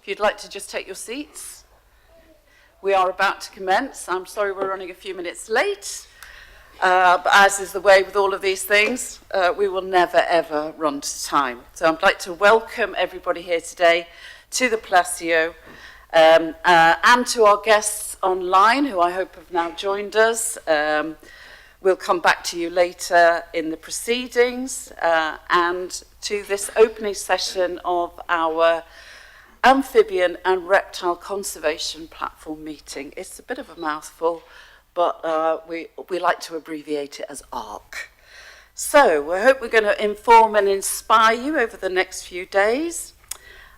If you'd like to just take your seats. We are about to commence. I'm sorry we're running a few minutes late, but as is the way with all of these things, we will never ever run to time. So I'd like to welcome everybody here today to the Palacio and to our guests online, who I hope have now joined us. We'll come back to you later in the proceedings and to this opening session of our Amphibian and Reptile Conservation Platform meeting. It's a bit of a mouthful, but we like to abbreviate it as ARC. So I hope we're going to inform and inspire you over the next few days.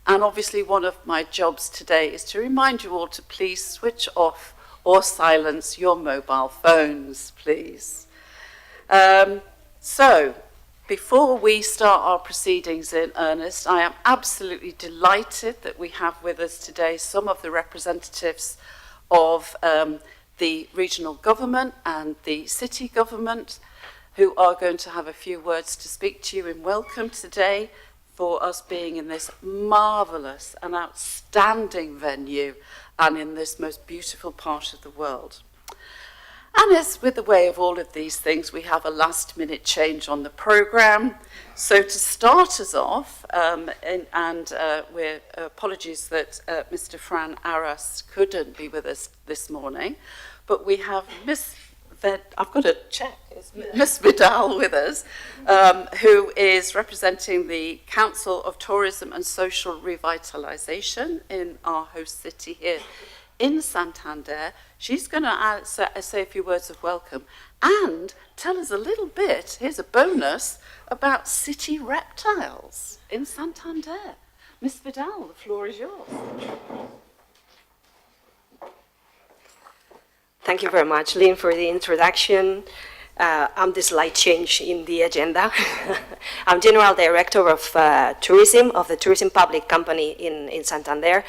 And obviously one of my jobs today is to remind you all to please switch off or silence your mobile phones, please. So, before we start our proceedings in earnest, I am absolutely delighted that we have with us today some of the representatives of the regional government and the city government, who are going to have a few words to speak to you in welcome today for us being in this marvellous and outstanding venue and in this most beautiful part of the world. And as with the way of all of these things, we have a last-minute change on the programme. So to start us off, we're apologies that Mr. Fran Arras couldn't be with us this morning, but we have Miss Vidal with us, who is representing the Council of Tourism and Social Revitalisation in our host city here in Santander. She's going to say a few words of welcome and tell us a little bit, here's a bonus, about city reptiles in Santander. Miss Vidal, the floor is yours. Thank you very much, Lynn, for the introduction. I'm the slight change in the agenda. I'm General Director of Tourism of the Tourism Public Company in Santander.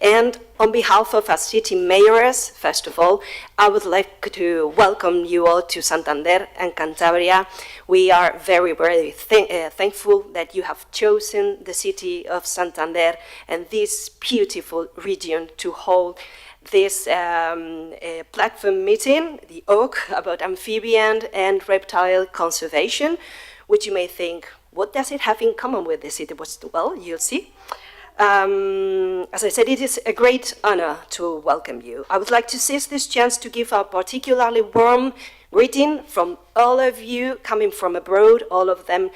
And on behalf of our city mayors, first of all, I would like to welcome you all to Santander and Cantabria. We are very, very thankful that you have chosen the city of Santander and this beautiful region to hold this platform meeting, the OAK, about amphibian and reptile conservation, which you may think, what does it have in common with the city? Well, you'll see. As I said, it is a great honor to welcome you. I would like to seize this chance to give a particularly warm greeting from all of you coming from abroad, all of them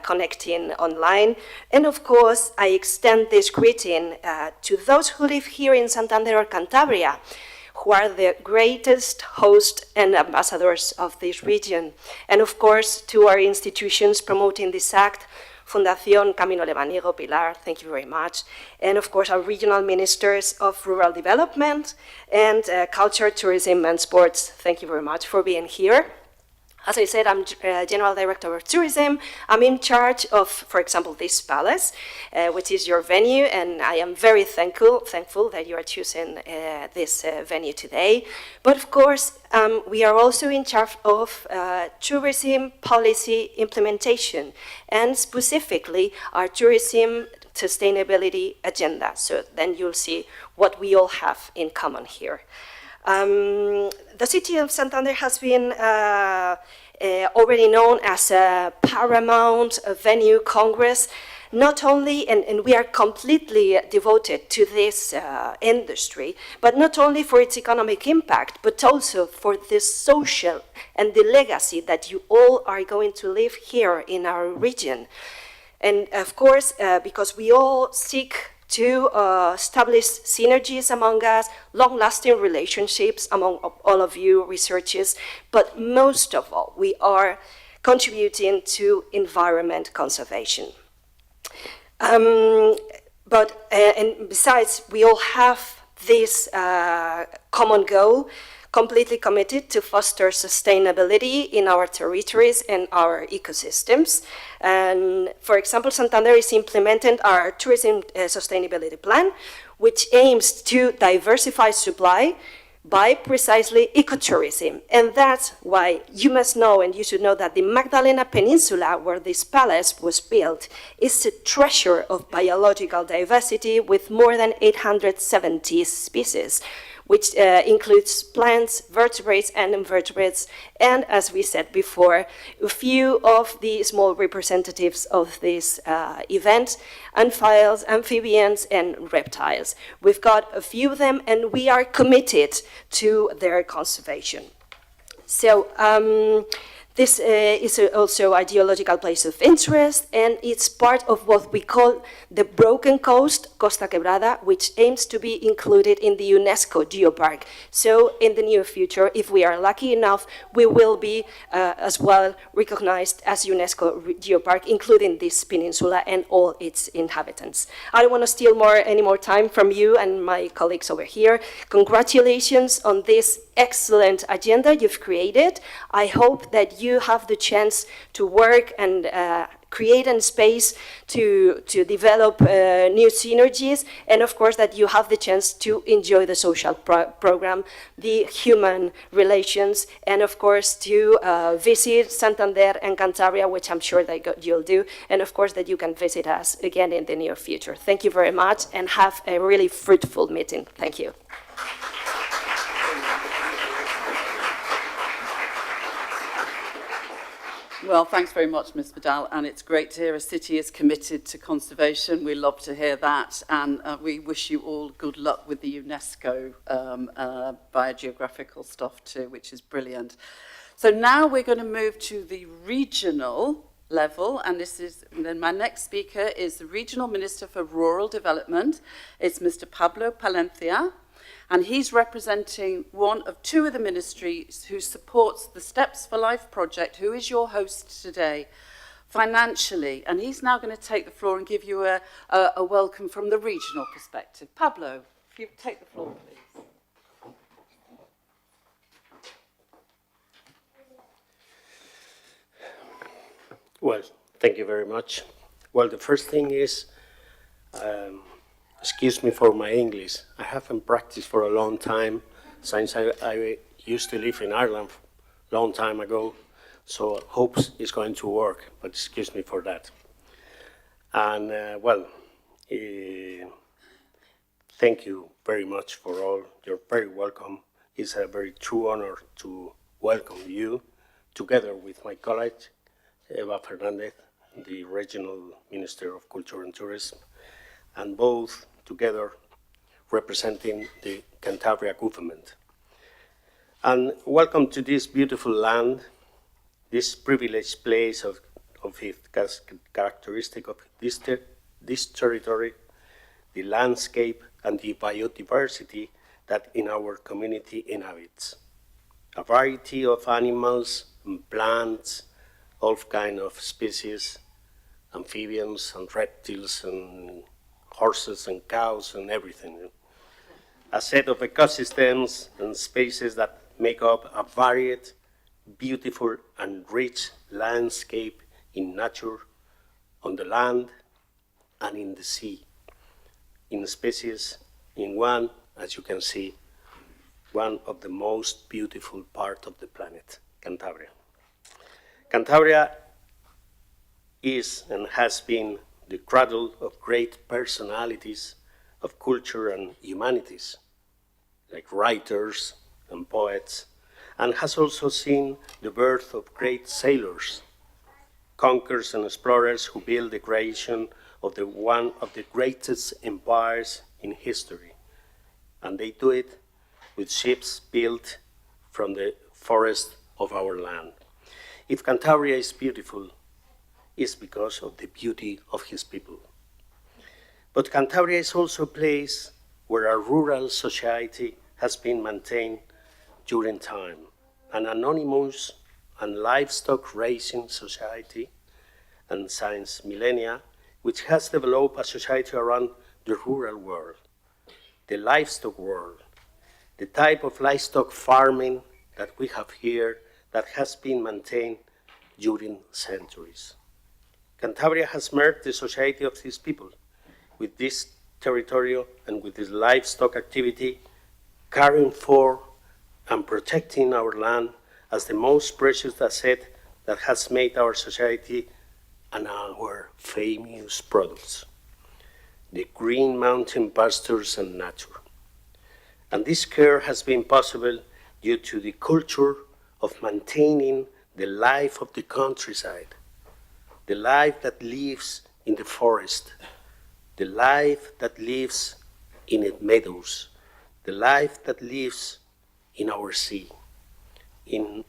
connecting online. And of course, I extend this greeting to those who live here in Santander or Cantabria, who are the greatest hosts and ambassadors of this region. And of course, to our institutions promoting this act, Fundación, Camino, Lebaniego, Pilar, thank you very much. And of course, our regional ministers of rural development and culture, tourism, and sports, thank you very much for being here. As I said, I'm General Director of Tourism. I'm in charge of, for example, this palace, which is your venue, and I am very thankful that you are choosing this venue today. But of course, we are also in charge of tourism policy implementation, and specifically our tourism sustainability agenda. So then you'll see what we all have in common here. The City of Santander has been already known as a paramount venue congress, not only, and we are completely devoted to this industry, but not only for its economic impact, but also for the social and the legacy that you all are going to live here in our region. And of course, because we all seek to establish synergies among us, long-lasting relationships among all of you researchers, but most of all, we are contributing to environment conservation. And besides, we all have this common goal, completely committed to foster sustainability in our territories and our ecosystems. And for example, Santander is implementing our tourism sustainability plan, which aims to diversify supply, by precisely ecotourism. And that's why you must know, and you should know, that the Magdalena Peninsula, where this palace was built, is a treasure of biological diversity with more than 870 species, which includes plants, vertebrates, and invertebrates, and, as we said before, a few of the small representatives of this event, amphibians, and reptiles. We've got a few of them, and we are committed to their conservation. So, this is also a geological place of interest, and it's part of what we call the Broken Coast, Costa Quebrada, which aims to be included in the UNESCO Geopark. So in the near future, if we are lucky enough, we will be as well recognized as UNESCO Geopark, including this peninsula and all its inhabitants. I don't want to steal any more time from you and my colleagues over here. Congratulations on this excellent agenda you've created. I hope that you have the chance to work and create a space to develop new synergies, and of course that you have the chance to enjoy the social program, the human relations, and of course to visit Santander and Cantabria, which I'm sure that you'll do, and of course that you can visit us again in the near future. Thank you very much, and have a really fruitful meeting. Thank you. Well, thanks very much, Ms. Vidal, and it's great to hear a city is committed to conservation. We love to hear that, and we wish you all good luck with the UNESCO biogeographical stuff too, which is brilliant. So now we're going to move to the regional level, and then my next speaker is the Regional Minister for Rural Development. It's Mr. Pablo Palencia. And he's representing one of two of the ministries who supports the Steps for Life project, who is your host today, financially. And he's now going to take the floor and give you a welcome from the regional perspective. Pablo, if you take the floor, please. Well, thank you very much. Well, the first thing is, excuse me for my English. I haven't practiced for a long time since I used to live in Ireland a long time ago, so hopes it's going to work, but excuse me for that. And thank you very much for all. You're very welcome. It's a very true honor to welcome you together with my colleague, Eva Fernández, the Regional Minister of Culture and Tourism, and both together representing the Cantabria government. And welcome to this beautiful land, this privileged place of its characteristic of this territory, the landscape and the biodiversity that in our community inhabits. A variety of animals and plants, all kinds of species, amphibians and reptiles and horses and cows and everything. A set of ecosystems and spaces that make up a varied, beautiful and rich landscape in nature, on the land and in the sea. In species, in one, as you can see, one of the most beautiful part of the planet, Cantabria. Cantabria is and has been the cradle of great personalities of culture and humanities, like writers and poets, and has also seen the birth of great sailors, conquerors and explorers who built the creation of one of the greatest empires in history. And they do it with ships built from the forest of our land. If Cantabria is beautiful, it's because of the beauty of his people. But Cantabria is also a place where a rural society has been maintained during time, an anonymous and livestock raising society, and since millennia, which has developed a society around the rural world, the livestock world, the type of livestock farming that we have here that has been maintained during centuries. Cantabria has merged the society of these people with this territory and with this livestock activity, carrying forth and protecting our land as the most precious asset that has made our society and our famous products, the green mountain pastures and nature. And this care has been possible due to the culture of maintaining the life of the countryside, the life that lives in the forest, the life that lives in its meadows, the life that lives in our sea, in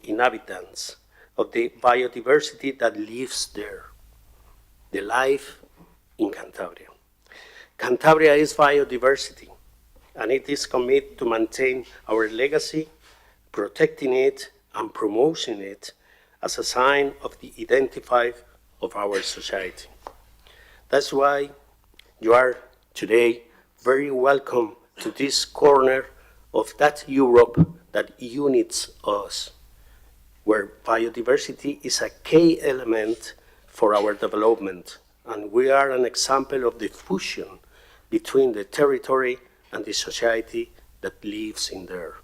inhabitants of the biodiversity that lives there, the life in Cantabria. Cantabria is biodiversity, and it is committed to maintain our legacy, protecting it and promoting it as a sign of the identity of our society. That's why you are today very welcome to this corner of that Europe that unites us, where biodiversity is a key element for our development, and we are an example of the fusion between the territory and the society that lives in there.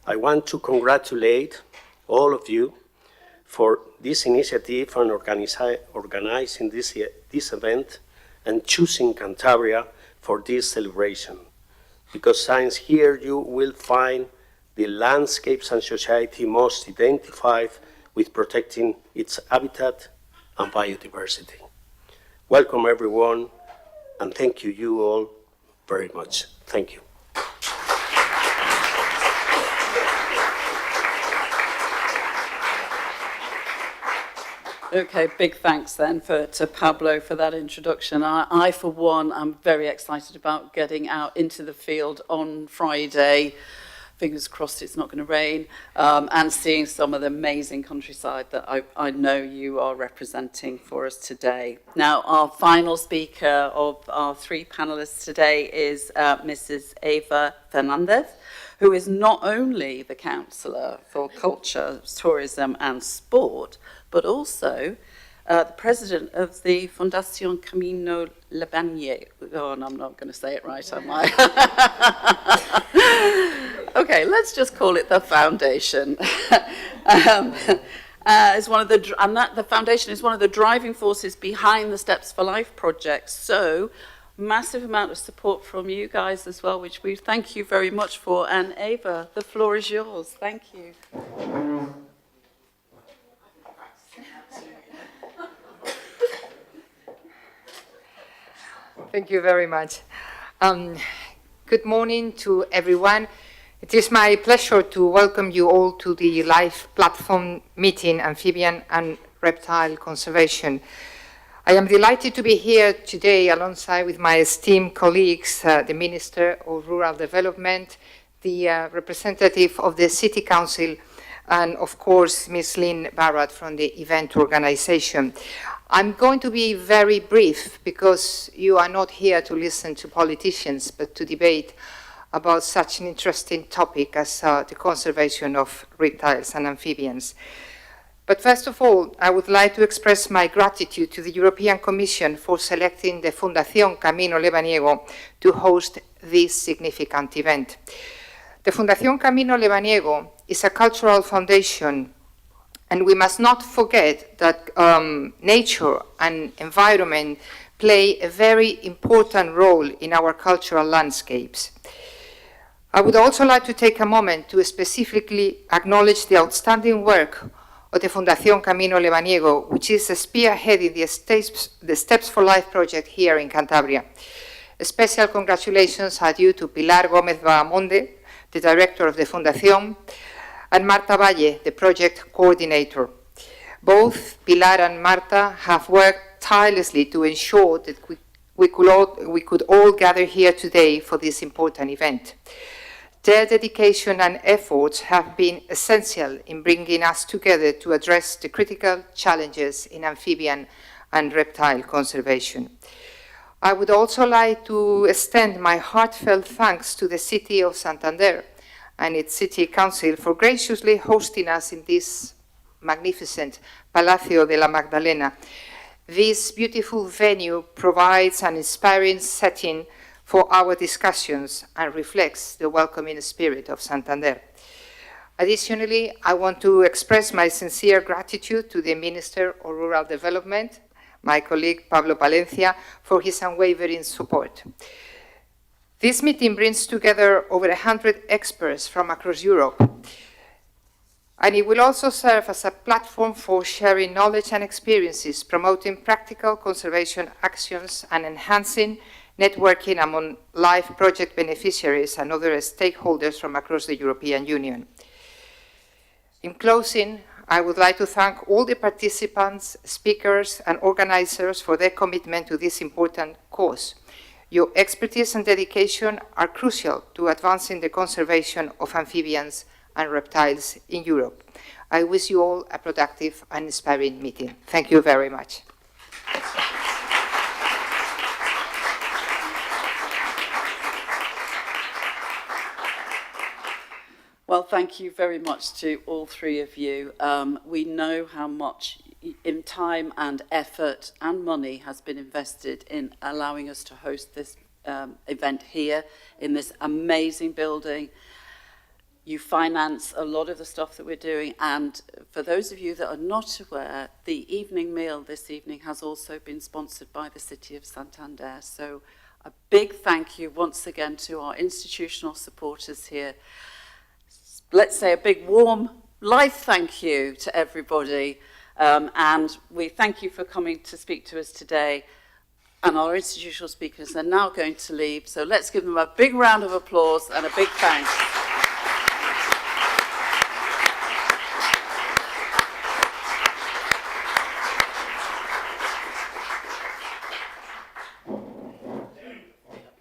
I want to congratulate all of you for this initiative and organizing this event and choosing Cantabria for this celebration. Because since here you will find the landscapes and society most identified with protecting its habitat and biodiversity. Welcome everyone, and thank you all very much. Thank you. Okay, big thanks then to Pablo for that introduction. I, for one, am very excited about getting out into the field on Friday. Fingers crossed it's not going to rain, and seeing some of the amazing countryside that I know you are representing for us today. Now, our final speaker of our three panelists today is Mrs. Eva Fernández, who is not only the Councillor for Culture, Tourism and Sport, but also the President of the Fundación Camino Lebaniego. Oh, and I'm not going to say it right, am I? Okay, let's just call it the Foundation. Is one of the Foundation is one of the driving forces behind the Steps for Life project. So, massive amount of support from you guys as well, which we thank you very much for. And Eva, the floor is yours. Thank you. Thank you very much. Good morning to everyone. It is my pleasure to welcome you all to the live platform meeting, Amphibian and Reptile Conservation. I am delighted to be here today alongside with my esteemed colleagues, the Minister of Rural Development, the representative of the City Council, and of course, Ms. Lynn Barrett from the event organization. I'm going to be very brief because you are not here to listen to politicians, but to debate about such an interesting topic as the conservation of reptiles and amphibians. But first of all, I would like to express my gratitude to the European Commission for selecting the Fundación Camino Lebaniego to host this significant event. The Fundación Camino Lebaniego is a cultural foundation, and we must not forget that nature and environment play a very important role in our cultural landscapes. I would also like to take a moment to specifically acknowledge the outstanding work of the Fundación Camino Lebaniego, which is spearheading the Steps for Life project here in Cantabria. Special congratulations are due to Pilar Gómez BAHAMONDE, the director of the Fundación, and Marta Valle, the project coordinator. Both Pilar and Marta have worked tirelessly to ensure that we could all gather here today for this important event. Their dedication and efforts have been essential in bringing us together to address the critical challenges in amphibian and reptile conservation. I would also like to extend my heartfelt thanks to the City of Santander and its City Council for graciously hosting us in this magnificent Palacio de la Magdalena. This beautiful venue provides an inspiring setting for our discussions and reflects the welcoming spirit of Santander. Additionally, I want to express my sincere gratitude to the Minister of Rural Development, my colleague Pablo Palencia, for his unwavering support. This meeting brings together over 100 experts from across Europe, and it will also serve as a platform for sharing knowledge and experiences, promoting practical conservation actions, and enhancing networking among LIFE project beneficiaries and other stakeholders from across the European Union. In closing, I would like to thank all the participants, speakers, and organizers for their commitment to this important cause. Your expertise and dedication are crucial to advancing the conservation of amphibians and reptiles in Europe. I wish you all a productive and inspiring meeting. Thank you very much. Well, thank you very much to all three of you. We know how much in time and effort and money has been invested in allowing us to host this event here in this amazing building. You finance a lot of the stuff that we're doing, and for those of you that are not aware, the evening meal this evening has also been sponsored by the City of Santander. So a big thank you once again to our institutional supporters here. Let's say a big warm life thank you to everybody, and we thank you for coming to speak to us today. And our institutional speakers are now going to leave, so let's give them a big round of applause and a big thanks.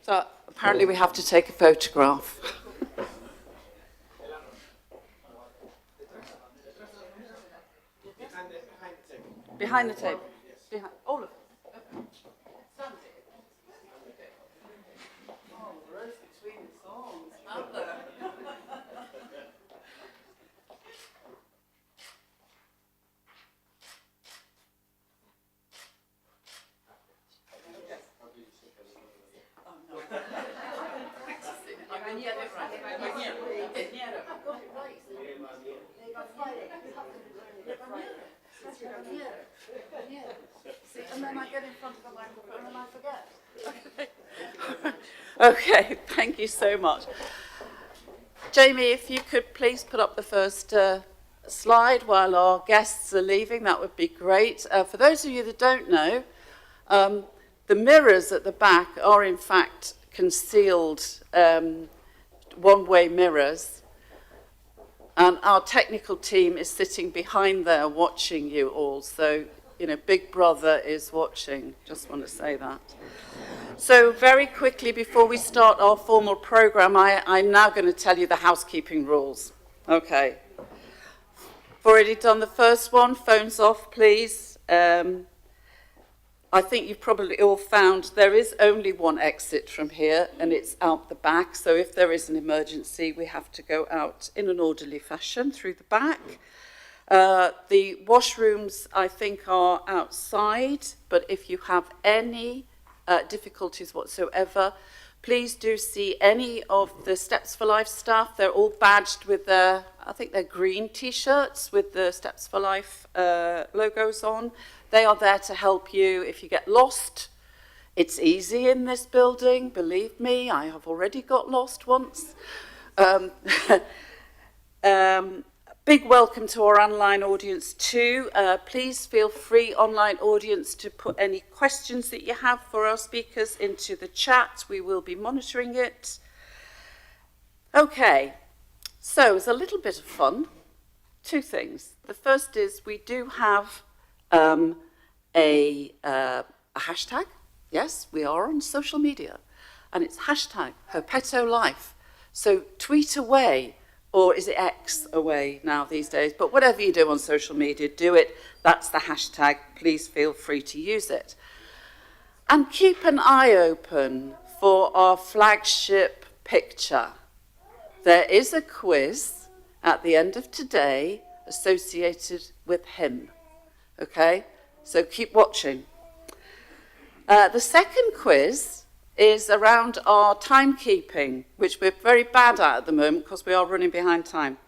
So apparently we have to take a photograph. Behind the table. Behind all of it. Stand it. Oh, rose between the thorns. Out there. Oh no. Practicing. Lebaniego. I've got it right. See, and then I get in front of the microphone and I forget. Okay, thank you so much. Jamie, if you could please put up the first slide while our guests are leaving, that would be great. For those of you that don't know, the mirrors at the back are in fact concealed one-way mirrors. And our technical team is sitting behind there watching you all. So, you know, Big Brother is watching. Just want to say that. So very quickly, before we start our formal program, I'm now going to tell you the housekeeping rules. Okay. I've already done the first one. Phones off, please. I think you've probably all found there is only one exit from here, and it's out the back. So if there is an emergency, we have to go out in an orderly fashion through the back. The washrooms, I think, are outside, but if you have any difficulties whatsoever, please do see any of the Steps for Life staff. They're all badged with their, I think they're green T-shirts with the Steps for Life logos on. They are there to help you if you get lost. It's easy in this building, believe me. I have already got lost once. Big welcome to our online audience too. Please feel free, online audience, to put any questions that you have for our speakers into the chat. We will be monitoring it. Okay, so it's a little bit of fun. Two things. The first is we do have a hashtag. Yes, we are on social media, and it's hashtag Herpetolife. So tweet away, or is it X away now these days? But whatever you do on social media, do it. That's the hashtag. Please feel free to use it. And keep an eye open for our flagship picture. There is a quiz at the end of today associated with him. Okay? So keep watching. The second quiz is around our timekeeping, which we're very bad at the moment because we are running behind time.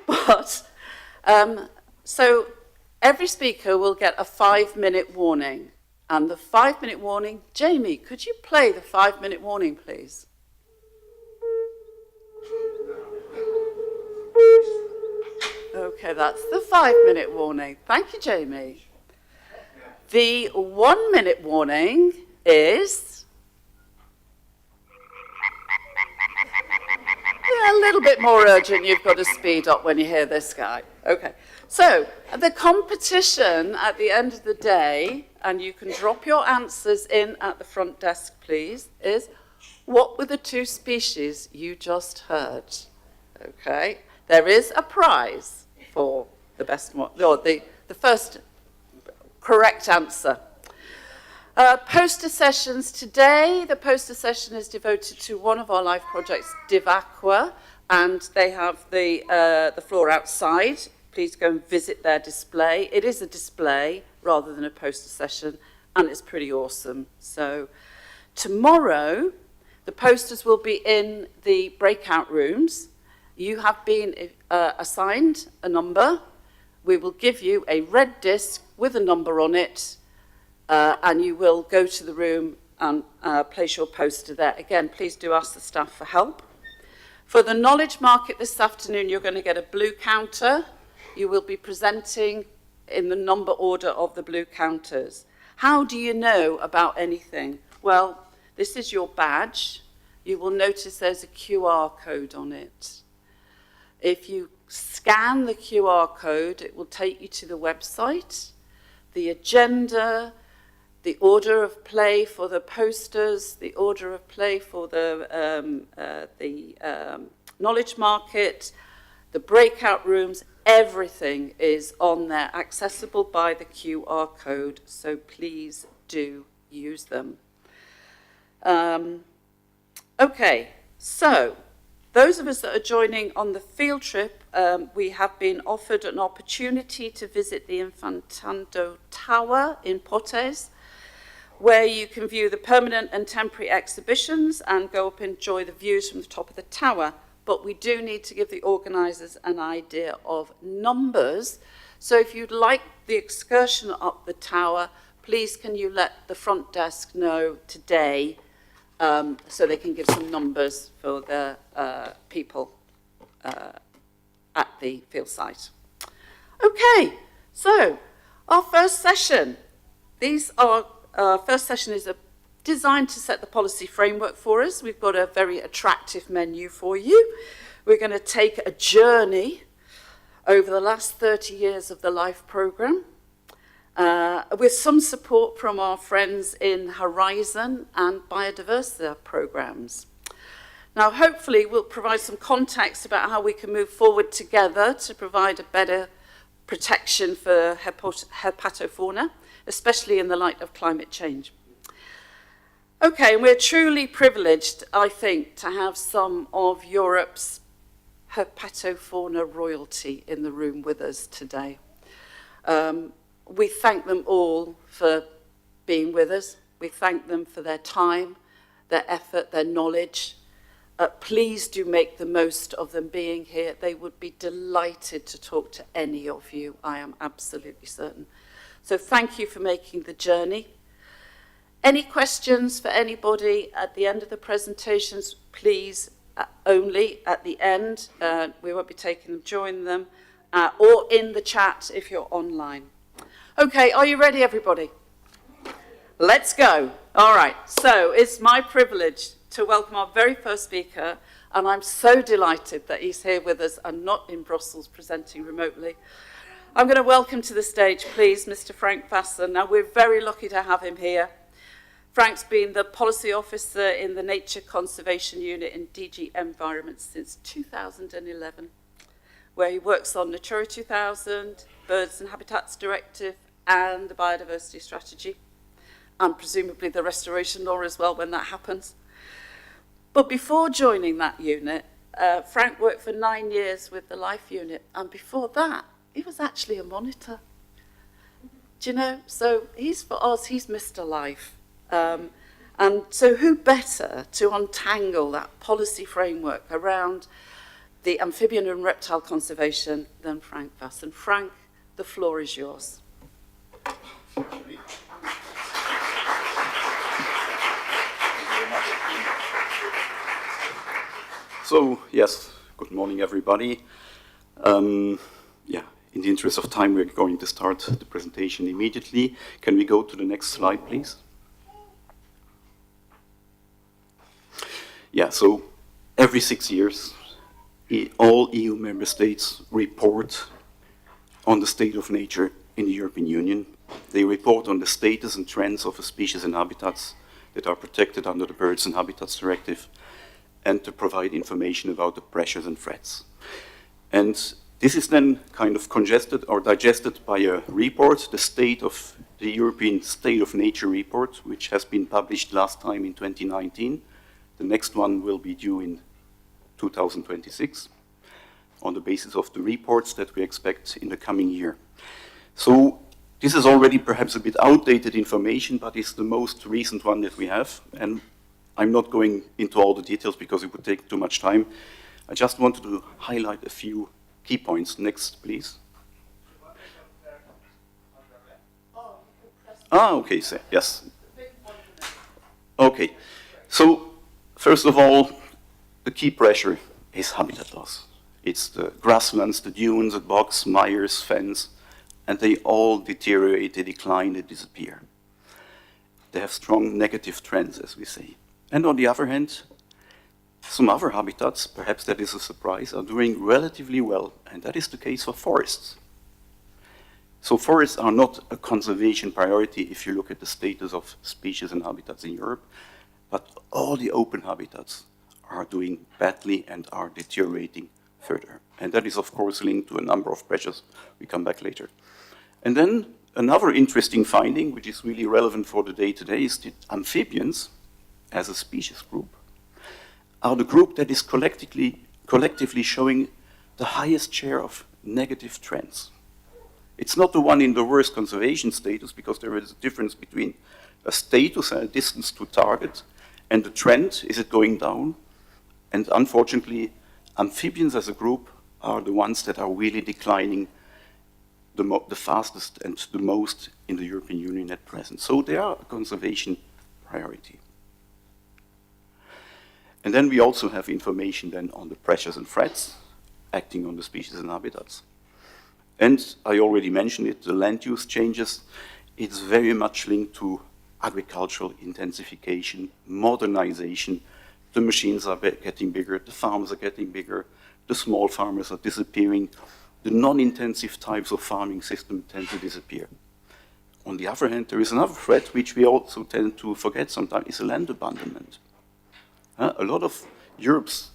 But, so every speaker will get a 5-minute warning. And the 5-minute warning, Jamie, could you play the 5-minute warning, please? Okay, that's the 5-minute warning. Thank you, Jamie. The 1-minute warning is a little bit more urgent. You've got to speed up when you hear this guy. Okay, so the competition at the end of the day, and you can drop your answers in at the front desk, please, is what were the 2 species you just heard? Okay, there is a prize for the best one, or the first correct answer. Poster sessions today. The poster session is devoted to one of our life projects, Divaqua, and they have the floor outside. Please go and visit their display. It is a display rather than a poster session, and it's pretty awesome. So tomorrow, the posters will be in the breakout rooms. You have been assigned a number. We will give you a red disc with a number on it, and you will go to the room and place your poster there. Again, please do ask the staff for help. For the knowledge market this afternoon, you're going to get a blue counter. You will be presenting in the number order of the blue counters. How do you know about anything? Well, this is your badge. You will notice there's a QR code on it. If you scan the QR code, it will take you to the website, the agenda, the order of play for the posters, the order of play for the knowledge market, the breakout rooms. Everything is on there, accessible by the QR code, so please do use them. Okay, so those of us that are joining on the field trip, we have been offered an opportunity to visit the Infantado Tower in ORTIZ, where you can view the permanent and temporary exhibitions and go up and enjoy the views from the top of the tower. But we do need to give the organisers an idea of numbers. So if you'd like the excursion up the tower, please can you let the front desk know today so they can give some numbers for the people at the field site. Okay, so our first session. First session is designed to set the policy framework for us. We've got a very attractive menu for you. We're going to take a journey over the last 30 years of the LIFE programme with some support from our friends in Horizon and Biodiversity programmes. Now, hopefully, we'll provide some context about how we can move forward together to provide a better protection for herpetofauna, especially in the light of climate change. Okay, and we're truly privileged, I think, to have some of Europe's herpetofauna royalty in the room with us today. We thank them all for being with us. We thank them for their time, their effort, their knowledge. Please do make the most of them being here. They would be delighted to talk to any of you, I am absolutely certain. So thank you for making the journey. Any questions for anybody at the end of the presentations, please, only at the end. We won't be taking them during them, or in the chat if you're online. Okay, are you ready, everybody? Let's go. All right, so it's my privilege to welcome our very first speaker, and I'm so delighted that he's here with us and not in Brussels presenting remotely. I'm going to welcome to the stage, please, Mr. Frank VASSEN. Now, we're very lucky to have him here. Frank's been the policy officer in the Nature Conservation Unit in DG Environment since 2011, where he works on Natura 2000, Birds and Habitats Directive, and the Biodiversity Strategy, and presumably the Restoration Law as well when that happens. But before joining that unit, Frank worked for 9 years with the LIFE unit, and before that, he was actually a monitor. Do you know? So he's, for us, he's Mr. Life. And so who better to untangle that policy framework around the amphibian and reptile conservation than Frank VASSEN. Frank, the floor is yours. So, yes, good morning, everybody. In the interest of time, we're going to start the presentation immediately. Can we go to the next slide, please? Yeah, so every 6 years, all EU member states report on the state of nature in the European Union. They report on the status and trends of the species and habitats that are protected under the Birds and Habitats Directive, and to provide information about the pressures and threats. And this is then kind of congested or digested by a report, the European State of Nature report, which has been published last time in 2019. The next one will be due in 2026 on the basis of the reports that we expect in the coming year. So this is already perhaps a bit outdated information, but it's the most recent one that we have. And I'm not going into all the details because it would take too much time. I just wanted to highlight a few key points. Next, please. Okay, so, yes. Okay, so first of all, the key pressure is habitat loss. It's the grasslands, the dunes, the bogs, mires, fens, and they all deteriorate, they decline, they disappear. They have strong negative trends, as we say. And on the other hand, some other habitats, perhaps that is a surprise, are doing relatively well, and that is the case for forests. So forests are not a conservation priority if you look at the status of species and habitats in Europe, but all the open habitats are doing badly and are deteriorating further. And that is, of course, linked to a number of pressures. We come back later. And then another interesting finding, which is really relevant for the day-to-day, is that amphibians, as a species group, are the group that is collectively showing the highest share of negative trends. It's not the one in the worst conservation status, because there is a difference between a status and a distance to target, and the trend, is it going down? And unfortunately, amphibians as a group are the ones that are really declining the fastest and the most in the European Union at present. So they are a conservation priority. And then we also have information then on the pressures and threats acting on the species and habitats. And I already mentioned it, the land use changes. It's very much linked to agricultural intensification, modernization. The machines are getting bigger, the farms are getting bigger, the small farmers are disappearing. The non-intensive types of farming system tend to disappear. On the other hand, there is another threat which we also tend to forget sometimes, is land abandonment. A lot of Europe's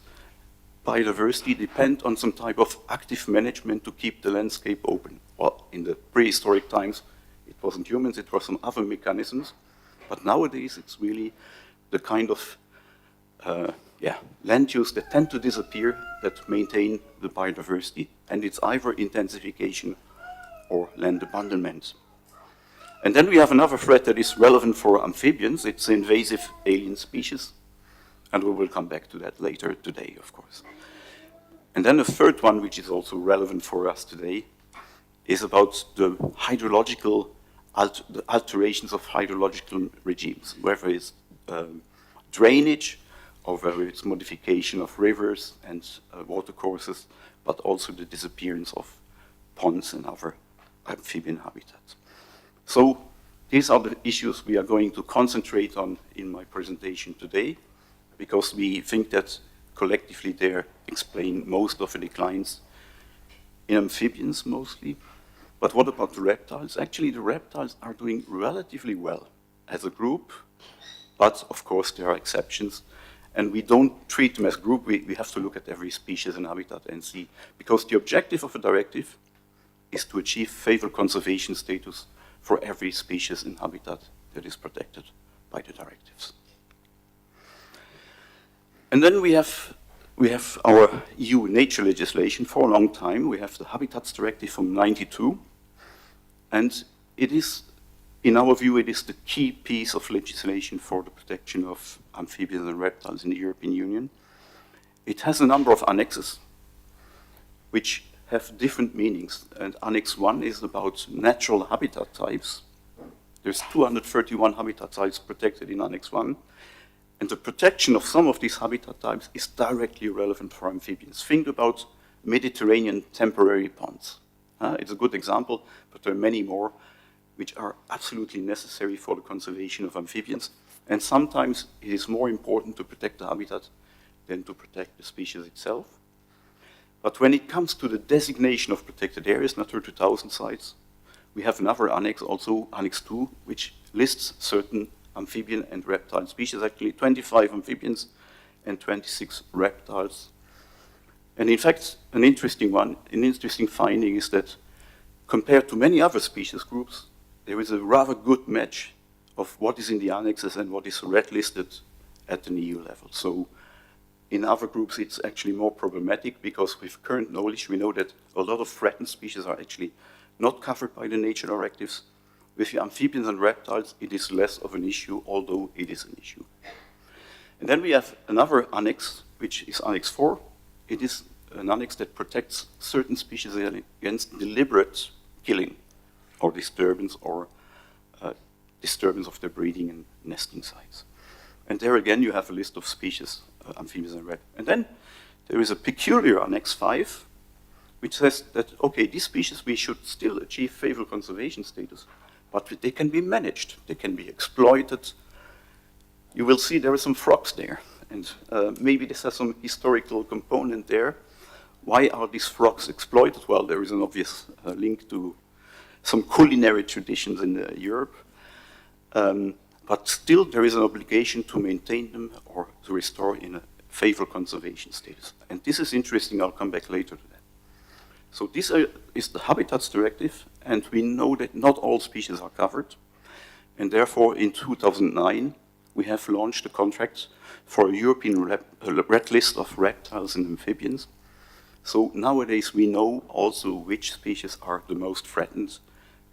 biodiversity depend on some type of active management to keep the landscape open. Well, in the prehistoric times, it wasn't humans, it was some other mechanisms. But nowadays, it's really the kind of land use that tend to disappear that maintain the biodiversity. And it's either intensification or land abandonment. And then we have another threat that is relevant for amphibians. It's invasive alien species. And we will come back to that later today, of course. And then the third one, which is also relevant for us today, is about the hydrological, the alterations of hydrological regimes, whether it's drainage, or whether it's modification of rivers and watercourses, but also the disappearance of ponds and other amphibian habitats. So these are the issues we are going to concentrate on in my presentation today, because we think that collectively they explain most of the declines in amphibians mostly. But what about the reptiles? Actually, the reptiles are doing relatively well as a group, but of course there are exceptions. And we don't treat them as a group, we have to look at every species and habitat and see, because the objective of a directive is to achieve favorable conservation status for every species and habitat that is protected by the directives. And then we have our EU nature legislation for a long time. We have the Habitats Directive from '92, and it is in our view, it is the key piece of legislation for the protection of amphibians and reptiles in the European Union. It has a number of annexes, which have different meanings. And Annex 1 is about natural habitat types. There's 231 habitat types protected in Annex 1. And the protection of some of these habitat types is directly relevant for amphibians. Think about Mediterranean temporary ponds. It's a good example, but there are many more which are absolutely necessary for the conservation of amphibians. And sometimes it is more important to protect the habitat than to protect the species itself. But when it comes to the designation of protected areas, Natura 2000 sites, we have another annex, also Annex 2, which lists certain amphibian and reptile species, actually 25 amphibians and 26 reptiles. And in fact, an interesting finding is that compared to many other species groups, there is a rather good match of what is in the annexes and what is red listed at an EU level. So in other groups, it's actually more problematic because with current knowledge, we know that a lot of threatened species are actually not covered by the nature directives. With the amphibians and reptiles, it is less of an issue, although it is an issue. And then we have another annex, which is Annex 4. It is an annex that protects certain species against deliberate killing or disturbance of their breeding and nesting sites. And there again, you have a list of species, amphibians and reptiles. And then there is a peculiar Annex 5, which says that, okay, these species, we should still achieve favorable conservation status, but they can be managed, they can be exploited. You will see there are some frogs there, and maybe this has some historical component there. Why are these frogs exploited? Well, there is an obvious link to some culinary traditions in Europe, but still there is an obligation to maintain them or to restore in a favorable conservation status. And this is interesting, I'll come back later to that. So this is the Habitats Directive, and we know that not all species are covered, and therefore in 2009 we have launched a contract for a European red list of reptiles and amphibians. So nowadays we know also which species are the most threatened.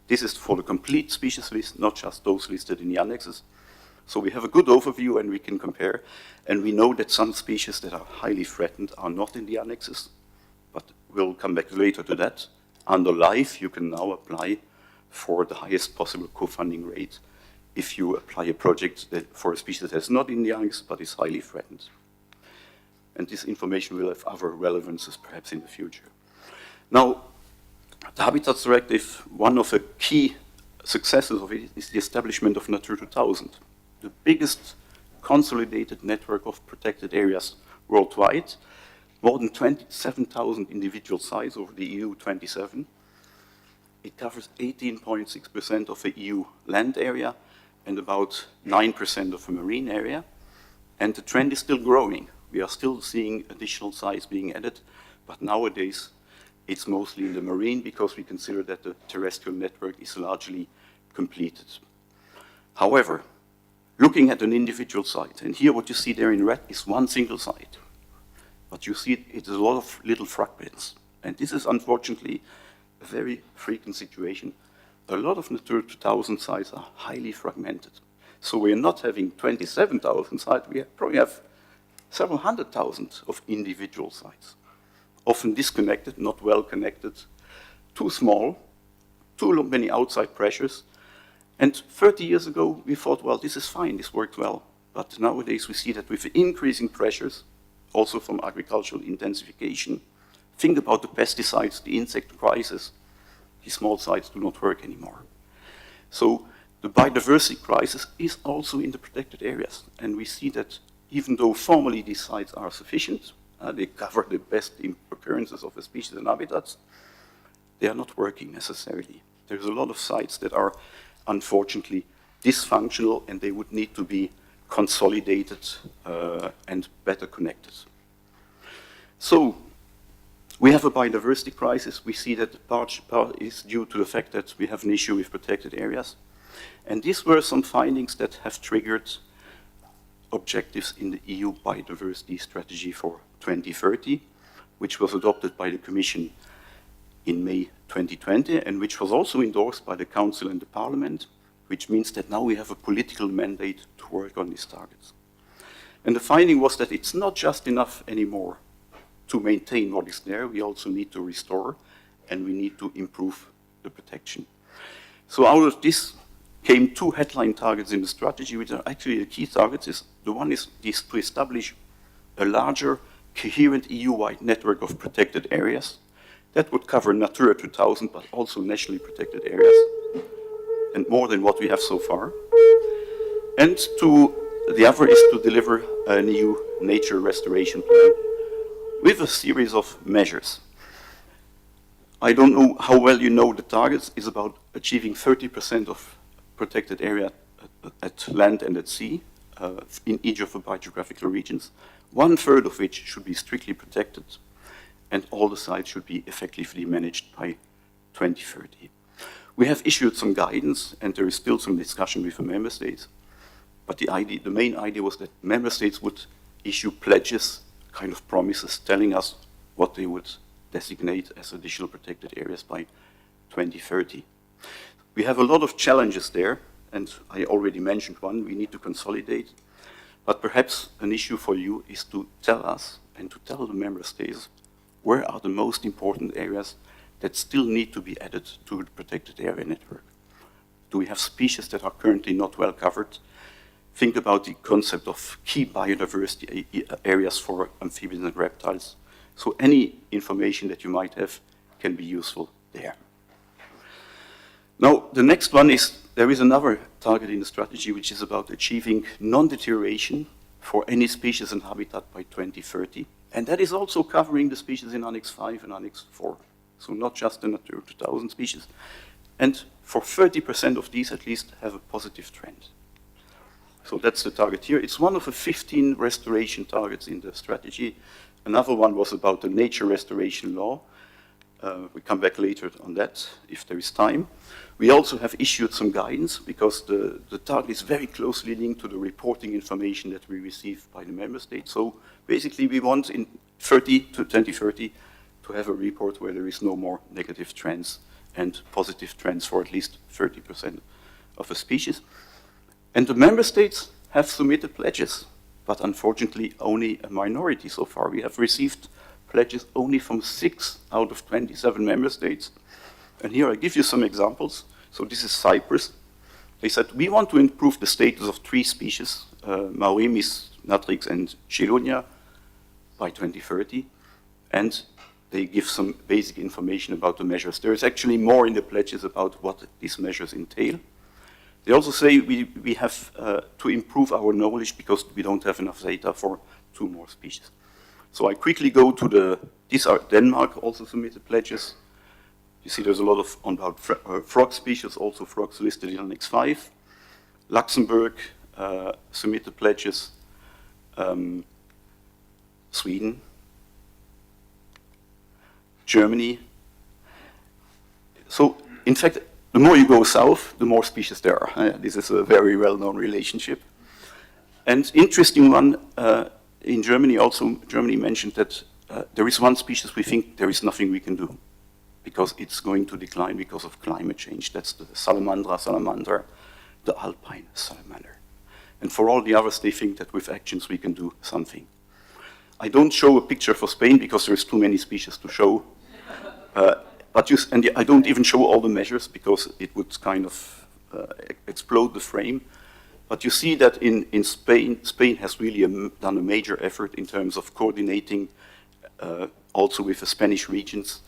This is for the complete species list, not just those listed in the annexes. So we have a good overview and we can compare. And we know that some species that are highly threatened are not in the annexes, but we'll come back later to that. Under LIFE, you can now apply for the highest possible co-funding rate if you apply a project for a species that is not in the annex but is highly threatened. And this information will have other relevances perhaps in the future. Now, the Habitats Directive, one of the key successes of it is the establishment of Natura 2000, the biggest consolidated network of protected areas worldwide, more than 27,000 individual sites over the EU 27. It covers 18.6% of the EU land area and about 9% of the marine area. And the trend is still growing. We are still seeing additional sites being added, but nowadays it's mostly in the marine because we consider that the terrestrial network is largely completed. However, looking at an individual site, and here what you see there in red is one single site, but you see it is a lot of little fragments. And this is unfortunately a very frequent situation. A lot of Natura 2000 sites are highly fragmented. So we are not having 27,000 sites, we probably have several hundred thousand of individual sites, often disconnected, not well connected, too small, too many outside pressures. And 30 years ago, we thought, well, this is fine, this worked well. But nowadays we see that with increasing pressures, also from agricultural intensification, think about the pesticides, the insect crisis, these small sites do not work anymore. So the biodiversity crisis is also in the protected areas. And we see that even though formally these sites are sufficient, they cover the best occurrences of the species and habitats, they are not working necessarily. There's a lot of sites that are unfortunately dysfunctional and they would need to be consolidated and better connected. So we have a biodiversity crisis. We see that part is due to the fact that we have an issue with protected areas. And these were some findings that have triggered objectives in the EU Biodiversity Strategy for 2030, which was adopted by the Commission in May 2020, and which was also endorsed by the Council and the Parliament. which means that now we have a political mandate to work on these targets. And the finding was that it's not just enough anymore to maintain what is there, we also need to restore and we need to improve the protection. So out of this came two headline targets in the strategy, which are actually the key targets. The one is to establish a larger, coherent EU-wide network of protected areas. That would cover Natura 2000, but also nationally protected areas, and more than what we have so far. And the other is to deliver a new nature restoration plan with a series of measures. I don't know how well you know the targets. It's about achieving 30% of protected area at land and at sea in each of the biogeographical regions, 1/3 of which should be strictly protected, and all the sites should be effectively managed by 2030. We have issued some guidance, and there is still some discussion with the member states, but the main idea was that member states would issue pledges, kind of promises, telling us what they would designate as additional protected areas by 2030. We have a lot of challenges there, and I already mentioned one. We need to consolidate, but perhaps an issue for you is to tell us and to tell the member states where are the most important areas that still need to be added to the protected area network. Do we have species that are currently not well covered? Think about the concept of key biodiversity areas for amphibians and reptiles. So any information that you might have can be useful there. Now, the next one is, there is another target in the strategy which is about achieving non-deterioration for any species and habitat by 2030. And that is also covering the species in Annex 5 and Annex 4. So not just the Natura 2000 species. And for 30% of these at least have a positive trend. So that's the target here. It's one of the 15 restoration targets in the strategy. Another one was about the nature restoration law. We come back later on that if there is time. We also have issued some guidance because the target is very closely linked to the reporting information that we receive by the member states. So basically we want in 2030 to have a report where there is no more negative trends and positive trends for at least 30% of the species. And the member states have submitted pledges, but unfortunately only a minority so far. We have received pledges only from 6 out of 27 member states. And here I give you some examples. So this is Cyprus. They said, we want to improve the status of 3 species, Mauremis, Natrix, and Chelonia by 2030. And they give some basic information about the measures. There is actually more in the pledges about what these measures entail. They also say we have to improve our knowledge because we don't have enough data for 2 more species. So I quickly go to these are Denmark also submitted pledges. You see there's a lot of about frog species, also frogs listed in Annex 5. Luxembourg submitted pledges. Sweden. Germany. So in fact, the more you go south, the more species there are. This is a very well-known relationship. And interesting one, in Germany also, Germany mentioned that there is one species we think there is nothing we can do because it's going to decline because of climate change. That's the salamander, the alpine salamander. And for all the others, they think that with actions we can do something. I don't show a picture for Spain because there's too many species to show. And I don't even show all the measures because it would kind of explode the frame. But you see that in Spain, Spain has really done a major effort in terms of coordinating also with the Spanish regions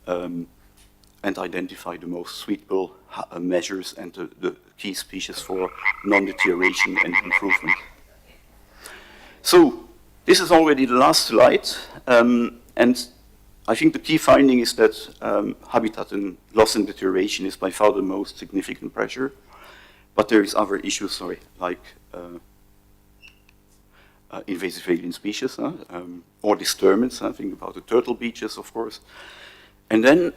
and identify the most suitable measures and the key species for non-deterioration and improvement. So this is already the last slide. And I think the key finding is that habitat and loss and deterioration is by far the most significant pressure. But there is other issues, like invasive alien species or disturbance. I think about the turtle beaches, of course. And then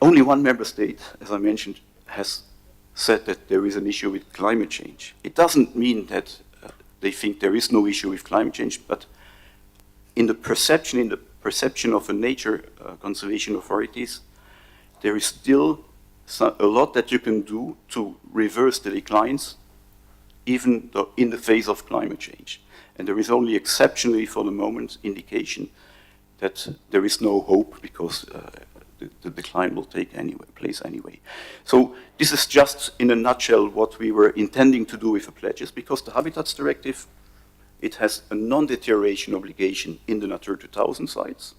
only one member state, as I mentioned, has said that there is an issue with climate change. It doesn't mean that they think there is no issue with climate change, but in the perception of the nature conservation authorities, there is still a lot that you can do to reverse the declines, even though in the face of climate change. And there is only exceptionally, for the moment, indication that there is no hope because the decline will take place anyway. So this is just, in a nutshell, what we were intending to do with the pledges, because the Habitats Directive, it has a non-deterioration obligation in the Natura 2000 sites,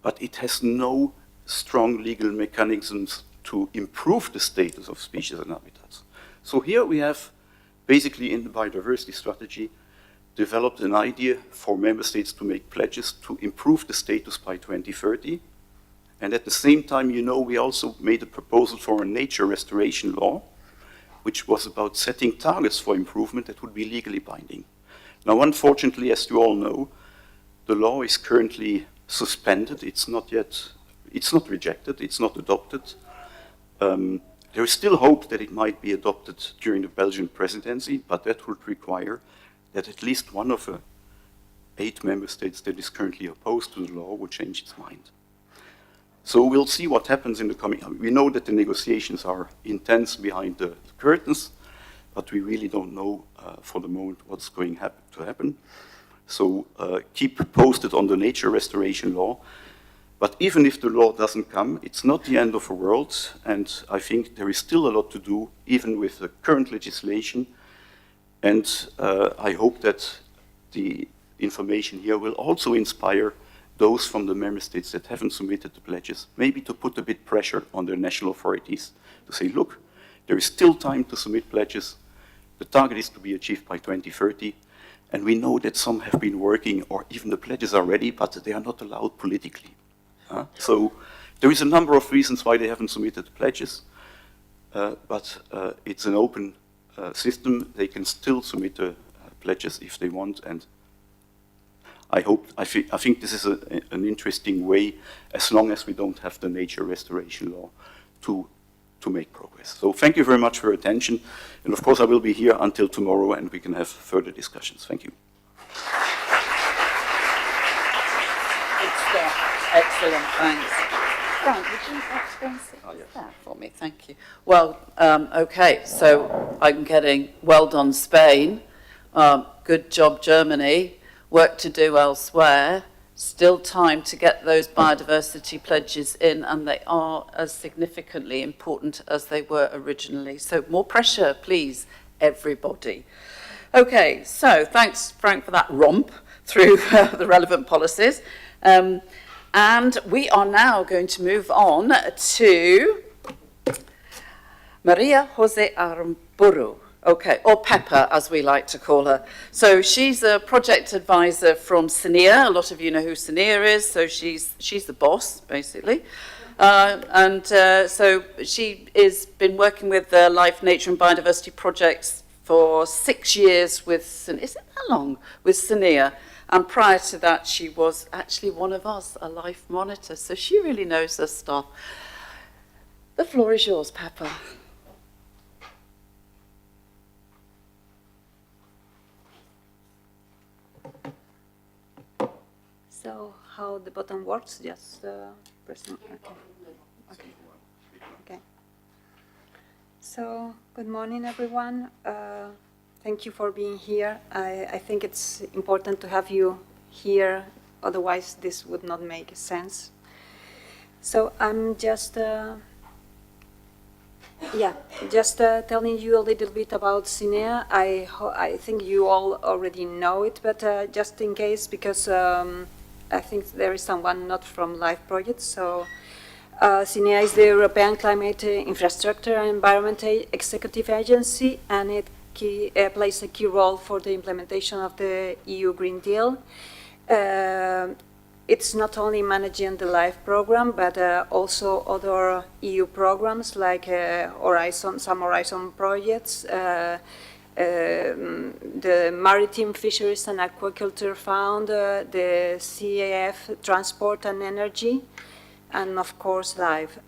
but it has no strong legal mechanisms to improve the status of species and habitats. So here we have, basically in the biodiversity strategy, developed an idea for member states to make pledges to improve the status by 2030. And at the same time, you know, we also made a proposal for a nature restoration law, which was about setting targets for improvement that would be legally binding. Now, unfortunately, as you all know, the law is currently suspended. It's not rejected, it's not adopted. There is still hope that it might be adopted during the Belgian presidency, but that would require that at least one of the 8 member states that is currently opposed to the law would change its mind. So we'll see what happens in the coming. We know that the negotiations are intense behind the curtains, but we really don't know for the moment what's going to happen. So keep posted on the nature restoration law. But even if the law doesn't come, it's not the end of the world, and I think there is still a lot to do, even with the current legislation. And I hope that the information here will also inspire those from the member states that haven't submitted the pledges, maybe to put a bit pressure on their national authorities to say, look, there is still time to submit pledges. The target is to be achieved by 2030. And we know that some have been working, or even the pledges are ready, but they are not allowed politically. So there is a number of reasons why they haven't submitted the pledges, but it's an open system. They can still submit the pledges if they want, and I think this is an interesting way, as long as we don't have the nature restoration law, to make progress. So thank you very much for your attention, and of course I will be here until tomorrow, and we can have further discussions. Thank you. Excellent, thanks. Frank, would you like to go and sit there for me? Thank you. Well, okay, so I'm getting well done, Spain. Good job, Germany. Work to do elsewhere. Still time to get those biodiversity pledges in, and they are as significantly important as they were originally. So more pressure, please, everybody. Okay, so thanks, Frank, for that romp through the relevant policies. And we are now going to move on to Maria Jose Aramburu, okay, or Pepper, as we like to call her. So she's a project advisor from CINEA. A lot of you know who CINEA is, so she's the boss, basically. So she has been working with the Life, Nature and Biodiversity projects for 6 years with, is it that long, with CINEA? And prior to that, she was actually one of us, a life monitor. So she really knows her stuff. The floor is yours, Pepper. So how the button works? Just press. Okay. So good morning, everyone. Thank you for being here. I think it's important to have you here, otherwise this would not make sense. So I'm just telling you a little bit about CINEA. I think you all already know it, but just in case, because I think there is someone not from Life Project. So CINEA is the European Climate Infrastructure and Environment Executive Agency, and it plays a key role for the implementation of the EU Green Deal. It's not only managing the LIFE program, but also other EU programs like some Horizon projects, the Maritime Fisheries and Aquaculture Fund, the CAF Transport and Energy, and of course LIFE.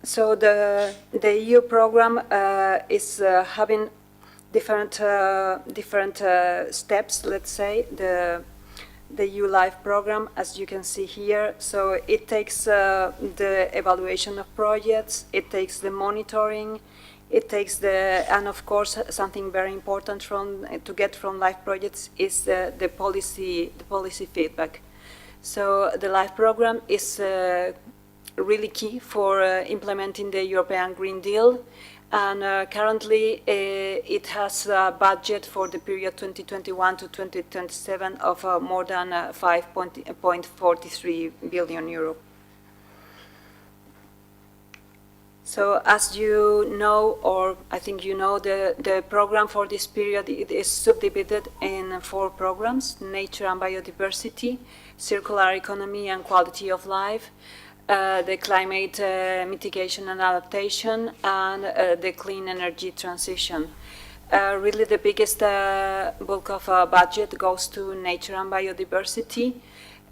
So the EU program is having different steps. Let's say the EU-LIFE program, as you can see here. So it takes the evaluation of projects, it takes the monitoring, it takes the, and of course, something very important to get from LIFE projects is the policy feedback. So the LIFE program is really key for implementing the European Green Deal. And currently, it has a budget for the period 2021 to 2027 of more than 5.43 billion euro. So as you know, or I think you know, the program for this period it is subdivided in 4 programs: nature and biodiversity, circular economy and quality of life, the climate mitigation and adaptation, and the clean energy transition. Really the biggest bulk of budget goes to nature and biodiversity.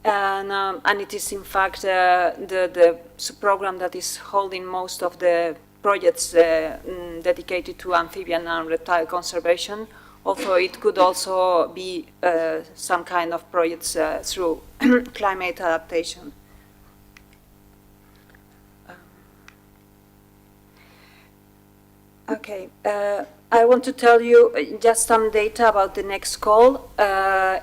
And it is in fact the program that is holding most of the projects dedicated to amphibian and reptile conservation, although it could also be some kind of projects through climate adaptation. Okay, I want to tell you just some data about the next call.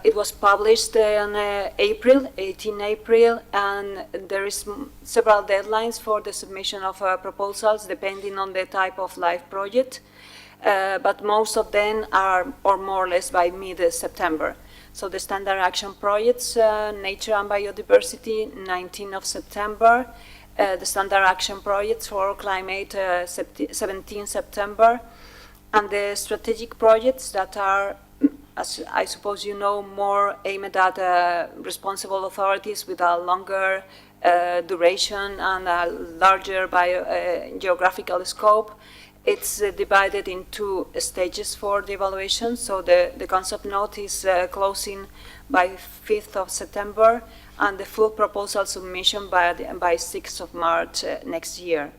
It was published on 18 April, and there is several deadlines for the submission of proposals depending on the type of LIFE project, but most of them are or more or less by mid-September. So the standard action projects, nature and biodiversity, 19th of September, the standard action projects for climate, 17 September, and the strategic projects that are, as I suppose you know, more aimed at responsible authorities with a longer duration and a larger geographical scope. It's divided in 2 stages for the evaluation. So the concept note is closing by 5th of September, and the full proposal submission by 6th of March next year.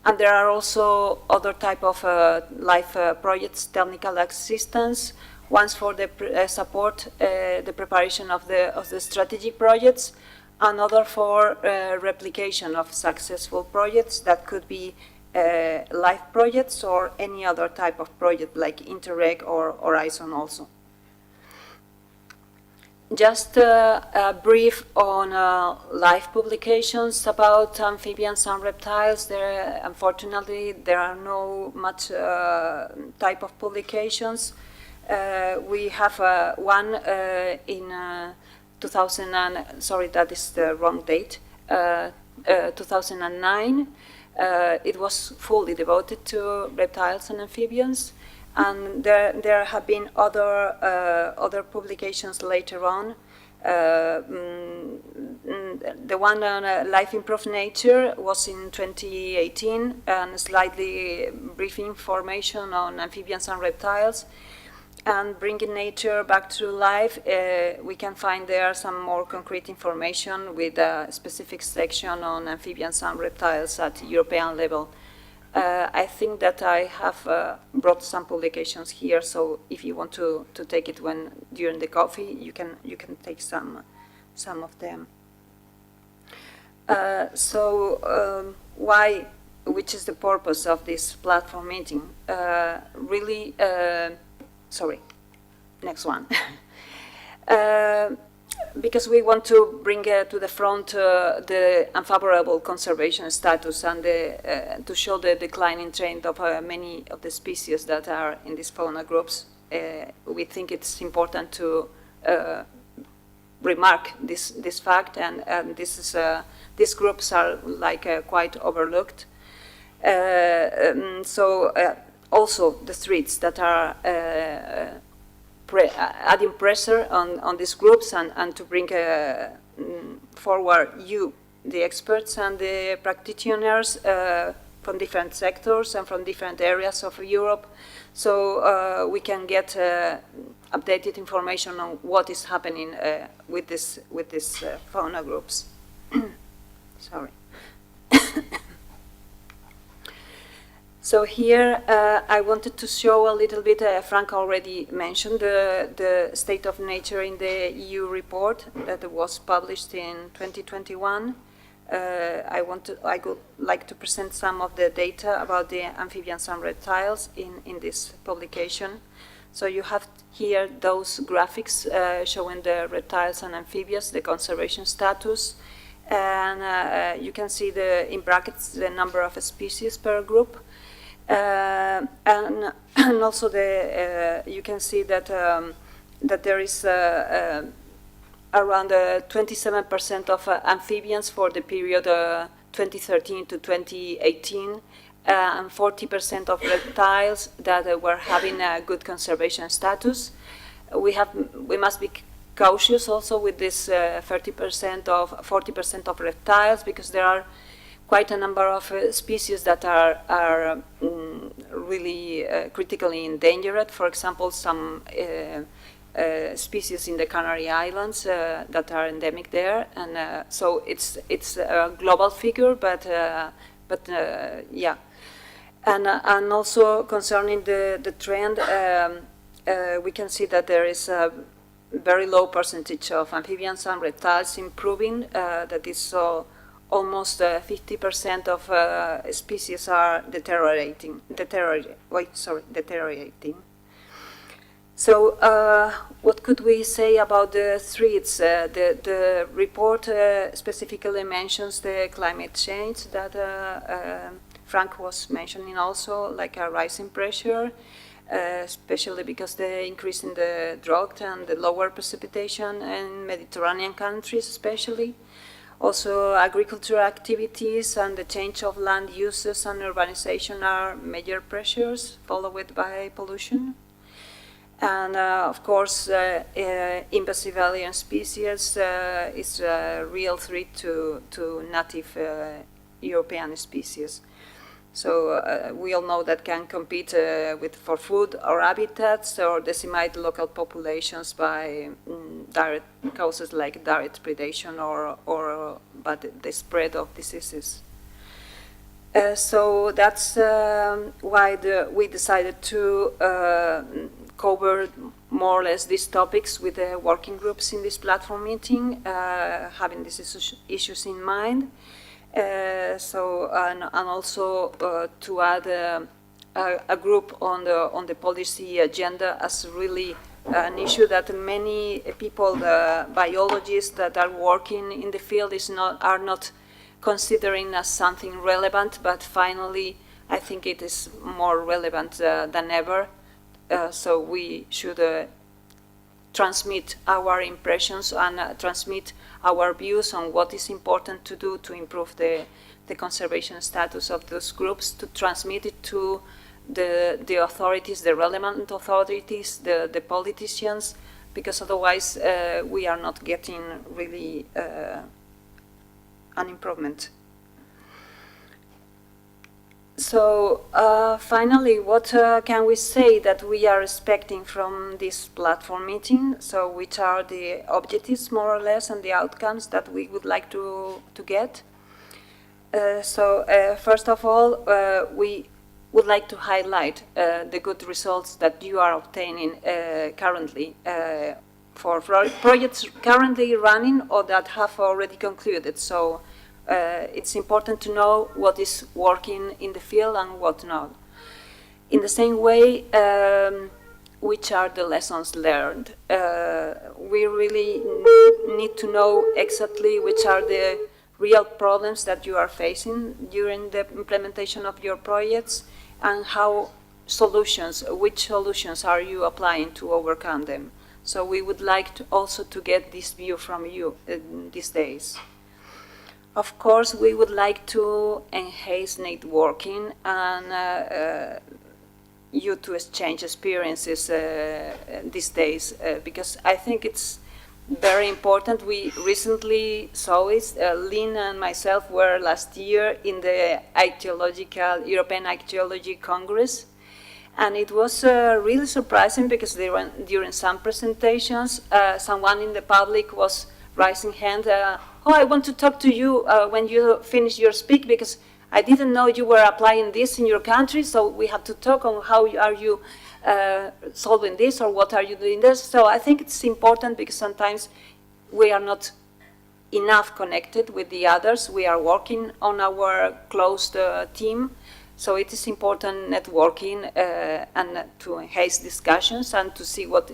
And there are also other type of LIFE projects, technical assistance, ones for the support, the preparation of the strategic projects, and other for replication of successful projects that could be LIFE projects or any other type of project like Interreg or Horizon also. Just a brief on LIFE publications about amphibians and reptiles. Unfortunately, there are no much type of publications. We have one in 2000 and, sorry, that is the wrong date, 2009. It was fully devoted to reptiles and amphibians. And there have been other publications later on. The one on Life Improved Nature was in 2018, and slightly brief information on amphibians and reptiles. And Bringing Nature Back to Life, we can find there some more concrete information with a specific section on amphibians and reptiles at European level. I think that I have brought some publications here, so if you want to take it during the coffee, you can take some of them. Which is the purpose of this platform meeting? Sorry, next one. Because we want to bring to the front the unfavorable conservation status and to show the declining trend of many of the species that are in these fauna groups. We think it's important to remark this fact, and these groups are quite overlooked. Also the threats that are adding pressure on these groups, and to bring forward the experts and the practitioners from different sectors and from different areas of Europe, so we can get updated information on what is happening with these fauna groups. Sorry. So here I wanted to show a little bit, Frank already mentioned the state of nature in the EU report that was published in 2021. I would like to present some of the data about the amphibians and reptiles in this publication. So you have here those graphics showing the reptiles and amphibians, the conservation status, and you can see in brackets the number of species per group. And also you can see that that there is around 27% of amphibians for the period 2013 to 2018, and 40% of reptiles that were having a good conservation status. We must be cautious also with this 40% of reptiles, because there are quite a number of species that are really critically endangered. For example, some species in the Canary Islands that are endemic there, and so it's a global figure, but yeah. And also concerning the trend, we can see that there is a very low percentage of amphibians and reptiles improving. That is so. Almost 50% of species are deteriorating. So, what could we say about the threats? The report specifically mentions the climate change that Frank was mentioning also, like a rising pressure, especially because the increase in the drought and the lower precipitation in Mediterranean countries especially. Also, agricultural activities and the change of land uses and urbanization are major pressures, followed by pollution. And of course, invasive alien species is a real threat to native European species. So we all know that can compete for food or habitats, or decimate local populations by direct causes like direct predation or by the spread of diseases. So that's why we decided to cover more or less these topics with the working groups in this platform meeting, having these issues in mind. And also to add a group on the policy agenda as really an issue that many people, the biologists that are working in the field, are not considering as something relevant, but finally I think it is more relevant than ever. So we should transmit our impressions and transmit our views on what is important to do to improve the conservation status of those groups, to transmit it to the authorities, the relevant authorities, the politicians, because otherwise we are not getting really an improvement. So finally, what can we say that we are expecting from this platform meeting? So which are the objectives, more or less, and the outcomes that we would like to get? So first of all, we would like to highlight the good results that you are obtaining currently for projects currently running or that have already concluded. So it's important to know what is working in the field and what not. In the same way, which are the lessons learned? We really need to know exactly which are the real problems that you are facing during the implementation of your projects, and which solutions are you applying to overcome them. So we would like also to get this view from you these days. Of course, we would like to enhance networking and you to exchange experiences these days, because I think it's very important. We recently saw it. Lynn and myself were last year in the European Archaeology Congress, and it was really surprising because during some presentations, someone in the public was raising hand. Oh, I want to talk to you when you finish your speak, because I didn't know you were applying this in your country, so we have to talk on how are you solving this, or what are you doing this. So I think it's important because sometimes we are not enough connected with the others. We are working on our closed team, so it is important networking and to enhance discussions and to see what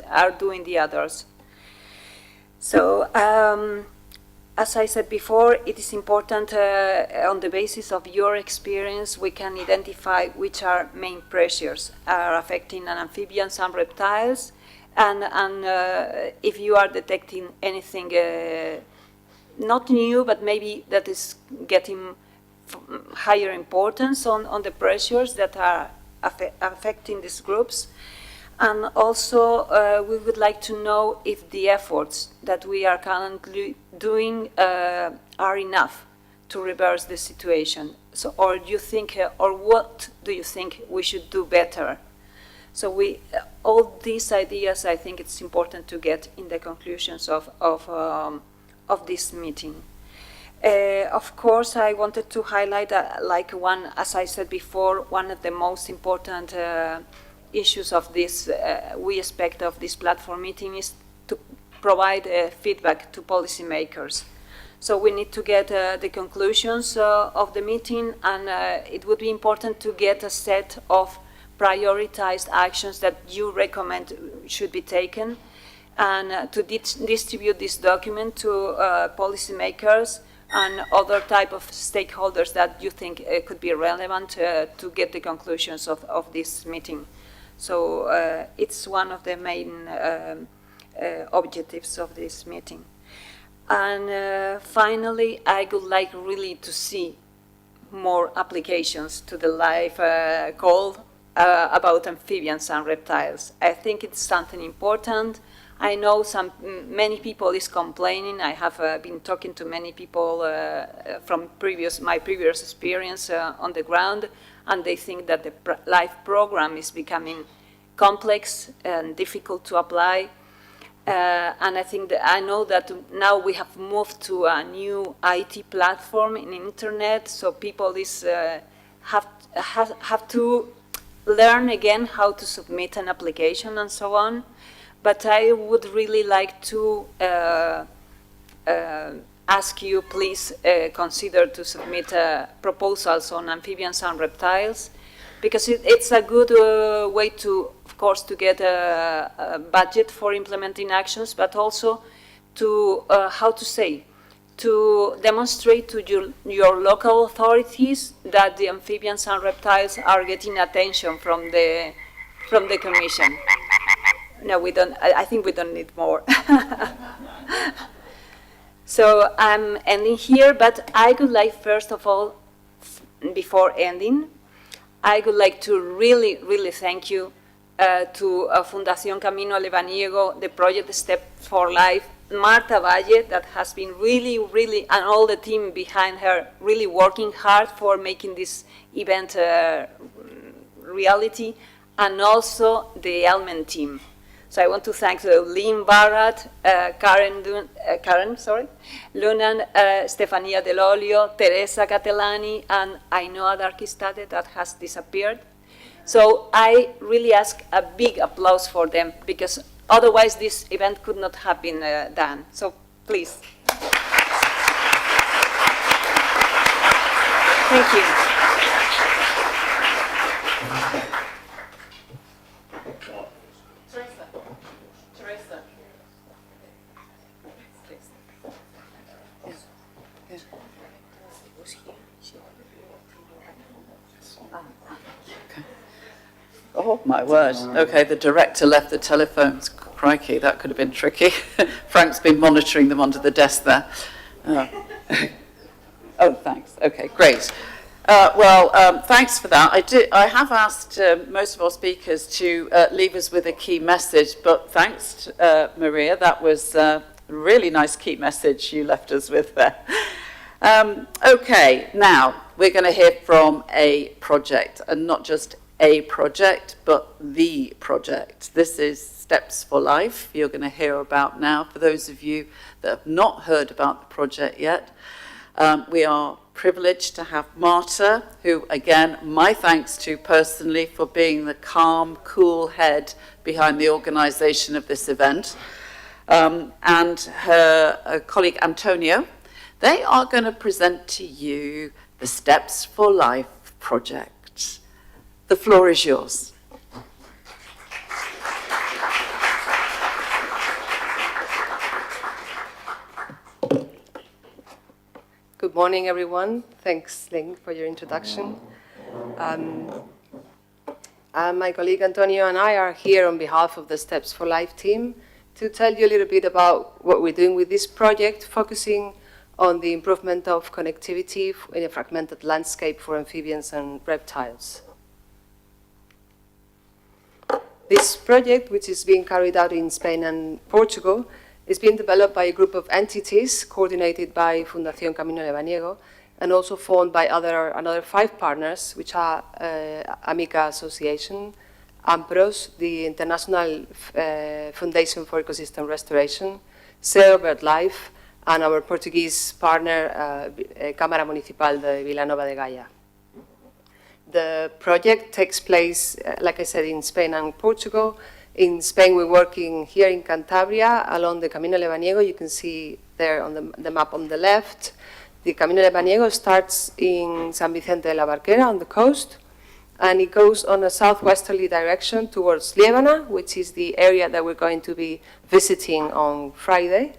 are doing the others. So as I said before, it is important on the basis of your experience, we can identify which are main pressures are affecting amphibians and reptiles, and if you are detecting anything not new, but maybe that is getting higher importance on the pressures that are affecting these groups. And also, we would like to know if the efforts that we are currently doing are enough to reverse the situation. So, or do you think, or what do you think we should do better? So all these ideas, I think it's important to get in the conclusions of this meeting. Of course, I wanted to highlight, like one, as I said before, one of the most important issues of this, we expect of this platform meeting is to provide feedback to policymakers. So we need to get the conclusions of the meeting, and it would be important to get a set of prioritized actions that you recommend should be taken, and to distribute this document to policymakers and other type of stakeholders that you think could be relevant to get the conclusions of this meeting. So it's one of the main objectives of this meeting. And finally, I would like really to see more applications to the live call about amphibians and reptiles. I think it's something important. I know many people is complaining. I have been talking to many people from my previous experience on the ground, and they think that the live program is becoming complex and difficult to apply. And I know that now we have moved to a new IT platform in internet, so people have to learn again how to submit an application and so on. But I would really like to ask you, please consider to submit proposals on amphibians and reptiles, because it's a good way to, of course, to get a budget for implementing actions, but also to, to demonstrate to your local authorities that the amphibians and reptiles are getting attention from the Commission. No, we don't. I think we don't need more. So I'm ending here, but I would like, first of all, before ending, I would like to really, really thank you to Fundación Camino, Lebaniego, the project Step for Life, Marta Valle, that has been really, really, and all the team behind her, really working hard for making this event reality, and also the Elmen team. So I want to thank Lynn Barrett, Lunan, Stefania Dell'Olio, Teresa Catellani, and Ainhoa Darkistade that has disappeared. So I really ask a big applause for them, because otherwise this event could not have been done. So please. Thank you. Oh, my word. Okay, the director left the telephones. Crikey, that could have been tricky. Frank's been monitoring them under the desk there. Oh, thanks. Okay, great. Thanks for that. I have asked most of our speakers to leave us with a key message, but thanks, Maria. That was a really nice key message you left us with there. Okay, now we're going to hear from a project, and not just a project, but the project. This is Steps for Life, you're going to hear about now. For those of you that have not heard about the project yet, we are privileged to have Marta, who, again, my thanks to personally for being the calm, cool head behind the organisation of this event, and her colleague Antonio. They are going to present to you the Steps for Life project. The floor is yours. Good morning, everyone. Thanks, Ling, for your introduction. My colleague Antonio and I are here on behalf of the Steps for Life team to tell you a little bit about what we're doing with this project, focusing on the improvement of connectivity in a fragmented landscape for amphibians and reptiles. This project, which is being carried out in Spain and Portugal, is being developed by a group of entities coordinated by Fundación Camino, Lebaniego, and also formed by another 5 partners, which are Amica Association, AMPROS, the International Foundation for Ecosystem Restoration, Cero BirdLife, and our Portuguese partner, Câmara Municipal de Vila Nova de Gaia. The project takes place, like I said, in Spain and Portugal. In Spain, we're working here in Cantabria along the Camino Lebaniego. You can see there on the map on the left. The Camino Lebaniego starts in San Vicente de la Barquera on the coast, and it goes on a southwesterly direction towards Liébana, which is the area that we're going to be visiting on Friday.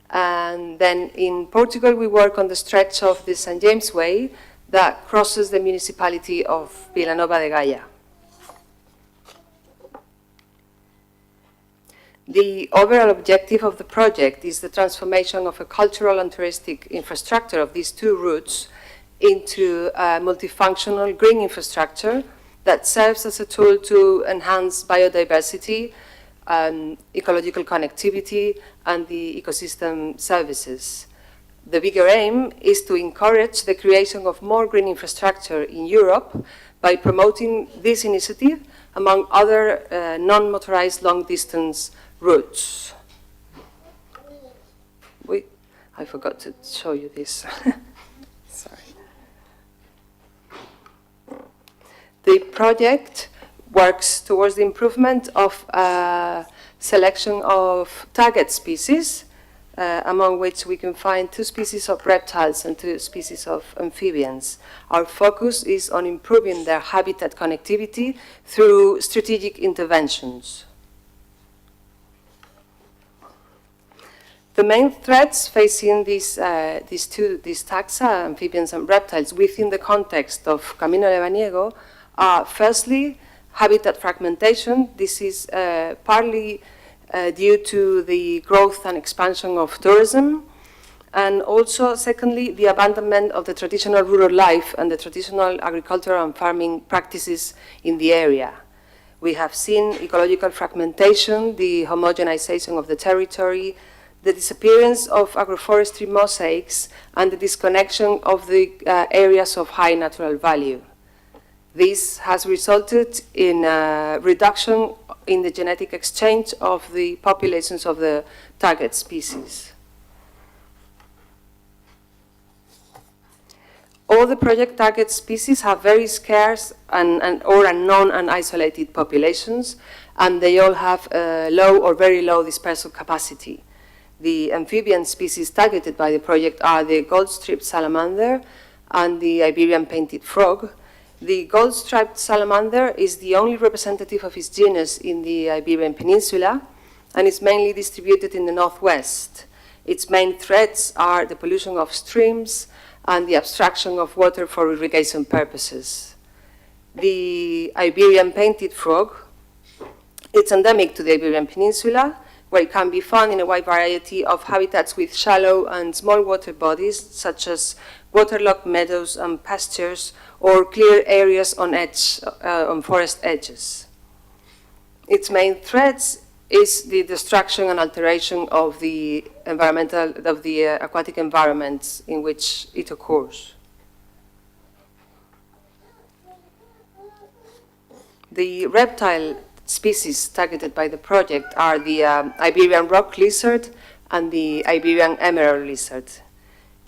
And then in Portugal, we work on the stretch of the St. James Way that crosses the municipality of Vila Nova de Gaia. The overall objective of the project is the transformation of a cultural and touristic infrastructure of these 2 routes into a multifunctional green infrastructure that serves as a tool to enhance biodiversity, ecological connectivity, and the ecosystem services. The bigger aim is to encourage the creation of more green infrastructure in Europe by promoting this initiative among other non-motorized long-distance routes. I forgot to show you this. Sorry. The project works towards the improvement of selection of target species, among which we can find 2 species of reptiles and 2 species of amphibians. Our focus is on improving their habitat connectivity through strategic interventions. The main threats facing these taxa, amphibians and reptiles, within the context of Camino Lebaniego are, firstly, habitat fragmentation. This is partly due to the growth and expansion of tourism, and also, secondly, the abandonment of the traditional rural life and the traditional agricultural and farming practices in the area. We have seen ecological fragmentation, the homogenization of the territory, the disappearance of agroforestry mosaics, and the disconnection of the areas of high natural value. This has resulted in a reduction in the genetic exchange of the populations of the target species. All the project target species have very scarce or unknown and isolated populations, and they all have low or very low dispersal capacity. The amphibian species targeted by the project are the gold-striped salamander and the Iberian painted frog. The gold-striped salamander is the only representative of its genus in the Iberian Peninsula, and is mainly distributed in the northwest. Its main threats are the pollution of streams and the abstraction of water for irrigation purposes. The Iberian painted frog, it's endemic to the Iberian Peninsula, where it can be found in a wide variety of habitats with shallow and small water bodies, such as waterlogged meadows and pastures, or clear areas on forest edges. Its main threats is the destruction and alteration of the aquatic environments in which it occurs. The reptile species targeted by the project are the Iberian rock lizard and the Iberian emerald lizard.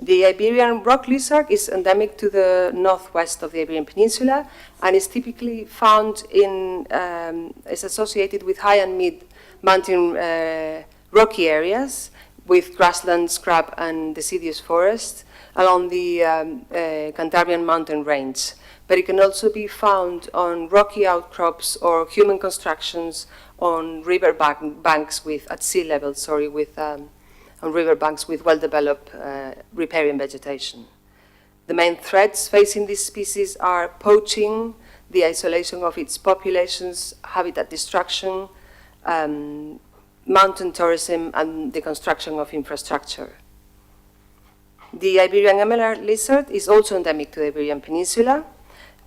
The Iberian rock lizard is endemic to the northwest of the Iberian Peninsula and is typically found in, is associated with high and mid-mountain rocky areas with grassland, scrub and deciduous forest along the Cantabrian mountain range. But it can also be found on rocky outcrops or human constructions on river banks with, at sea level, sorry, with, on river banks with well-developed riparian vegetation. The main threats facing this species are poaching, the isolation of its populations, habitat destruction, mountain tourism, and the construction of infrastructure. The Iberian emerald lizard is also endemic to the Iberian Peninsula.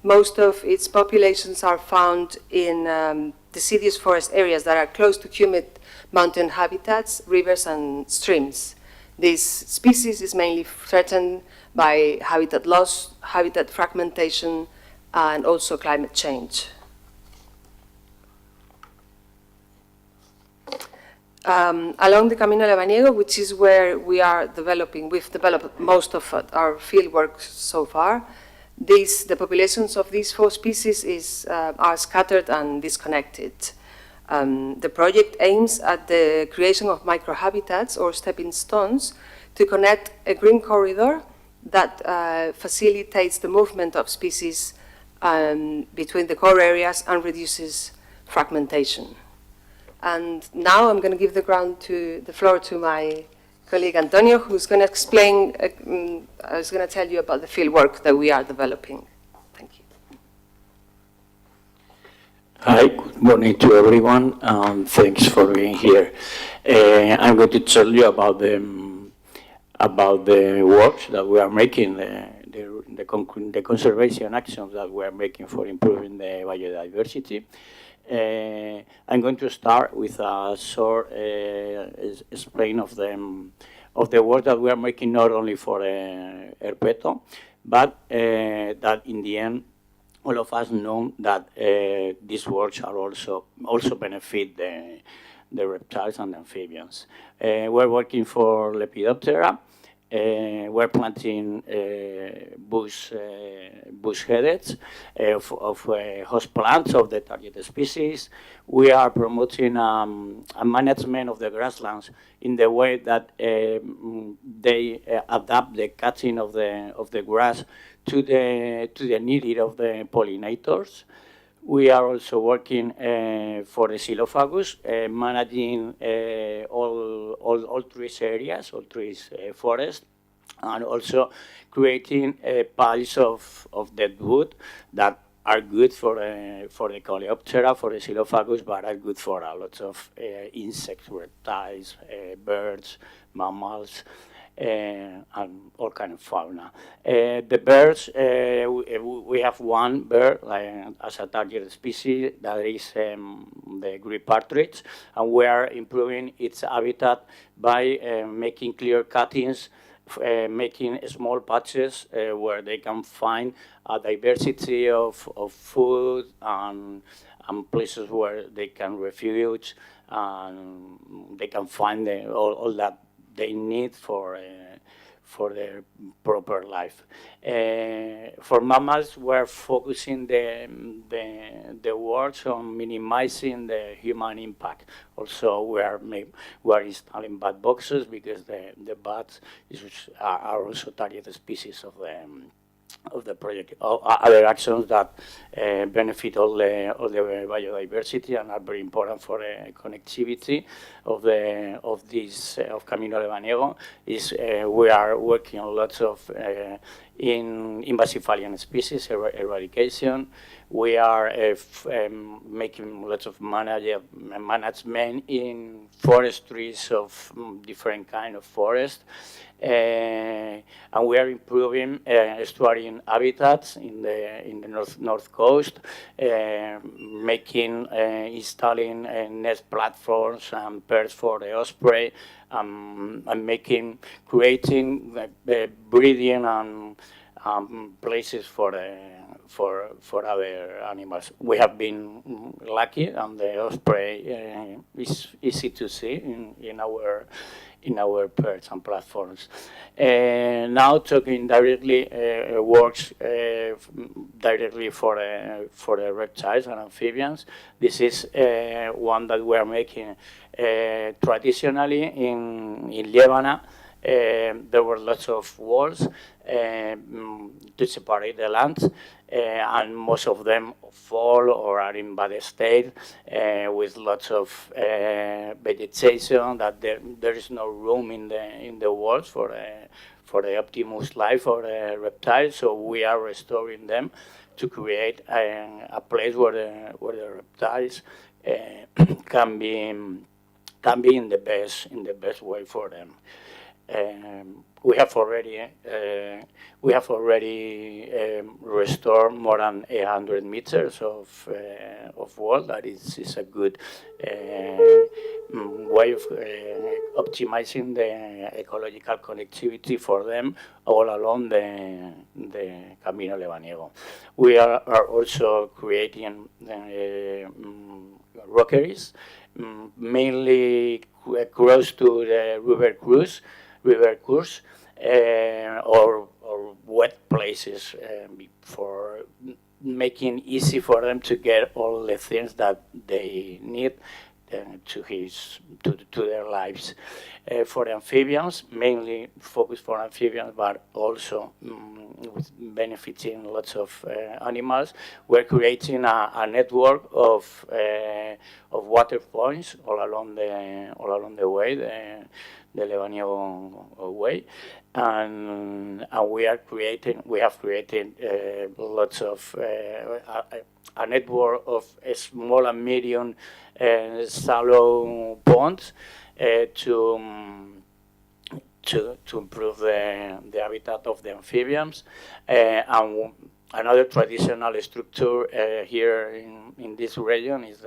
Most of its populations are found in deciduous forest areas that are close to humid mountain habitats, rivers, and streams. This species is mainly threatened by habitat loss, habitat fragmentation, and also climate change. Along the Camino Lebaniego, which is where we are developing, we've developed most of our field work so far. The populations of these 4 species are scattered and disconnected. The project aims at the creation of microhabitats or stepping stones to connect a green corridor that facilitates the movement of species between the core areas and reduces fragmentation. And now I'm going to give the floor to my colleague Antonio, who's going to explain, is going to tell you about the field work that we are developing. Thank you. Hi, good morning to everyone, and thanks for being here. I'm going to tell you about the works that we are making, the conservation actions that we are making for improving the biodiversity. I'm going to start with a short explain of the work that we are making, not only for Herpeto, but that in the end, all of us know that these works are also benefit the reptiles and the amphibians. We're working for Lepidoptera. We're planting bush heads of host plants of the target species. We are promoting a management of the grasslands in the way that they adapt the cutting of the grass to the need of the pollinators. We are also working for the Xylophagus, managing all trees areas, all trees forest, and also creating piles of dead wood that are good for the Coleoptera, for the Xylophagus, but are good for a lot of insects, reptiles, birds, mammals, and all kind of fauna. The birds, we have one bird as a target species, that is the green partridge, and we are improving its habitat by making clear cuttings, making small patches where they can find a diversity of food and places where they can refuge, and they can find all that they need for their proper life. For mammals, we're focusing the works on minimizing the human impact. Also, we are installing bat boxes because the bats are also target species of the project. Other actions that benefit all the biodiversity and are very important for the connectivity of Camino Lebaniego is we are working on lots of in invasive alien species eradication. We are making lots of management in forestries of different kind of forest. And we are improving estuarine habitats in the north coast, installing nest platforms and pairs for the osprey, and creating breeding places for other animals. We have been lucky, and the osprey is easy to see in our perch and platforms. Now talking directly works directly for the reptiles and amphibians. This is one that we are making traditionally in Lebana. There were lots of walls to separate the lands, and most of them fall or are in bad state with lots of vegetation, that there is no room in the walls for the optimus life for the reptiles. So we are restoring them to create a place where the reptiles can be in the best way for them. We have already restored more than 800 meters of wall. That is a good way of optimizing the ecological connectivity for them all along the Camino Lebaniego. We are also creating rockeries, mainly close to the river course, or wet places for making easy for them to get all the things that they need to their lives. For amphibians, mainly focused for amphibians, but also with benefiting lots of animals, we're creating a network of water points all along the way, the Lebaniego way, and we have created lots of a network of small and medium shallow ponds to improve the habitat of the amphibians. And another traditional structure here in this region is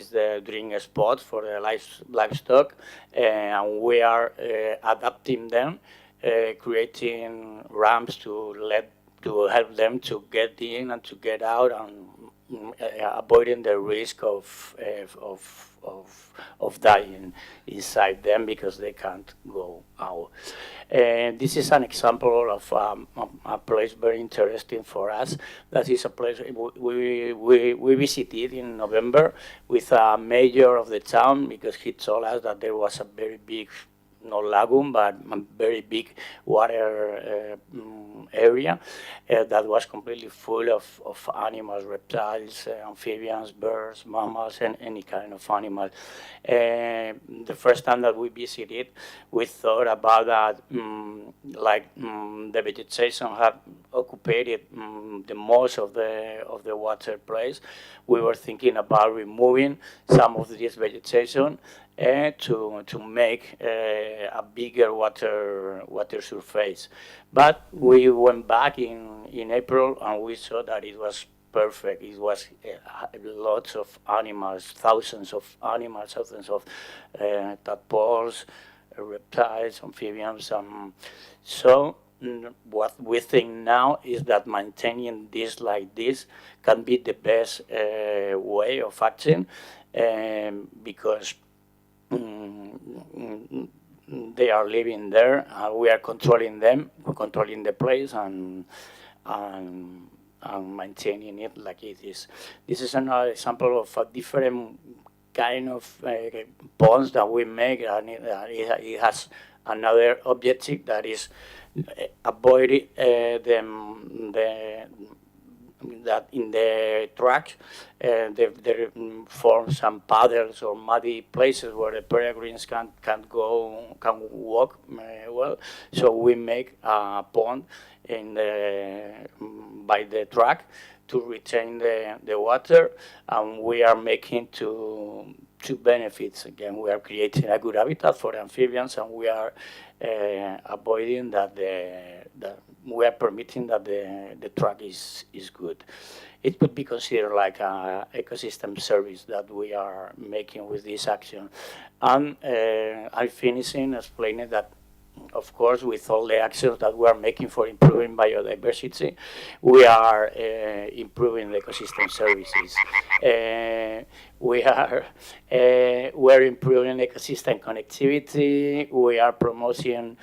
the drinking spot for the livestock, and we are adapting them, creating ramps to help them to get in and to get out, and avoiding the risk of dying inside them because they can't go out. This is an example of a place very interesting for us. That is a place we visited in November with a mayor of the town, because he told us that there was a very big, not lagoon, but a very big water area that was completely full of animals, reptiles, amphibians, birds, mammals, and any kind of animal. The first time that we visited, we thought about that, the vegetation had occupied the most of the water place. We were thinking about removing some of this vegetation to make a bigger water surface. But we went back in April and we saw that it was perfect. It was lots of animals, thousands of tadpoles, reptiles, amphibians. So what we think now is that maintaining this like this can be the best way of acting, because they are living there, and we are controlling them, controlling the place, and maintaining it like it is. This is another example of a different kind of ponds that we make, and it has another objective, that is avoid that in the track there form some puddles or muddy places where the peregrines can walk well. So we make a pond by the track to retain the water, and we are making two benefits. Again, we are creating a good habitat for amphibians, and we are avoiding that we are permitting that the track is good. It could be considered like an ecosystem service that we are making with this action. And I'm finishing explaining that of course, with all the actions that we are making for improving biodiversity, we are improving the ecosystem services. We're improving ecosystem connectivity. We are promoting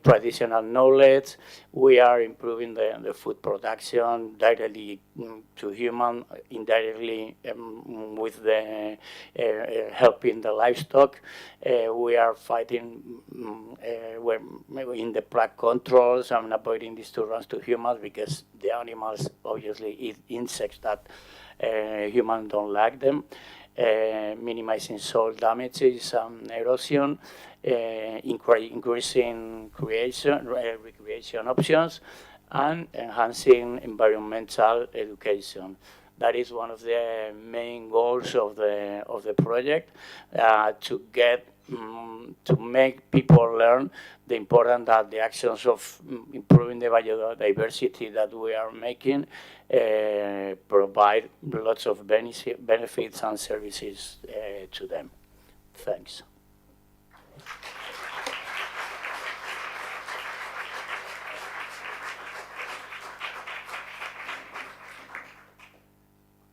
traditional knowledge. We are improving the food production directly to human, indirectly with the helping the livestock. We are fighting we're in the plague controls and avoiding these two runs to humans, because the animals obviously eat insects that humans don't like them. Minimizing soil damages and erosion, increasing recreation options, and enhancing environmental education. That is one of the main goals of the project, to make people learn the importance that the actions of improving the biodiversity that we are making provide lots of benefits and services to them. Thanks.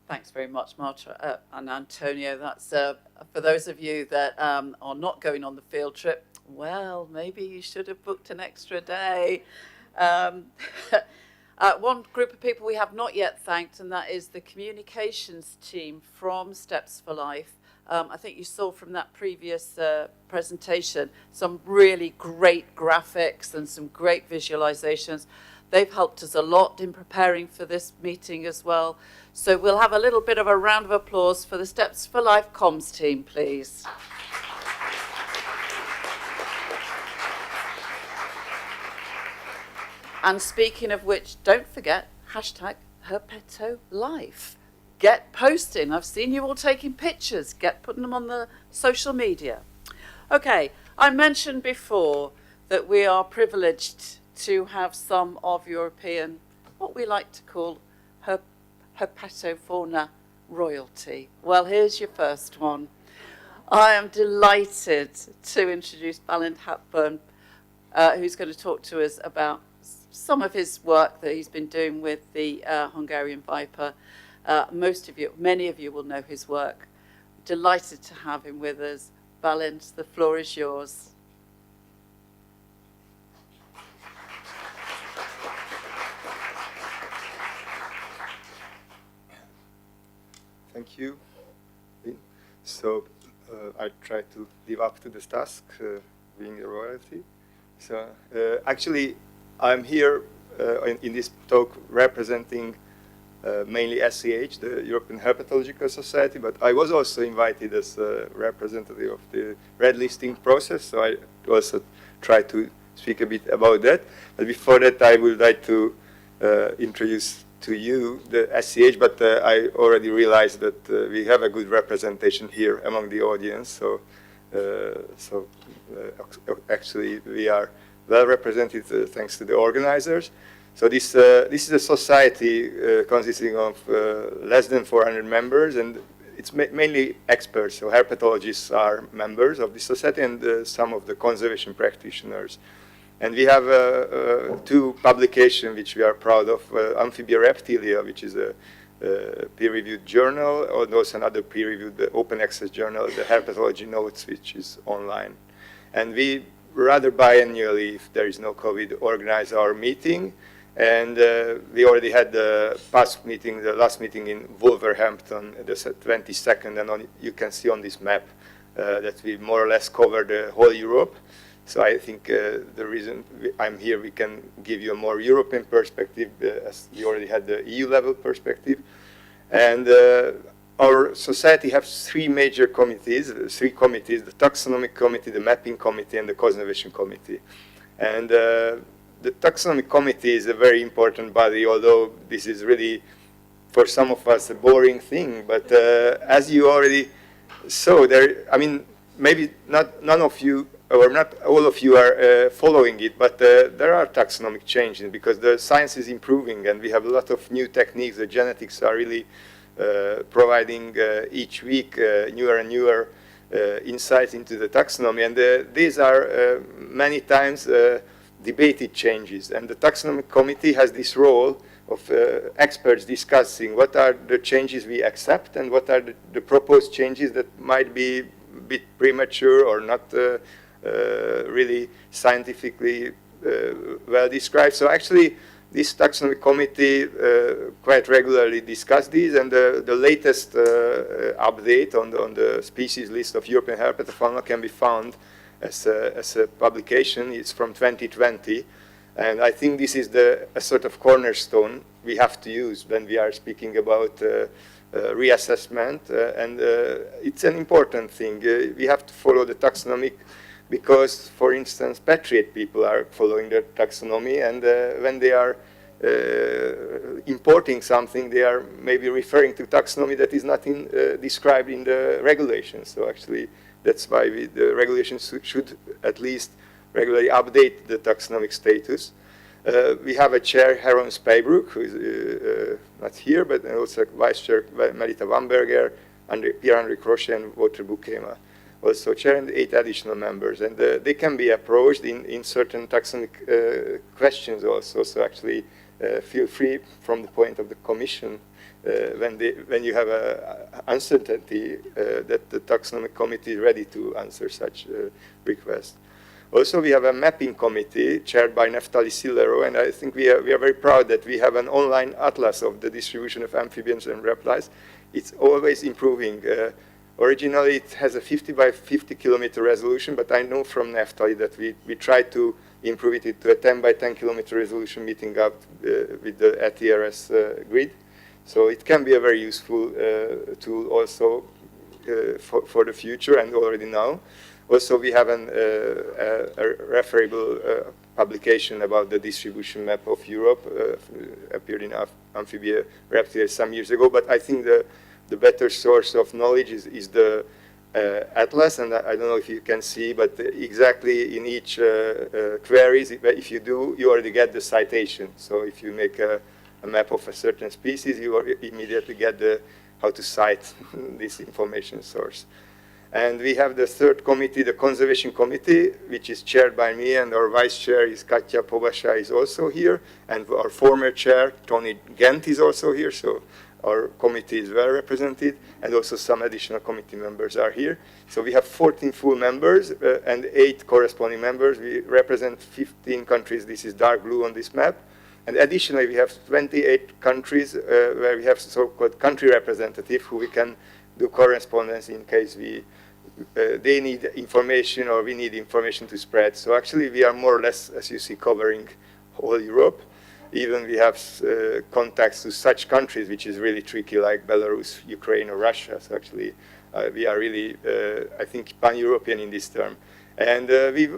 Thanks very much, Marta and Antonio. That's for those of you that are not going on the field trip. Well, maybe you should have booked an extra day. One group of people we have not yet thanked, and that is the communications team from Steps for Life. I think you saw from that previous presentation some really great graphics and some great visualizations. They've helped us a lot in preparing for this meeting as well. So we'll have a little bit of a round of applause for the Steps for Life comms team, please. And speaking of which, don't forget, hashtag #HerpetoLife. Get posting. I've seen you all taking pictures. Get putting them on the social media. Okay, I mentioned before that we are privileged to have some of European, what we like to call Herpetofauna royalty. Well, here's your first one. I am delighted to introduce Balint Hapburn, who's going to talk to us about some of his work that he's been doing with the Hungarian viper. Many of you will know his work. Delighted to have him with us. Balint, the floor is yours. Thank you. So I try to live up to this task, being a royalty. So actually, I'm here in this talk representing mainly SCH, the European Herpetological Society, but I was also invited as a representative of the red listing process, so I also try to speak a bit about that. But before that, I would like to introduce to you the SCH, but I already realized that we have a good representation here among the audience, so actually we are well represented thanks to the organizers. So this is a society consisting of less than 400 members, and it's mainly experts. So herpetologists are members of this society, and some of the conservation practitioners. And we have two publications which we are proud of: Amphibian Reptilia, which is a peer-reviewed journal, and also another peer-reviewed open access journal, the Herpetology Notes, which is online. And we rather biannually, if there is no COVID, organize our meeting. And we already had the last meeting in Wolverhampton, the 22nd, and you can see on this map that we more or less cover the whole Europe. So I think the reason I'm here, we can give you a more European perspective, as we already had the EU level perspective. And our society has three major committees, the taxonomic committee, the mapping committee, and the conservation committee. And the taxonomic committee is a very important body, although this is really, for some of us, a boring thing. But as you already saw, maybe none of you, or not all of you are following it, but there are taxonomic changes because the science is improving and we have a lot of new techniques. The genetics are really providing each week newer and newer insights into the taxonomy. And these are many times debated changes. And the taxonomy committee has this role of experts discussing what are the changes we accept and what are the proposed changes that might be a bit premature or not really scientifically well described. So actually, this taxonomy committee quite regularly discuss these, and the latest update on the species list of European Herpetofauna can be found as a publication. It's from 2020, and I think this is a sort of cornerstone we have to use when we are speaking about reassessment, and it's an important thing. We have to follow the taxonomic because, for instance, patriot people are following the taxonomy, and when they are importing something, they are maybe referring to taxonomy that is not described in the regulations. So actually, that's why the regulations should at least regularly update the taxonomic status. We have a chair, Heron Spybrook, who is not here, but also vice chair, Melita Wamberger, Pierre-Henri Crochet, and Walter Bukema. Also chair, and 8 additional members. And they can be approached in certain taxonomic questions also. So actually, feel free from the point of the Commission when you have an uncertainty that the taxonomic committee is ready to answer such requests. Also, we have a mapping committee chaired by Neftali Sillero, and I think we are very proud that we have an online atlas of the distribution of amphibians and reptiles. It's always improving. Originally, it has a 50 by 50 kilometer resolution, but I know from Neftali that we tried to improve it to a 10 by 10 kilometer resolution, meeting up with the ATRS grid. So it can be a very useful tool also for the future and already now. Also, we have a referable publication about the distribution map of Europe, appeared in Amphibian Reptiles some years ago, but I think the better source of knowledge is the atlas, and I don't know if you can see, but exactly in each queries, if you do, you already get the citation. So if you make a map of a certain species, you immediately get how to cite this information source. And we have the third committee, the Conservation Committee, which is chaired by me, and our vice chair is Katja Pobasha is also here, and our former chair, Tony Gent, is also here, so our committee is well represented, and also some additional committee members are here. So we have 14 full members and 8 corresponding members. We represent 15 countries. This is dark blue on this map. And additionally, we have 28 countries where we have so-called country representative who we can do correspondence in case they need information or we need information to spread. So actually, we are more or less, as you see, covering whole Europe. Even we have contacts to such countries, which is really tricky, like Belarus, Ukraine, or Russia. So actually, we are really, I think, pan-European in this term. And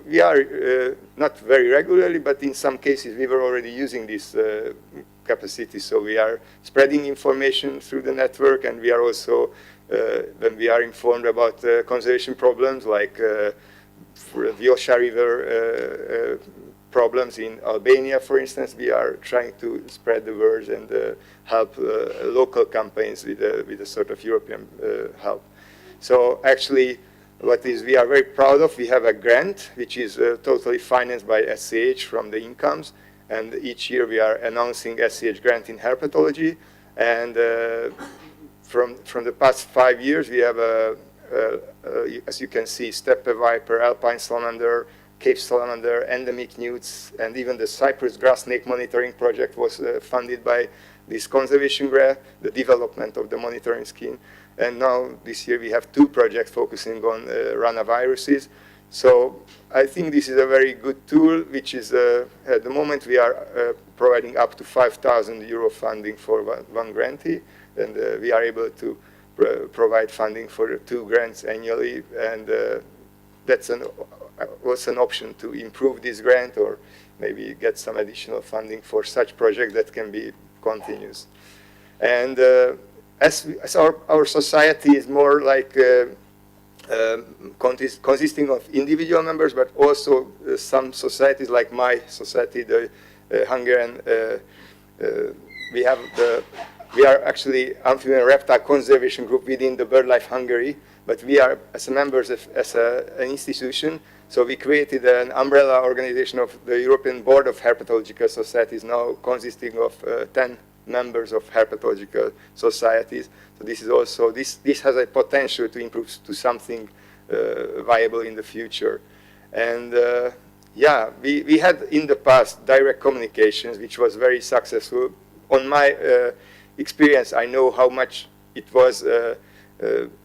we are not very regularly, but in some cases, we were already using this capacity. So we are spreading information through the network, and we are also, when we are informed about conservation problems, like for the Vjosa River problems in Albania, for instance, we are trying to spread the word and help local campaigns with a sort of European help. So actually, we are very proud of, we have a grant which is totally financed by SCH from the incomes, and each year we are announcing SCH grant in herpetology, and from the past 5 years we have as you can see, steppe viper, alpine salamander, Cape salamander, endemic newts, and even the Cyprus grass snake monitoring project was funded by this conservation grant, the development of the monitoring scheme. And now this year we have 2 projects focusing on ranaviruses. So I think this is a very good tool, which is at the moment we are providing up to €5,000 funding for one grantee, and we are able to provide funding for 2 grants annually, and that's was an option to improve this grant or maybe get some additional funding for such project that can be continuous. And as our society is more like consisting of individual members, but also some societies like my society, the Hungarian, we have the we are actually Amphibian and Reptile Conservation Group within the BirdLife Hungary, but we are, as members, as an institution, so we created an umbrella organization of the European Board of Herpetological Societies, now consisting of 10 members of herpetological societies. So this is also, this has a potential to improve to something viable in the future. And yeah, we had in the past direct communications, which was very successful. On my experience, I know how much it was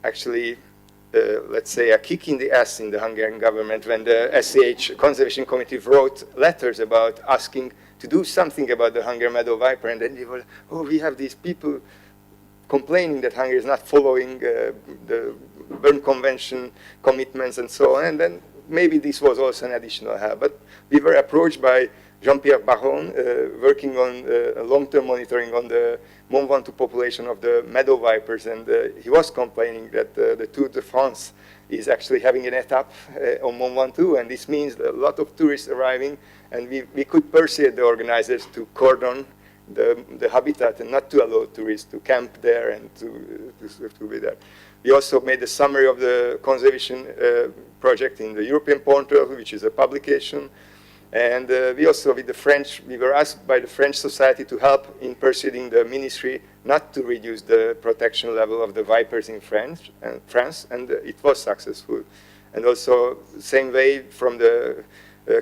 actually, let's say, a kick in the ass in the Hungarian government when the SCH Conservation Committee wrote letters about asking to do something about the Hungarian meadow viper, and then they were, oh, we have these people complaining that Hungary is not following the Berne Convention commitments and so on, and then maybe this was also an additional help. But we were approached by Jean-Pierre Baron, working on long-term monitoring on the Mont Ventoux population of the meadow vipers, and he was complaining that the Tour de France is actually having an etape on Mont Ventoux, and this means a lot of tourists arriving, and we could persuade the organizers to cordon the habitat and not to allow tourists to camp there and to be there. We also made a summary of the conservation project in the European portal, which is a publication. And we also, with the French, we were asked by the French Society to help in persuading the ministry not to reduce the protection level of the vipers in France, and it was successful. And also, same way from the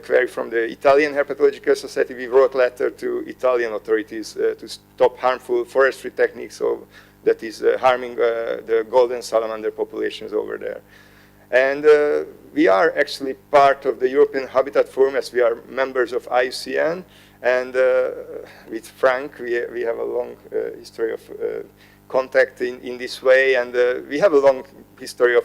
query from the Italian Herpetological Society, we wrote a letter to Italian authorities to stop harmful forestry techniques that is harming the golden salamander populations over there. And we are actually part of the European Habitat Forum, as we are members of IUCN, and with Frank, we have a long history of contact in this way, and we have a long history of,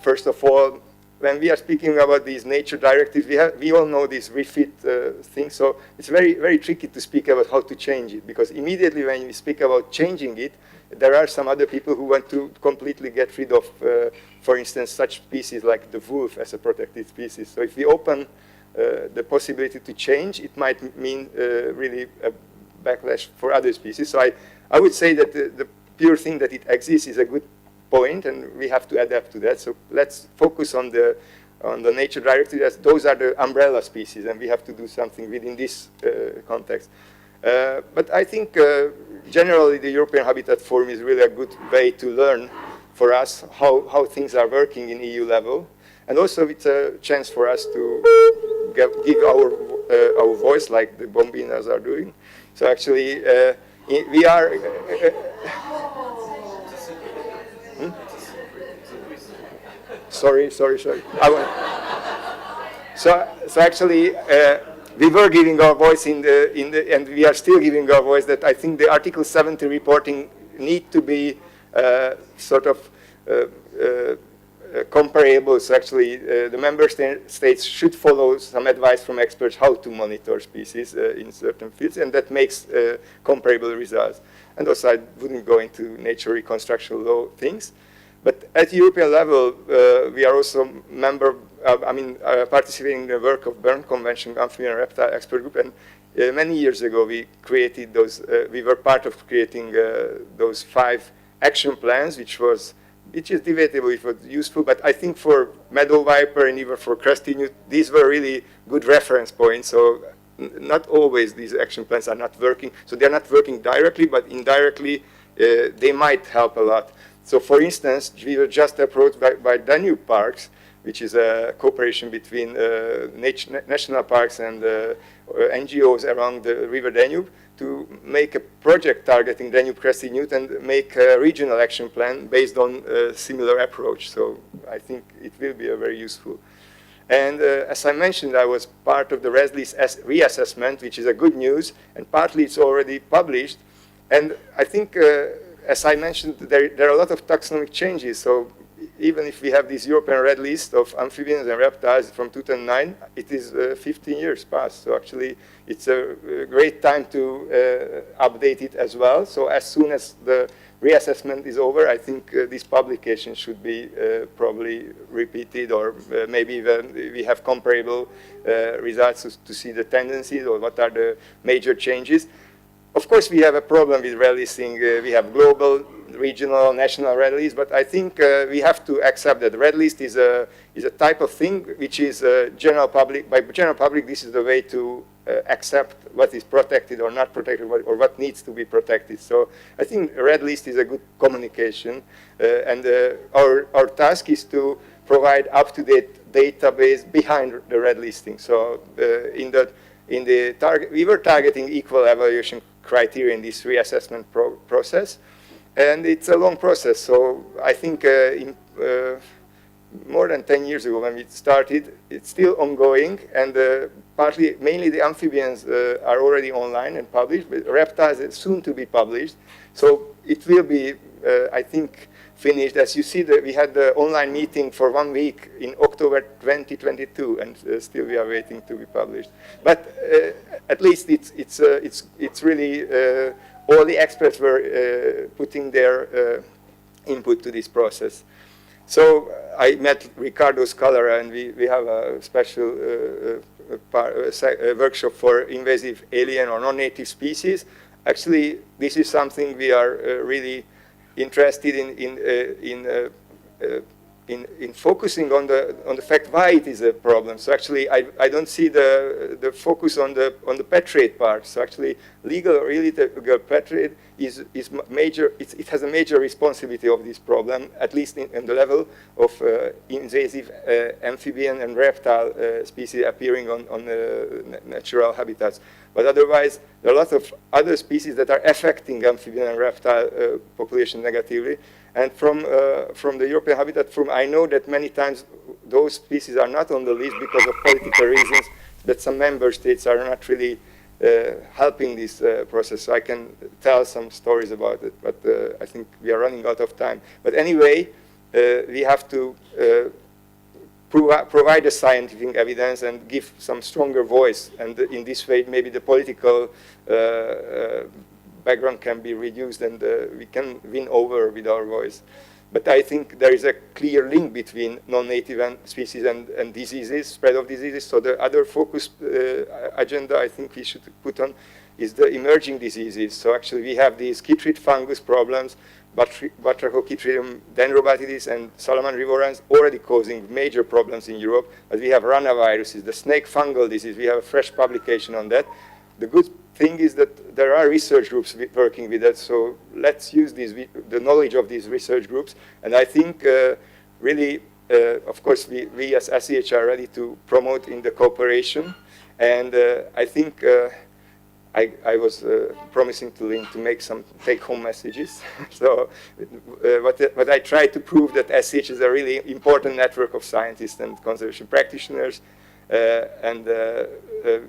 first of all, when we are speaking about these nature directives, we all know this refit thing, so it's very, very tricky to speak about how to change it, because immediately when we speak about changing it, there are some other people who want to completely get rid of, for instance, such species like the wolf as a protected species. So if we open the possibility to change, it might mean really a backlash for other species. So I would say that the pure thing that it exists is a good point, and we have to adapt to that. So let's focus on the nature directive, as those are the umbrella species, and we have to do something within this context. But I think generally the European Habitat Forum is really a good way to learn for us how things are working in EU level, and also it's a chance for us to give our voice, like the Bombinas are doing. So actually we are Sorry. So actually, we were giving our voice and we are still giving our voice. That I think the Article 70 reporting need to be sort of comparable. So actually, the member states should follow some advice from experts how to monitor species in certain fields, and that makes comparable results. And also, I wouldn't go into nature reconstruction law things. But at European level, we are also participating in the work of Berne Convention Amphibian and Reptile Expert Group, and many years ago we created those. We were part of creating those 5 action plans, which is debatable if it was useful. But I think for meadow viper and even for crested newt, these were really good reference points. So not always these action plans are not working. So they are not working directly, but indirectly they might help a lot. So, for instance, we were just approached by Danube Parks, which is a cooperation between national parks and NGOs around the River Danube, to make a project targeting Danube crested newt and make a regional action plan based on a similar approach. So, I think it will be a very useful. And as I mentioned, I was part of the RESLI's reassessment, which is a good news, and partly it's already published. And I think as I mentioned, there are a lot of taxonomic changes. So even if we have this European red list of amphibians and reptiles from 2009, it is 15 years past. So actually, it's a great time to update it as well. So as soon as the reassessment is over, I think this publication should be probably repeated, or maybe even we have comparable results to see the tendencies or what are the major changes. of course, we have a problem with red listing. We have global, regional, national red lists, but I think we have to accept that red list is a type of thing which is general public. By general public, this is the way to accept what is protected or not protected, or what needs to be protected. So I think red list is a good communication, and our task is to provide up-to-date database behind the red listing. So in the target, we were targeting equal evaluation criteria in this reassessment process, and it's a long process. So I think more than 10 years ago when we started, it's still ongoing, and mainly the amphibians are already online and published, but reptiles are soon to be published. So it will be, I think, finished. As you see, we had the online meeting for 1 week in October 2022, and still we are waiting to be published. But at least it's really, all the experts were putting their input to this process. So I met Ricardo Scalera, and we have a special workshop for invasive alien or non-native species. Actually, this is something we are really interested in focusing on the fact why it is a problem. So actually, I don't see the focus on the pet trade part. So actually, legal or illegal pet trade is major. It has a major responsibility of this problem, at least in the level of invasive amphibian and reptile species appearing on natural habitats. But otherwise, there are a lot of other species that are affecting amphibian and reptile population negatively. And from the European Habitat Forum, I know that many times those species are not on the list because of political reasons, that some member states are not really helping this process. So I can tell some stories about it, but I think we are running out of time. But anyway, we have to provide the scientific evidence and give some stronger voice. And in this way, maybe the political background can be reduced, and we can win over with our voice. But I think there is a clear link between non-native species and diseases, spread of diseases. So the other focus agenda I think we should put on is the emerging diseases. So actually we have these chytrid fungus problems, Batrachochytridium dendrobatidis and salamander rivorans already causing major problems in Europe. But we have ranaviruses, the snake fungal disease. We have a fresh publication on that. The good thing is that there are research groups working with that, so let's use the knowledge of these research groups. And I think really, of course, we as SEH are ready to promote in the cooperation. And I think I was promising to Lynn to make some take-home messages. So what I try to prove that SEH is a really important network of scientists and conservation practitioners. And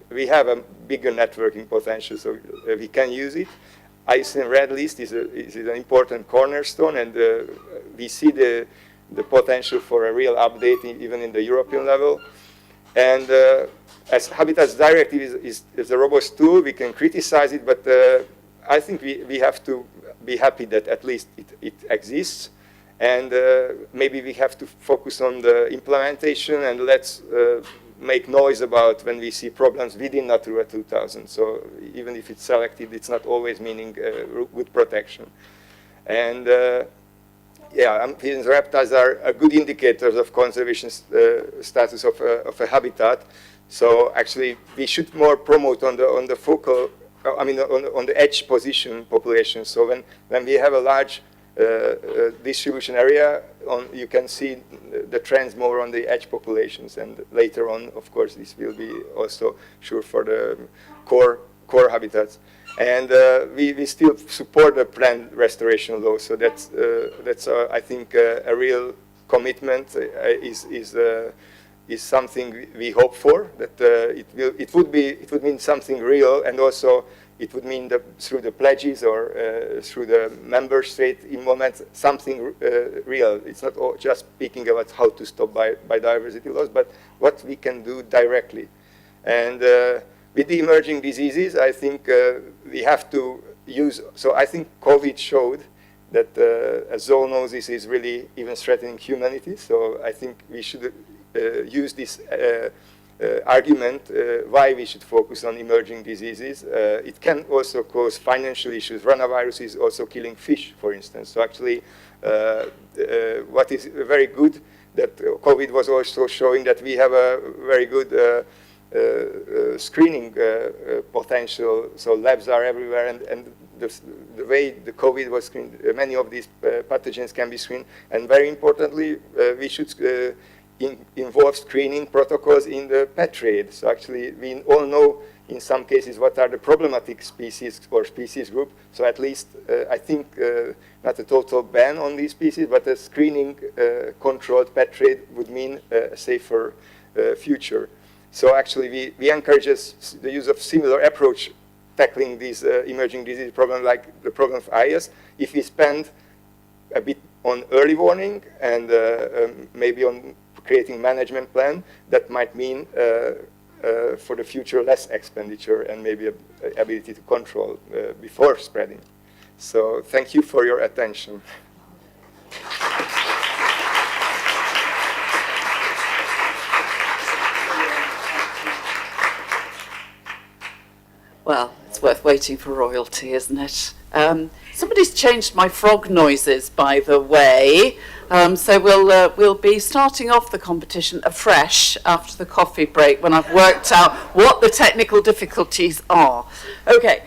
we have a bigger networking potential, so we can use it. IUCN Red List is an important cornerstone, and we see the potential for a real update even in the European level. And as Habitats Directive is a robust tool, we can criticize it, but I think we have to be happy that at least it exists. And maybe we have to focus on the implementation, and let's make noise about when we see problems within Natura 2000. So even if it's selected, it's not always meaning good protection. And yeah, amphibians and reptiles are good indicators of conservation status of a habitat. So actually, we should more promote on the focal, I mean, on the edge position population. So when we have a large distribution area, you can see the trends more on the edge populations, and later on, of course, this will be also sure for the core habitats. And we still support the plant restoration law, so that's I think a real commitment is something we hope for, that it would mean something real, and also it would mean that through the pledges or through the member state involvement, something real. It's not just speaking about how to stop biodiversity loss, but what we can do directly. And with the emerging diseases, I think we have to use, so I think COVID showed that zoonosis is really even threatening humanity. So I think we should use this argument why we should focus on emerging diseases. It can also cause financial issues. Ranavirus is also killing fish, for instance. So actually, what is very good that COVID was also showing that we have a very good screening potential. So labs are everywhere, and the way the COVID was screened, many of these pathogens can be screened. And very importantly, we should involve screening protocols in the pet trade. So actually, we all know in some cases what are the problematic species or species group. So at least, I think, not a total ban on these species, but a screening controlled pet trade would mean a safer future. So actually, we encourage the use of similar approach tackling these emerging disease problems, like the problem of IS. If we spend a bit on early warning and maybe on creating management plan, that might mean for the future less expenditure and maybe ability to control before spreading. So thank you for your attention. Well, it's worth waiting for royalty, isn't it? Somebody's changed my frog noises, by the way. So we'll be starting off the competition afresh after the coffee break when I've worked out what the technical difficulties are. Okay,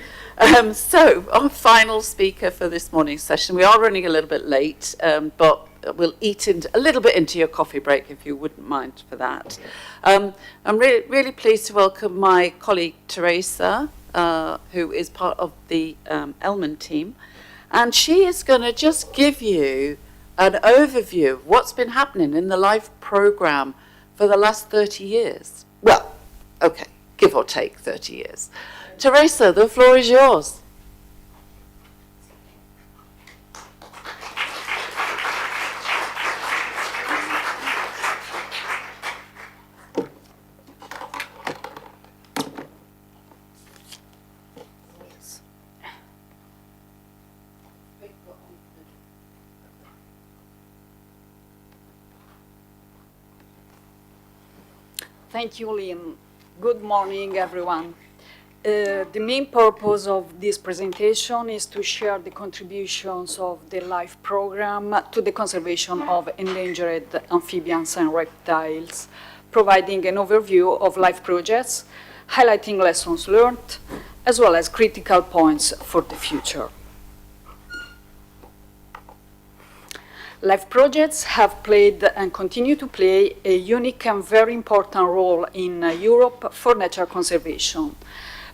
so our final speaker for this morning's session. We are running a little bit late, but we'll eat a little bit into your coffee break if you wouldn't mind for that. I'm really pleased to welcome my colleague Teresa, who is part of the Elman team, and she is going to just give you an overview of what's been happening in the LIFE program for the last 30 years. Well, okay, give or take 30 years. Teresa, the floor is yours. Thank you, Lynn. Good morning, everyone. The main purpose of this presentation is to share the contributions of the LIFE program to the conservation of endangered amphibians and reptiles, providing an overview of LIFE projects, highlighting lessons learned, as well as critical points for the future. LIFE projects have played and continue to play a unique and very important role in Europe for nature conservation,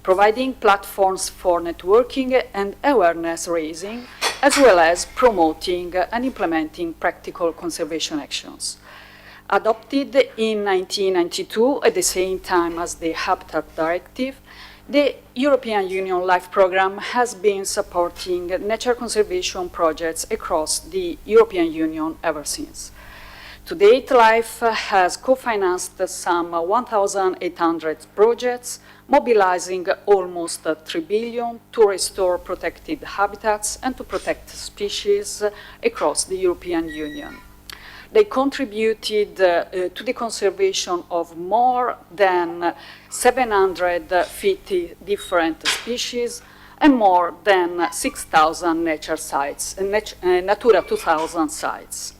providing platforms for networking and awareness raising, as well as promoting and implementing practical conservation actions. Adopted in 1992 at the same time as the Habitat Directive, the European Union LIFE program has been supporting nature conservation projects across the European Union ever since. To date, LIFE has co-financed some 1,800 projects, mobilizing almost 3 billion to restore protected habitats and to protect species across the European Union. They contributed to the conservation of more than 750 different species and more than 6,000 nature sites, Natura 2000 sites,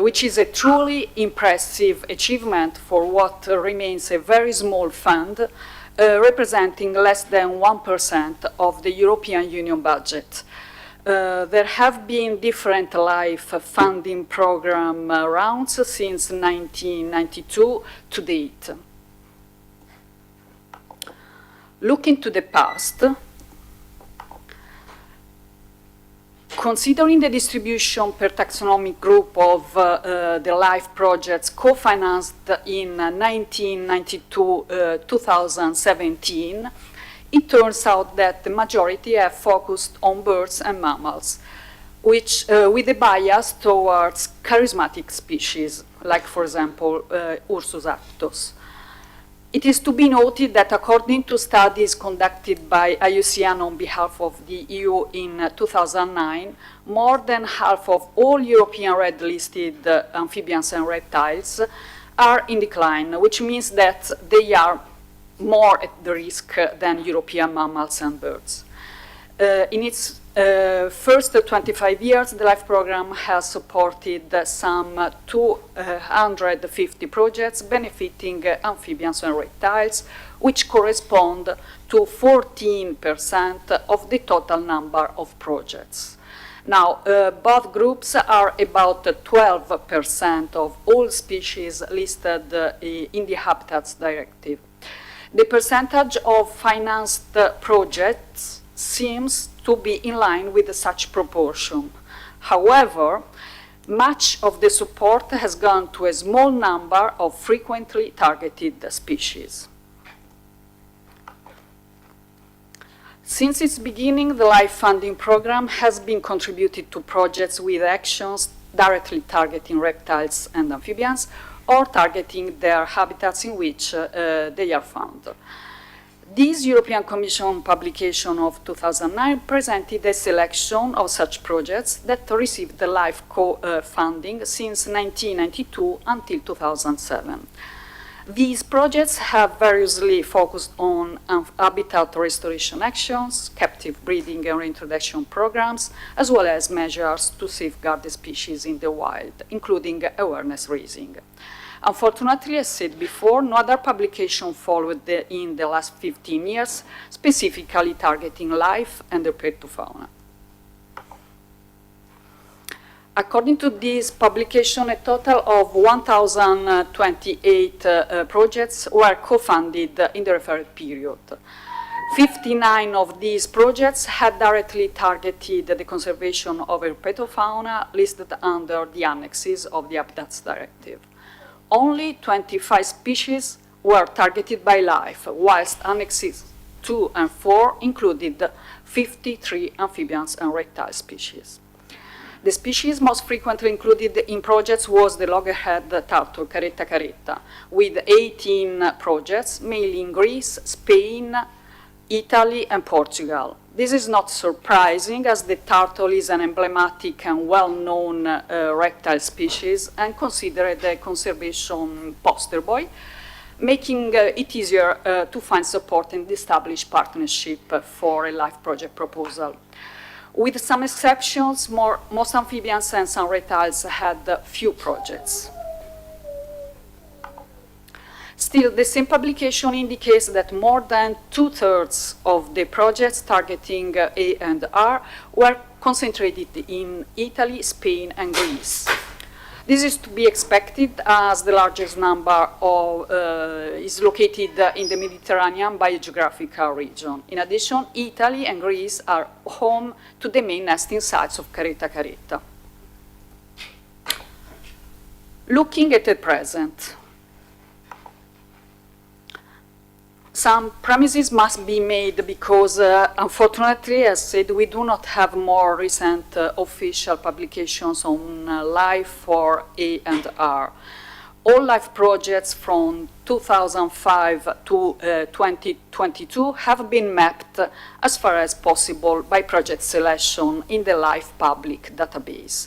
which is a truly impressive achievement for what remains a very small fund, representing less than 1% of the European Union budget. There have been different LIFE funding program rounds since 1992 to date. Looking to the past, considering the distribution per taxonomic group of the LIFE projects co-financed in 1992-2017, it turns out that the majority have focused on birds and mammals, which with a bias towards charismatic species, like, for example, Ursus arctos. It is to be noted that according to studies conducted by IUCN on behalf of the EU in 2009, more than half of all European red-listed amphibians and reptiles are in decline, which means that they are more at the risk than European mammals and birds. In its first 25 years, the LIFE program has supported some 250 projects benefiting amphibians and reptiles, which correspond to 14% of the total number of projects. Now, both groups are about 12% of all species listed in the Habitats Directive. The percentage of financed projects seems to be in line with such proportion. However, much of the support has gone to a small number of frequently targeted species. Since its beginning, the LIFE funding program has been contributed to projects with actions directly targeting reptiles and amphibians or targeting their habitats in which they are found. This European Commission publication of 2009 presented a selection of such projects that received the LIFE funding since 1992 until 2007. These projects have variously focused on habitat restoration actions, captive breeding and reintroduction programs, as well as measures to safeguard the species in the wild, including awareness raising. Unfortunately, as said before, no other publication followed in the last 15 years, specifically targeting life and Herpetofauna. According to this publication, a total of 1,028 projects were co-funded in the referred period. 59 of these projects had directly targeted the conservation of Herpetofauna listed under the annexes of the Habitats Directive. Only 25 species were targeted by LIFE, whilst annexes 2 and 4 included 53 amphibians and reptile species. The species most frequently included in projects was the loggerhead turtle, Caretta caretta, with 18 projects, mainly in Greece, Spain, Italy, and Portugal. This is not surprising, as the turtle is an emblematic and well-known reptile species and considered a conservation poster boy, making it easier to find support and establish partnership for a LIFE project proposal. With some exceptions, most amphibians and some reptiles had few projects. Still, the same publication indicates that more than 2/3 of the projects targeting A and R were concentrated in Italy, Spain, and Greece. This is to be expected, as the largest number is located in the Mediterranean biogeographical region. In addition, Italy and Greece are home to the main nesting sites of Caretta caretta. Looking at the present, some premises must be made because, unfortunately, as said, we do not have more recent official publications on LIFE for A and R. All LIFE projects from 2005 to 2022 have been mapped as far as possible by project selection in the LIFE public database.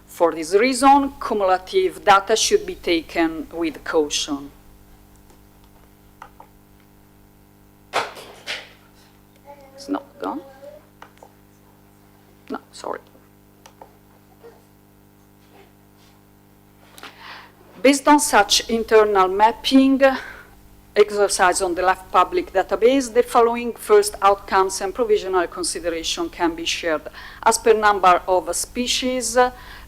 For this reason, cumulative data should be taken with caution. It's not gone? No, sorry. Based on such internal mapping exercise on the LIFE public database, the following first outcomes and provisional consideration can be shared as per number of species,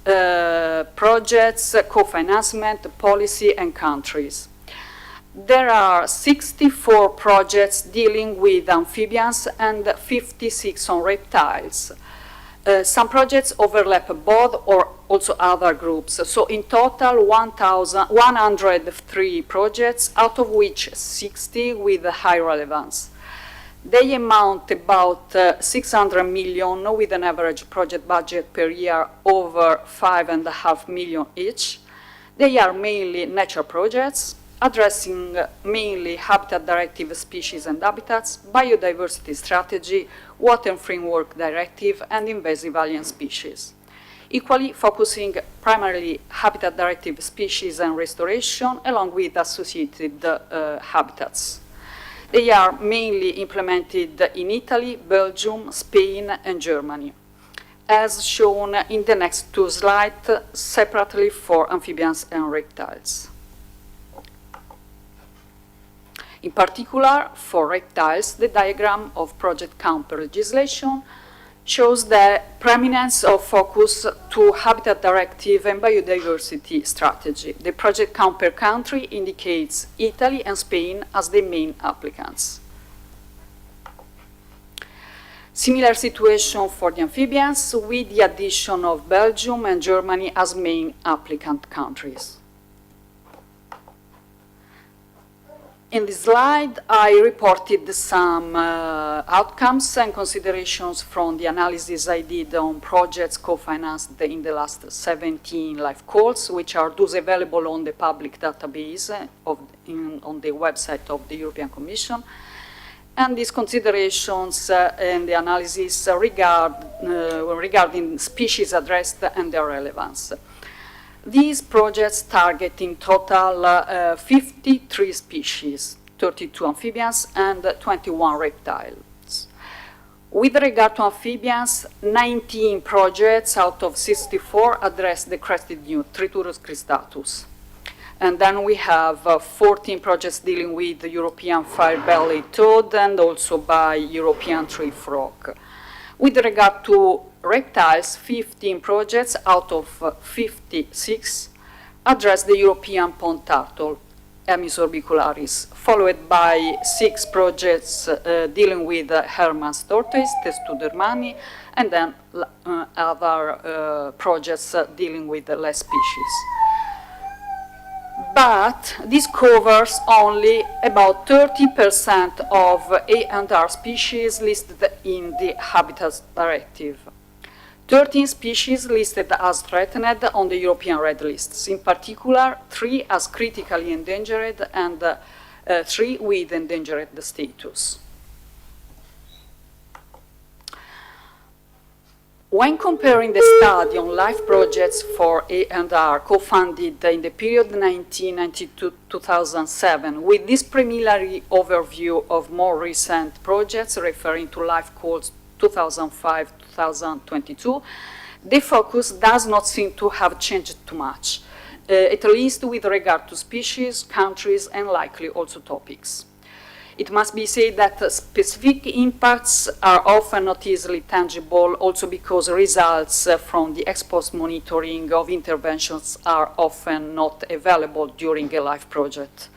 projects, co-financement, policy, and countries. There are 64 projects dealing with amphibians and 56 on reptiles. Some projects overlap both or also other groups. So in total, 103 projects, out of which 60 with high relevance. They amount about 600 million, with an average project budget per year over 5.5 million each. They are mainly nature projects, addressing mainly Habitat Directive species and habitats, biodiversity strategy, water framework directive, and invasive alien species. equally focusing primarily habitat-directed species and restoration, along with associated habitats. They are mainly implemented in Italy, Belgium, Spain, and Germany, as shown in the next two slides, separately for amphibians and reptiles. In particular, for reptiles, the diagram of project counter legislation shows the preeminence of focus to habitat directive and biodiversity strategy. The project count per country indicates Italy and Spain as the main applicants. Similar situation for the amphibians, with the addition of Belgium and Germany as main applicant countries. In this slide, I reported some outcomes and considerations from the analysis I did on projects co-financed in the last 17 live calls, which are those available on the public database on the website of the European Commission. And these considerations and the analysis regarding species addressed and their relevance. These projects target in total 53 species, 32 amphibians and 21 reptiles. With regard to amphibians, 19 projects out of 64 address the crested newt, Triturus cristatus. And then we have 14 projects dealing with the European fire-bellied toad and also by European tree frog. With regard to reptiles, 15 projects out of 56 address the European pond turtle, Emys orbicularis, followed by 6 projects dealing with Hermann's tortoise, Testudermani, and then other projects dealing with less species. But this covers only about 30% of A&R species listed in the Habitats Directive. 13 species listed as threatened on the European red lists, in particular 3 as critically endangered and 3 with endangered status. When comparing the study on life projects for A&R co-funded in the period 1992-2007 with this preliminary overview of more recent projects referring to life calls 2005-2022, the focus does not seem to have changed too much, at least with regard to species, countries, and likely also topics. It must be said that specific impacts are often not easily tangible, also because results from the ex-post monitoring of interventions are often not available during a life project.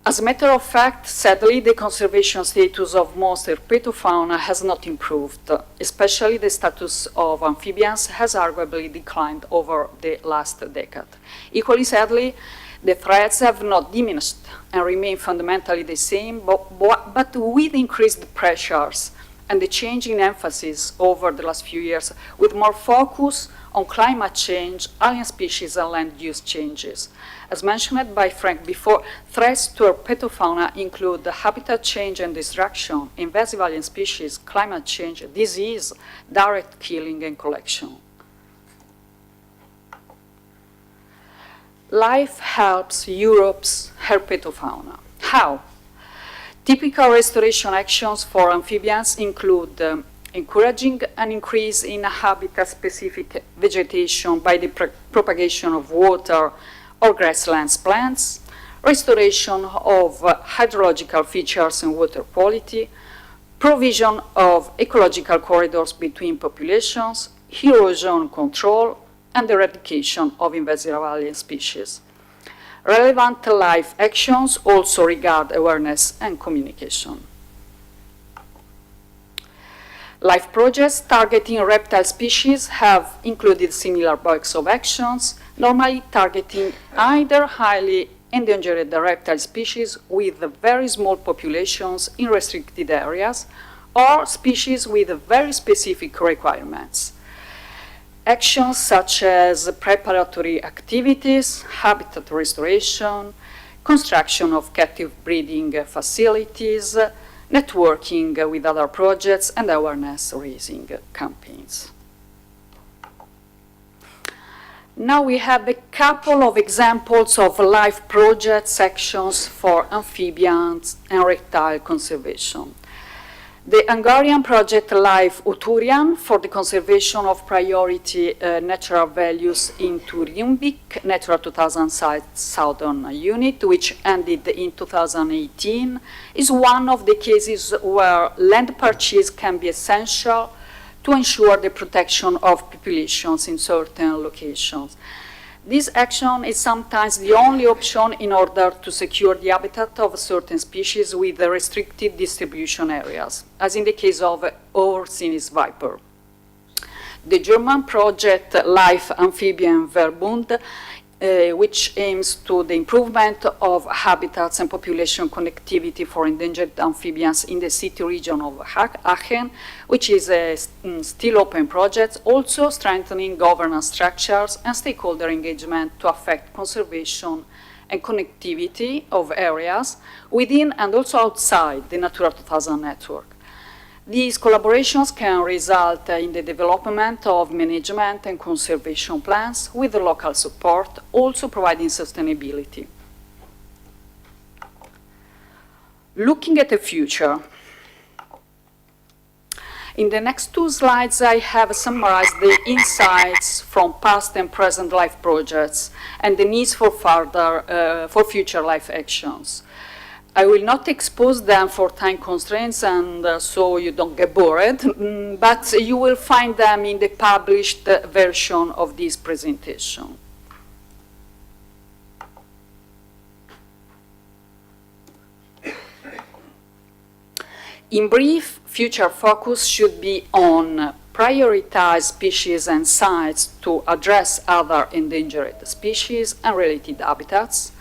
As a matter of fact, sadly, the conservation status of most herpetofauna has not improved, especially the status of amphibians has arguably declined over the last decade. Equally sadly, the threats have not diminished and remain fundamentally the same, but with increased pressures and the change in emphasis over the last few years, with more focus on climate change, alien species, and land use changes. As mentioned by Frank before, threats to herpetofauna include the habitat change and destruction, invasive alien species, climate change, disease, direct killing, and collection. Life helps Europe's herpetofauna. How? Typical restoration actions for amphibians include encouraging an increase in habitat-specific vegetation by the propagation of water or grasslands plants, restoration of hydrological features and water quality, provision of ecological corridors between populations, erosion control, and the eradication of invasive alien species. Relevant life actions also regard awareness and communication. Life projects targeting reptile species have included similar blocks of actions, normally targeting either highly endangered reptile species with very small populations in restricted areas, or species with very specific requirements. Actions such as preparatory activities, habitat restoration, construction of captive breeding facilities, networking with other projects, and awareness-raising campaigns. Now we have a couple of examples of live project sections for amphibians and reptile conservation. The Hungarian project Live Uturian for the conservation of priority natural values in Turimbik, Natura 2000 site southern unit, which ended in 2018, is one of the cases where land purchase can be essential to ensure the protection of populations in certain locations. This action is sometimes the only option in order to secure the habitat of certain species with restricted distribution areas, as in the case of ORTIZ viper. The German project Life Amphibian Verbund, which aims to the improvement of habitats and population connectivity for endangered amphibians in the city region of Aachen, which is a still open project, also strengthening governance structures and stakeholder engagement to affect conservation and connectivity of areas within and also outside the Natura 2000 network. These collaborations can result in the development of management and conservation plans with local support, also providing sustainability. Looking at the future, in the next two slides, I have summarized the insights from past and present life projects and the needs for future life actions. I will not expose them for time constraints and so you don't get bored, but you will find them in the published version of this presentation. In brief, future focus should be on prioritized species and sites to address other endangered species and related habitats,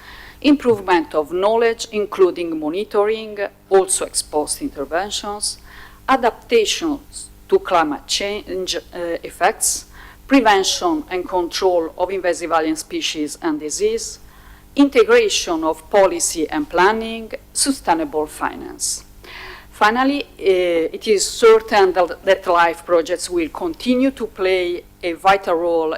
improvement of knowledge, including monitoring, also ex-post interventions, adaptations to climate change effects, prevention and control of invasive alien species and disease, integration of policy and planning, sustainable finance. Finally, it is certain that life projects will continue to play a vital role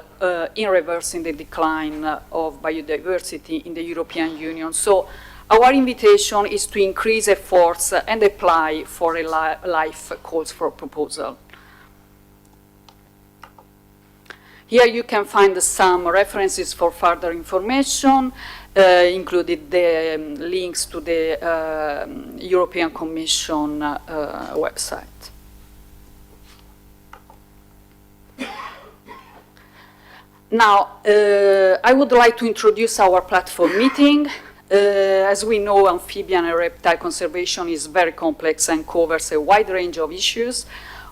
in reversing the decline of biodiversity in the European Union. So our invitation is to increase efforts and apply for a life calls for proposal. Here you can find some references for further information, included the links to the European Commission website. Now, I would like to introduce our platform meeting. As we know, amphibian and reptile conservation is very complex and covers a wide range of issues,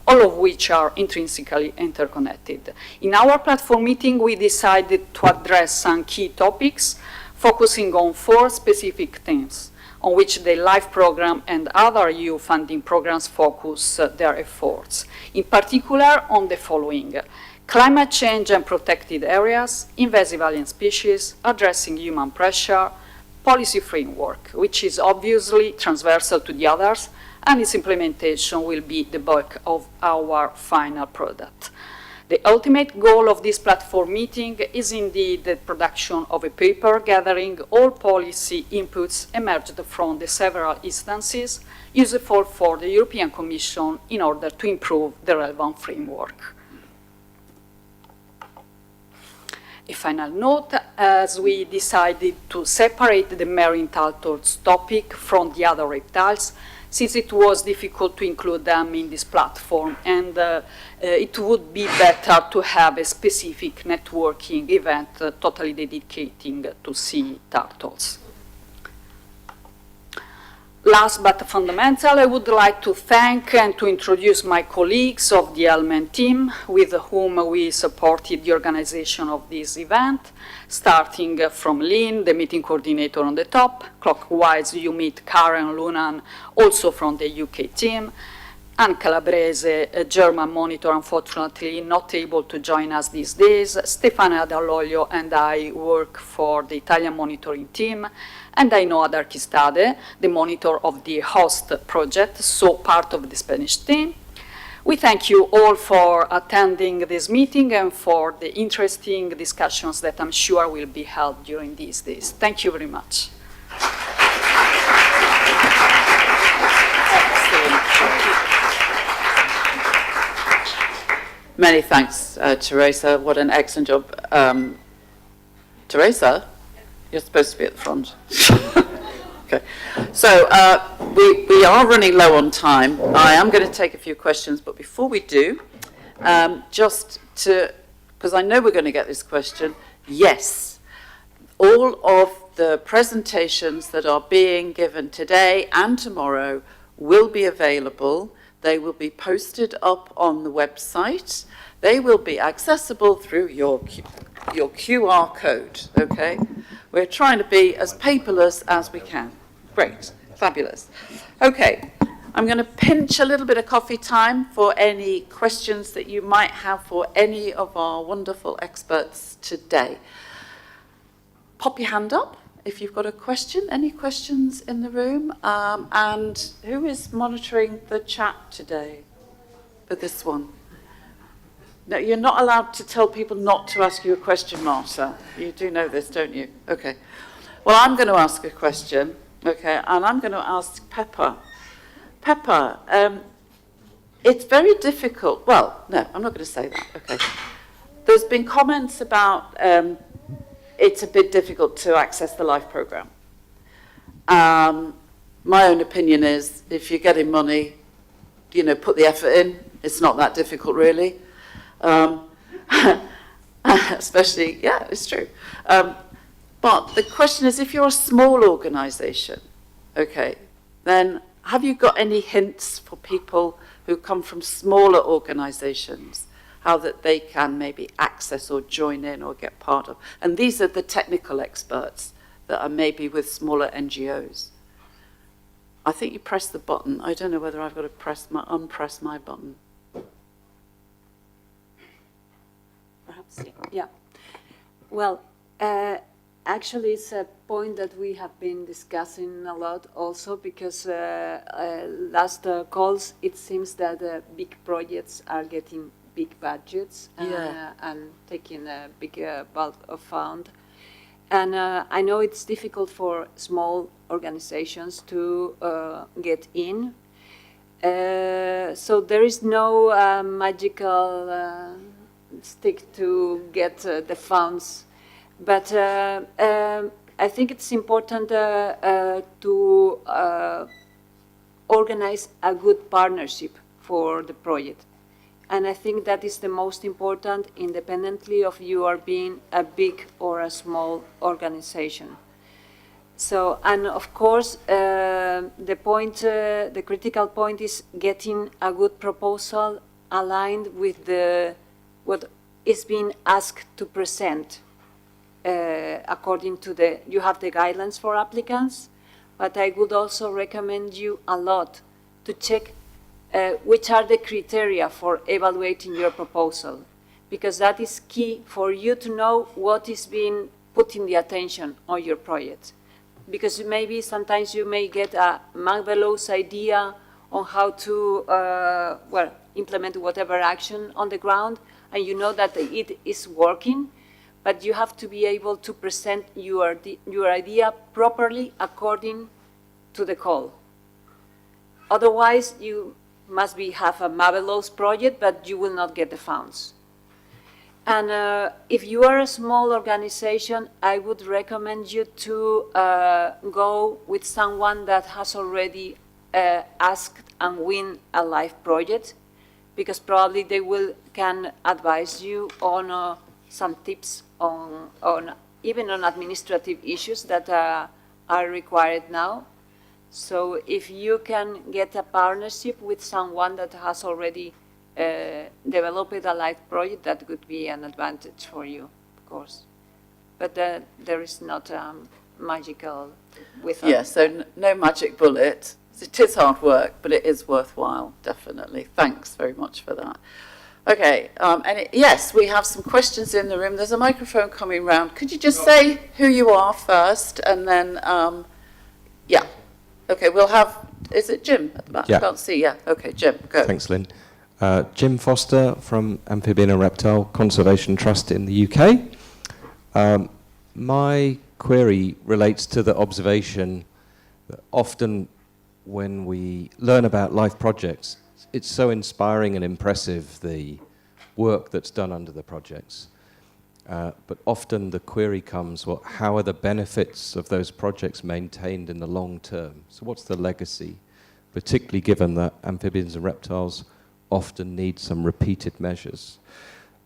all of which are intrinsically interconnected. In our platform meeting, we decided to address some key topics, focusing on 4 specific themes on which the LIFE program and other EU funding programs focus their efforts. In particular, on the following: climate change and protected areas, invasive alien species, addressing human pressure, policy framework, which is obviously transversal to the others, and its implementation will be the bulk of our final product. The ultimate goal of this platform meeting is indeed the production of a paper gathering all policy inputs emerged from the several instances useful for the European Commission in order to improve the relevant framework. A final note, as we decided to separate the marine turtles topic from the other reptiles, since it was difficult to include them in this platform, and it would be better to have a specific networking event totally dedicating to sea turtles. Last but fundamental, I would like to thank and to introduce my colleagues of the Element team with whom we supported the organization of this event, starting from Lynn, the meeting coordinator on the top. Clockwise, you meet Karen Lunan, also from the UK team. and Calabrese, a German monitor, unfortunately not able to join us these days. Stefano Dall'Olio and I work for the Italian monitoring team, and I know Ada Archistade, the monitor of the host project, so part of the Spanish team. We thank you all for attending this meeting and for the interesting discussions that I'm sure will be held during these days. Thank you very much. Many thanks, Teresa. What an excellent job. Teresa, you're supposed to be at the front. Okay. So we are running low on time. I am going to take a few questions, but before we do, just to, because I know we're going to get this question, yes, all of the presentations that are being given today and tomorrow will be available. They will be posted up on the website. They will be accessible through your QR code, okay? We're trying to be as paperless as we can. Great, fabulous. Okay, I'm going to pinch a little bit of coffee time for any questions that you might have for any of our wonderful experts today. Pop your hand up if you've got a question. Any questions in the room? And who is monitoring the chat today for this one? No, you're not allowed to tell people not to ask you a question, Marta. You do know this, don't you? Okay. Well, I'm going to ask a question, okay, and I'm going to ask Pepper. Pepper, it's very difficult. Well, no, I'm not going to say that, okay. There's been comments about it's a bit difficult to access the LIFE program. My own opinion is if you're getting money, you know, put the effort in. It's not that difficult, really. Especially, yeah, it's true. But the question is, if you're a small organization, okay, then have you got any hints for people who come from smaller organizations, how that they can maybe access or join in or get part of? And these are the technical experts that are maybe with smaller NGOs. I think you press the button. I don't know whether I've got to unpress my button. Perhaps. Yeah. Well, actually, it's a point that we have been discussing a lot also because last calls, it seems that big projects are getting big budgets and taking a big bulk of fund. And I know it's difficult for small organizations to get in. So there is no magical stick to get the funds. But I think it's important to organize a good partnership for the project. And I think that is the most important, independently of you are being a big or a small organization. So, and of course, the critical point is getting a good proposal aligned with what is being asked to present. According to you have the guidelines for applicants, but I would also recommend you a lot to check which are the criteria for evaluating your proposal, because that is key for you to know what is being put in the attention on your project. Because maybe sometimes you may get a marvelous idea on how to implement whatever action on the ground, and you know that it is working, but you have to be able to present your idea properly according to the call. Otherwise, you must have a marvelous project, but you will not get the funds. And if you are a small organization, I would recommend you to go with someone that has already asked and win a LIFE project, because probably they can advise you on some tips on even on administrative issues that are required now. So if you can get a partnership with someone that has already developed a LIFE project, that could be an advantage for you, of course. But there is not magical with Yeah, so no magic bullet. It is hard work, but it is worthwhile, definitely. Thanks very much for that. Okay, yes, we have some questions in the room. There's a microphone coming round. Could you just say who you are first, and then, yeah. Okay, we'll have, is it Jim at the back? Yeah. I can't see, yeah. Okay, Jim, go. Thanks, Lynn. Jim Foster from Amphibian and Reptile Conservation Trust in the UK. My query relates to the observation that often when we learn about life projects, it's so inspiring and impressive, the work that's done under the projects. But often the query comes, well, how are the benefits of those projects maintained in the long term? So what's the legacy, particularly given that amphibians and reptiles often need some repeated measures?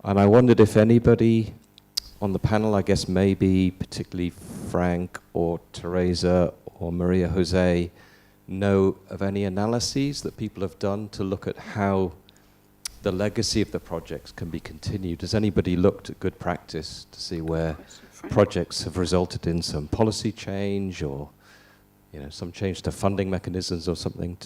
And I wondered if anybody on the panel, I guess maybe particularly Frank or Teresa or Maria Jose, know of any analyses that people have done to look at how the legacy of the projects can be continued. Has anybody looked at good practice to see where projects have resulted in some policy change or, you know, some change to funding mechanisms or something?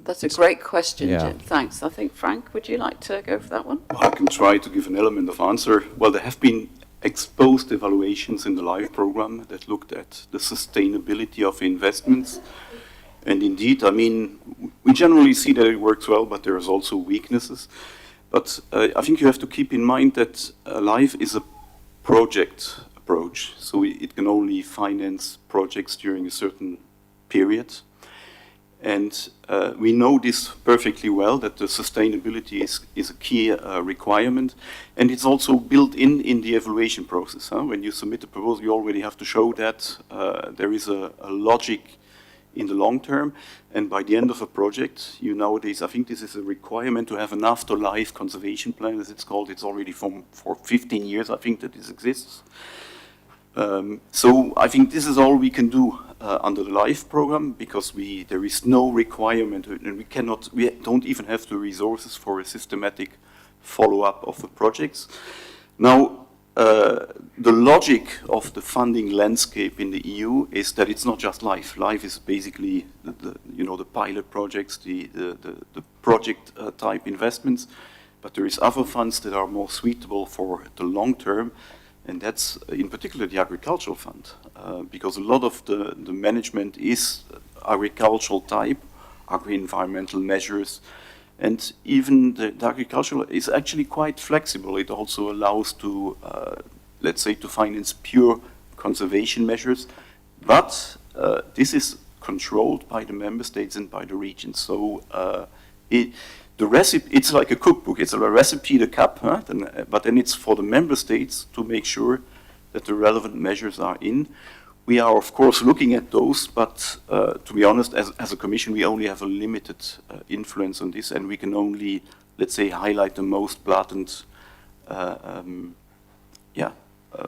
That's a great question, Yeah. Jim. Thanks. I think, Frank, would you like to go for that one? I can try to give an element of answer. Well, there have been exposed evaluations in the LIFE program that looked at the sustainability of investments. And indeed, I mean, we generally see that it works well, but there is also weaknesses. But I think you have to keep in mind that LIFE is a project approach. So it can only finance projects during a certain period. And we know this perfectly well, that the sustainability is a key requirement. And it's also built in the evaluation process. Huh? When you submit a proposal, you already have to show that there is a logic in the long term. And by the end of a project, you nowadays, I think this is a requirement to have an afterlife conservation plan, as it's called. It's already for 15 years, I think, that this exists. So I think this is all we can do under the LIFE program, because there is no requirement, and we don't even have the resources for a systematic follow-up of the projects. Now, the logic of the funding landscape in the EU is that it's not just LIFE. LIFE is basically the pilot projects, the project type investments, but there is other funds that are more suitable for the long term. And that's in particular the agricultural fund, because a lot of the management is agricultural type, agri-environmental measures, and even the agricultural is actually quite flexible. It also allows to, let's say, to finance pure conservation measures, but this is controlled by the member states and by the regions. So the recipe, it's like a cookbook. It's a recipe, the cup, huh? But then it's for the member states to make sure that the relevant measures are in. We are, of course, looking at those, but to be honest, as a commission, we only have a limited influence on this, and we can only, let's say, highlight the most blatant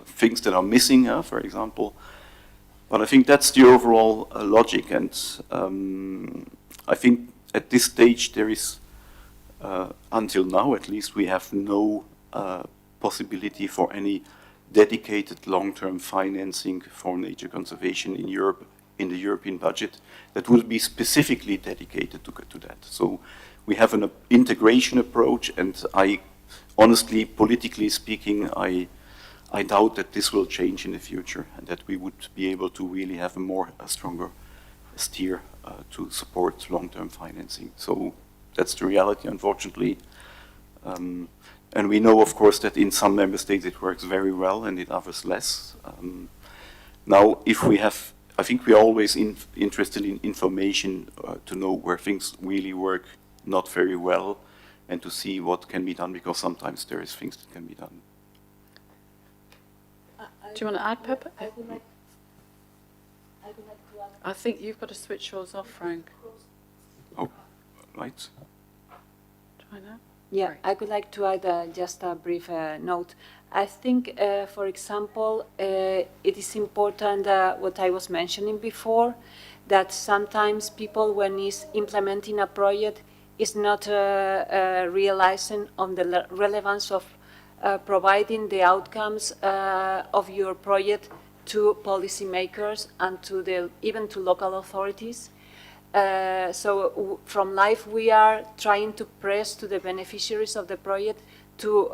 things that are missing, for example. But I think that's the overall logic, and I think at this stage there is, until now at least, we have no possibility for any dedicated long-term financing for nature conservation in Europe, in the European budget, that would be specifically dedicated to that. So we have an integration approach, and I honestly, politically speaking, I doubt that this will change in the future, and that we would be able to really have a stronger steer to support long-term financing. So that's the reality, unfortunately. And we know, of course, that in some member states it works very well and in others less. Now, I think we are always interested in information to know where things really work not very well, and to see what can be done, because sometimes there is things that can be done. Do you want to add, Pepper? I think you've got to switch yours off, Frank. Oh, right. Try now. Yeah, Sorry. I would like to add just a brief note. I think, for example, it is important what I was mentioning before, that sometimes people, when is implementing a project, is not realizing on the relevance of providing the outcomes of your project to policymakers and to even to local authorities. From life, we are trying to press to the beneficiaries of the project to,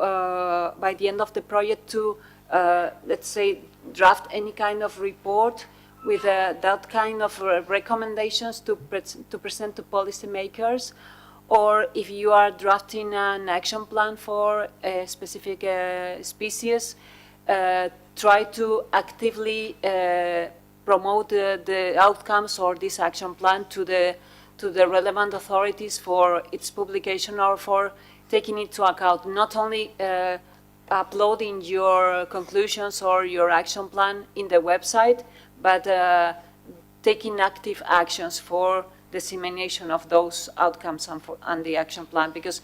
by the end of the project, to, let's say, draft any kind of report with that kind of recommendations to present to policymakers, or if you are drafting an action plan for a specific species, try to actively promote the outcomes or this action plan to the relevant authorities for its publication, or for taking into account not only uploading your conclusions or your action plan in the website, but taking active actions for dissemination of those outcomes and the action plan. Because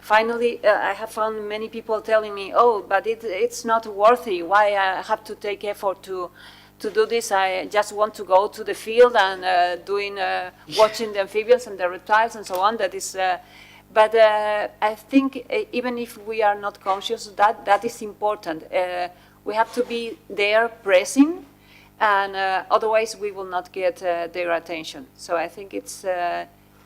finally, I have found many people telling me, oh, but it's not worthy. Why I have to take effort to do this? I just want to go to the field and watching the amphibians and the reptiles and so on. That is, but I think even if we are not conscious, that is important. We have to be there pressing, and otherwise we will not get their attention. So I think it's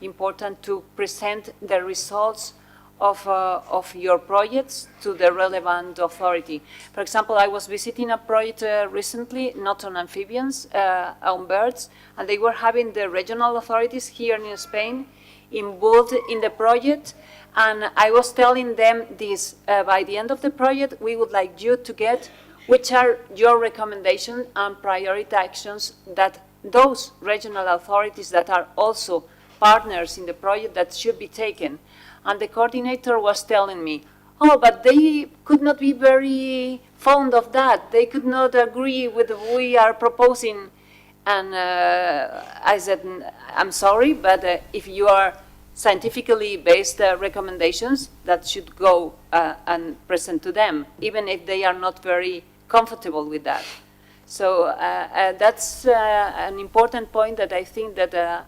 important to present the results of your projects to the relevant authority. For example, I was visiting a project recently, not on amphibians, on birds, and they were having the regional authorities here in Spain involved in the project, and I was telling them this, by the end of the project, we would like you to get which are your recommendations and priority actions that those regional authorities that are also partners in the project that should be taken. And the coordinator was telling me, oh, but they could not be very fond of that. They could not agree with what we are proposing. And I said, I'm sorry, but if you are scientifically based recommendations, that should go and present to them, even if they are not very comfortable with that. So that's an important point that I think that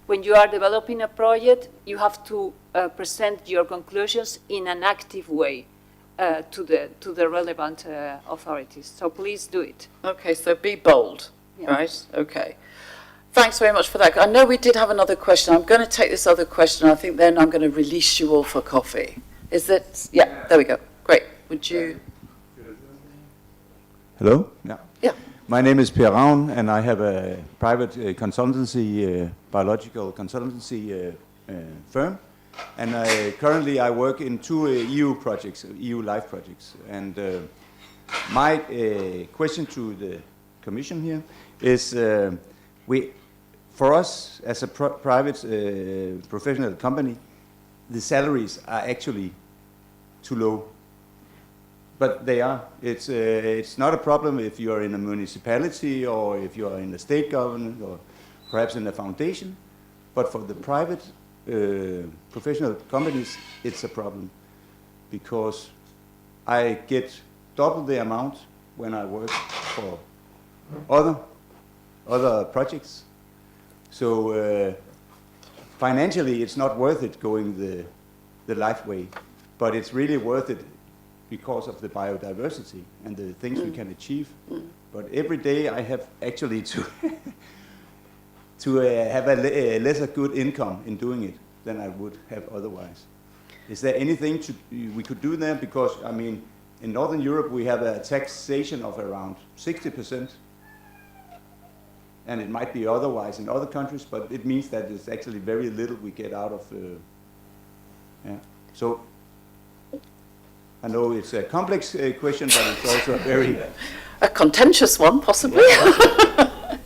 when you are developing a project, you have to present your conclusions in an active way to the relevant authorities. So please do it. Okay, so be bold, Yeah. right? Okay. Thanks very much for that. I know we did have another question. I'm going to take this other question. I think then I'm going to release you all for coffee. Is it? Yeah, there we go. Great. Would you? Hello? Yeah. Yeah. My name is Pilar, and I have a private consultancy, biological consultancy firm. And currently I work in 2 EU projects, EU life projects. And my question to the Commission here is, for us as a private professional company, the salaries are actually too low. But they are. It's not a problem if you are in a municipality or if you are in the state government or perhaps in a foundation. But for the private professional companies, it's a problem because I get double the amount when I work for other projects. So financially, it's not worth it going the life way, but it's really worth it because of the biodiversity and the things we can achieve. But every day I have actually to have a lesser good income in doing it than I would have otherwise. Is there anything we could do there? Because, I mean, in Northern Europe we have a taxation of around 60%, and it might be otherwise in other countries, but it means that it's actually very little we get out of. So I know it's a complex question, but it's also a very a contentious one, possibly.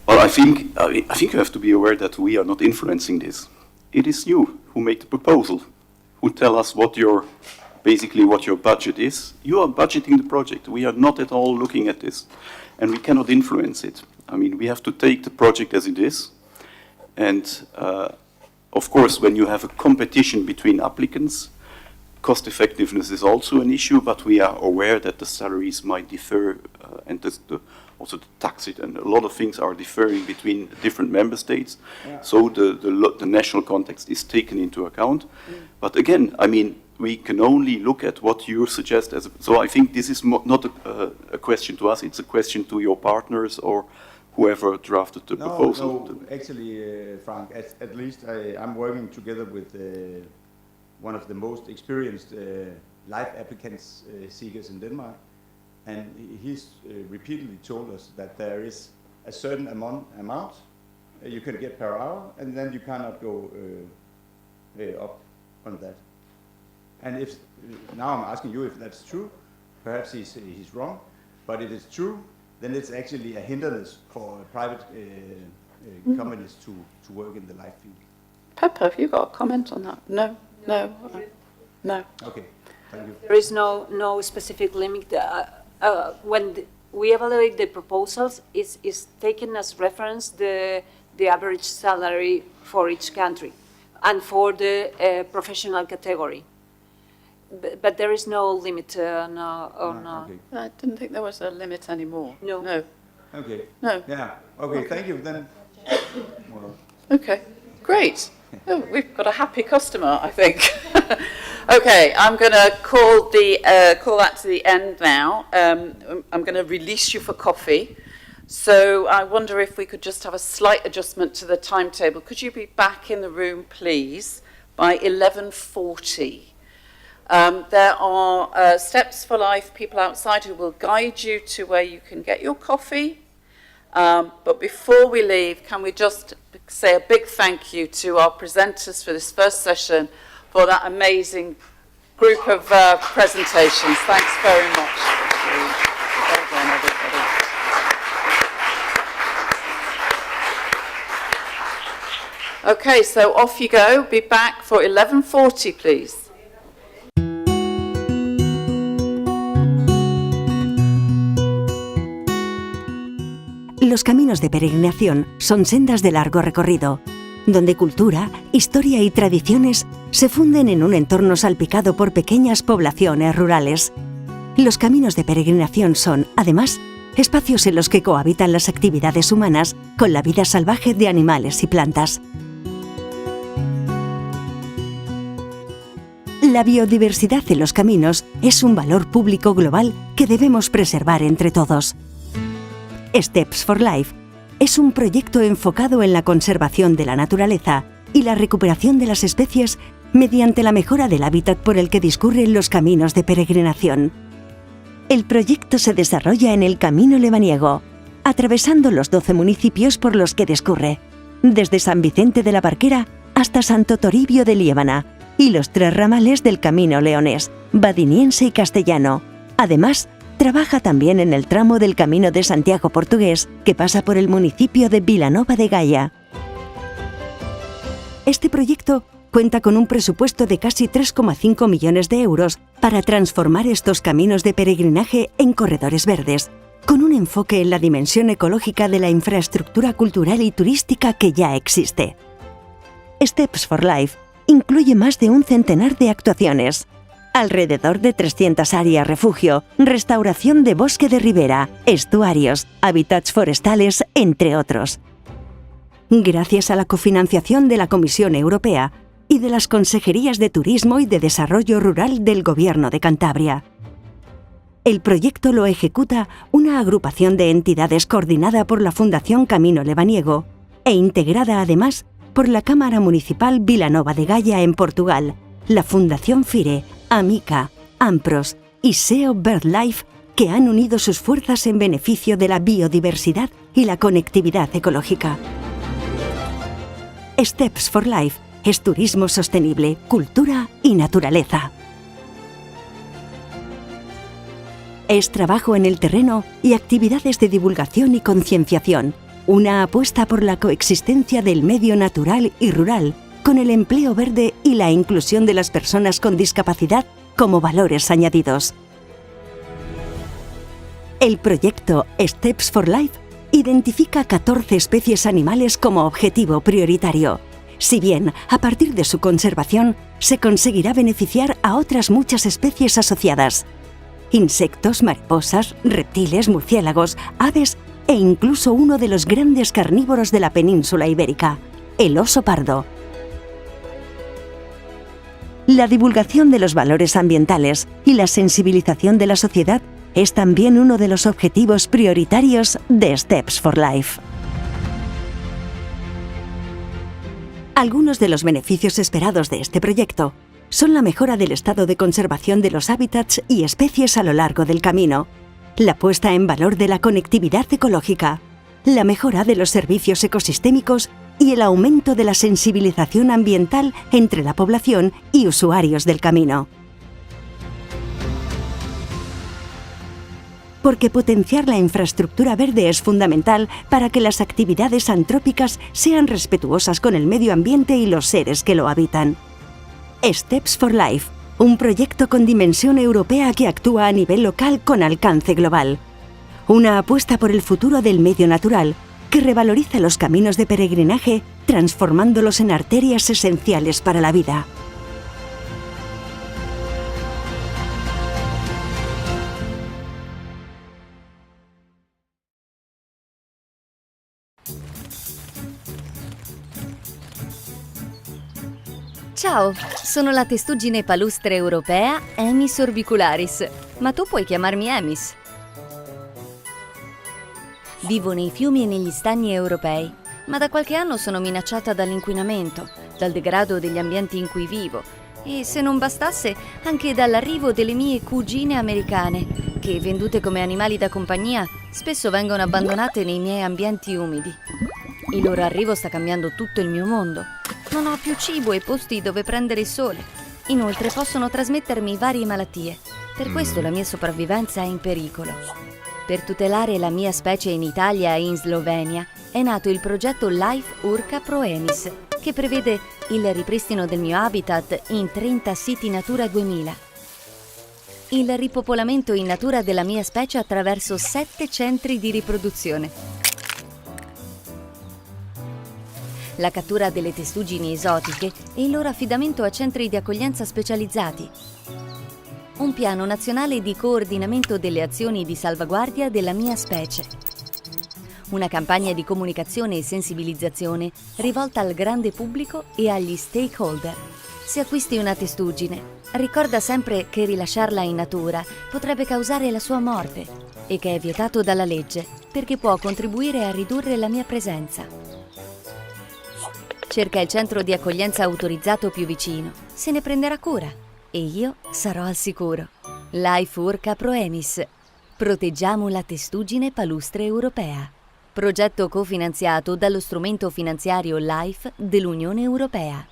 Well, I think you have to be aware that we are not influencing this. It is you who make the proposal, who tell us basically what your budget is. You are budgeting the project. We are not at all looking at this, and we cannot influence it. I mean, we have to take the project as it is, and of course, when you have a competition between applicants, cost effectiveness is also an issue, but we are aware that the salaries might differ, and also the tax and a lot of things are differing between different member states. Yeah. So the national context is taken into account. But again, I mean, we can only look at what you suggest so I think this is not a question to us, it's a question to your partners or whoever drafted the proposal? No, actually, Frank, at least I'm working together with one of the most experienced life applicants seekers in Denmark, and he's repeatedly told us that there is a certain amount you can get per hour, and then you cannot go up on that. And if now I'm asking you if that's true, perhaps he's wrong, but if it's true, then it's actually a hindrance for private companies to work in the life field. Pepper, have you got a comment on that? No? No. Okay, thank you. There is no specific limit. When we evaluate the proposals, is taken as reference the average salary for each country and for the professional category. But there is no limit on. Okay. I didn't think there was a limit anymore. No. Okay. No. Yeah. Okay. Thank you. Then. Well. Okay. Great. Oh, we've got a happy customer, I think. Okay, I'm going to call that to the end now. I'm going to release you for coffee. So I wonder if we could just have a slight adjustment to the timetable. Could you be back in the room, please, by 11:40? There are Steps for Life people outside who will guide you to where you can get your coffee. But before we leave, can we just say a big thank you to our presenters for this first session for that amazing group of presentations. Thanks very much. Well done, everybody. Okay, so off you go. Be back for 11:40, please. Los caminos de peregrinación son sendas de largo recorrido, donde cultura, historia y tradiciones se funden en un entorno salpicado por pequeñas poblaciones rurales. Los caminos de peregrinación son, además, espacios en los que cohabitan las actividades humanas con la vida salvaje de animales y plantas. La biodiversidad en los caminos es un valor público global que debemos preservar entre todos. Steps for Life es un proyecto enfocado en la conservación de la naturaleza y la recuperación de las especies mediante la mejora del hábitat por el que discurren los caminos de peregrinación. El proyecto se desarrolla en el Camino Lebaniego, atravesando los 12 municipios por los que discurre, desde San Vicente de la Barquera hasta Santo Toribio de Liébana y los 3 ramales del Camino leonés, badiniense y castellano. Además, trabaja también en el tramo del Camino de Santiago portugués, que pasa por el municipio de Vilanova de Gaia. Este proyecto cuenta con un presupuesto de casi 3,5 millones de euros para transformar estos caminos de peregrinaje en corredores verdes, con un enfoque en la dimensión ecológica de la infraestructura cultural y turística que ya existe. Steps for Life incluye más de un centenar de actuaciones, alrededor de 300 áreas refugio, restauración de bosque de ribera, estuarios, hábitats forestales, entre otros. Gracias a la cofinanciación de la Comisión Europea y de las Consejerías de Turismo y de Desarrollo Rural del Gobierno de Cantabria. El proyecto lo ejecuta una agrupación de entidades coordinada por la Fundación Camino Lebaniego e integrada además por la Cámara Municipal Vilanova de Gaia en Portugal, la Fundación FIRE, Amica, Ampros y SEO BirdLife, que han unido sus fuerzas en beneficio de la biodiversidad y la conectividad ecológica. Steps for Life es turismo sostenible, cultura y naturaleza. Es trabajo en el terreno y actividades de divulgación y concienciación, una apuesta por la coexistencia del medio natural y rural, con el empleo verde y la inclusión de las personas con discapacidad como valores añadidos. El proyecto Steps for Life identifica 14 especies animales como objetivo prioritario. Si bien, a partir de su conservación, se conseguirá beneficiar a otras muchas especies asociadas. Insectos, mariposas, reptiles, murciélagos, aves e incluso uno de los grandes carnívoros de la península ibérica, el oso pardo. La divulgación de los valores ambientales y la sensibilización de la sociedad es también uno de los objetivos prioritarios de Steps for Life. Algunos de los beneficios esperados de este proyecto son la mejora del estado de conservación de los hábitats y especies a lo largo del camino, la puesta en valor de la conectividad ecológica, la mejora de los servicios ecosistémicos y el aumento de la sensibilización ambiental entre la población y usuarios del camino. Porque potenciar la infraestructura verde es fundamental para que las actividades antrópicas sean respetuosas con el medio ambiente y los seres que lo habitan. Steps for Life, un proyecto con dimensión europea que actúa a nivel local con alcance global. Una apuesta por el futuro del medio natural que revaloriza los caminos de peregrinaje, transformándolos en arterias esenciales para la vida. Ciao, sono la testuggine palustre europea Emis orbicularis, ma tu puoi chiamarmi Emis. Vivo nei fiumi e negli stagni europei, ma da qualche anno sono minacciata dall'inquinamento, dal degrado degli ambienti in cui vivo e, se non bastasse, anche dall'arrivo delle mie cugine americane, che, vendute come animali da compagnia, spesso vengono abbandonate nei miei ambienti umidi. Il loro arrivo sta cambiando tutto il mio mondo. Non ho più cibo e posti dove prendere il sole. Inoltre possono trasmettermi varie malattie. Per questo la mia sopravvivenza è in pericolo. Per tutelare la mia specie in Italia e in Slovenia è nato il progetto Life Urca Pro Emis, che prevede il ripristino del mio habitat in 30 siti Natura 2000. Il ripopolamento in natura della mia specie attraverso 7 centri di riproduzione. La cattura delle testuggini esotiche e il loro affidamento a centri di accoglienza specializzati. Un piano nazionale di coordinamento delle azioni di salvaguardia della mia specie. Una campagna di comunicazione e sensibilizzazione rivolta al grande pubblico e agli stakeholder. Se acquisti una testuggine, ricorda sempre che rilasciarla in natura potrebbe causare la sua morte e che è vietato dalla legge perché può contribuire a ridurre la mia presenza. Cerca il centro di accoglienza autorizzato più vicino, se ne prenderà cura e io sarò al sicuro. Life Urca Pro Emis. Proteggiamo la testuggine palustre europea. Progetto cofinanziato dallo strumento finanziario LIFE dell'Unione Europea.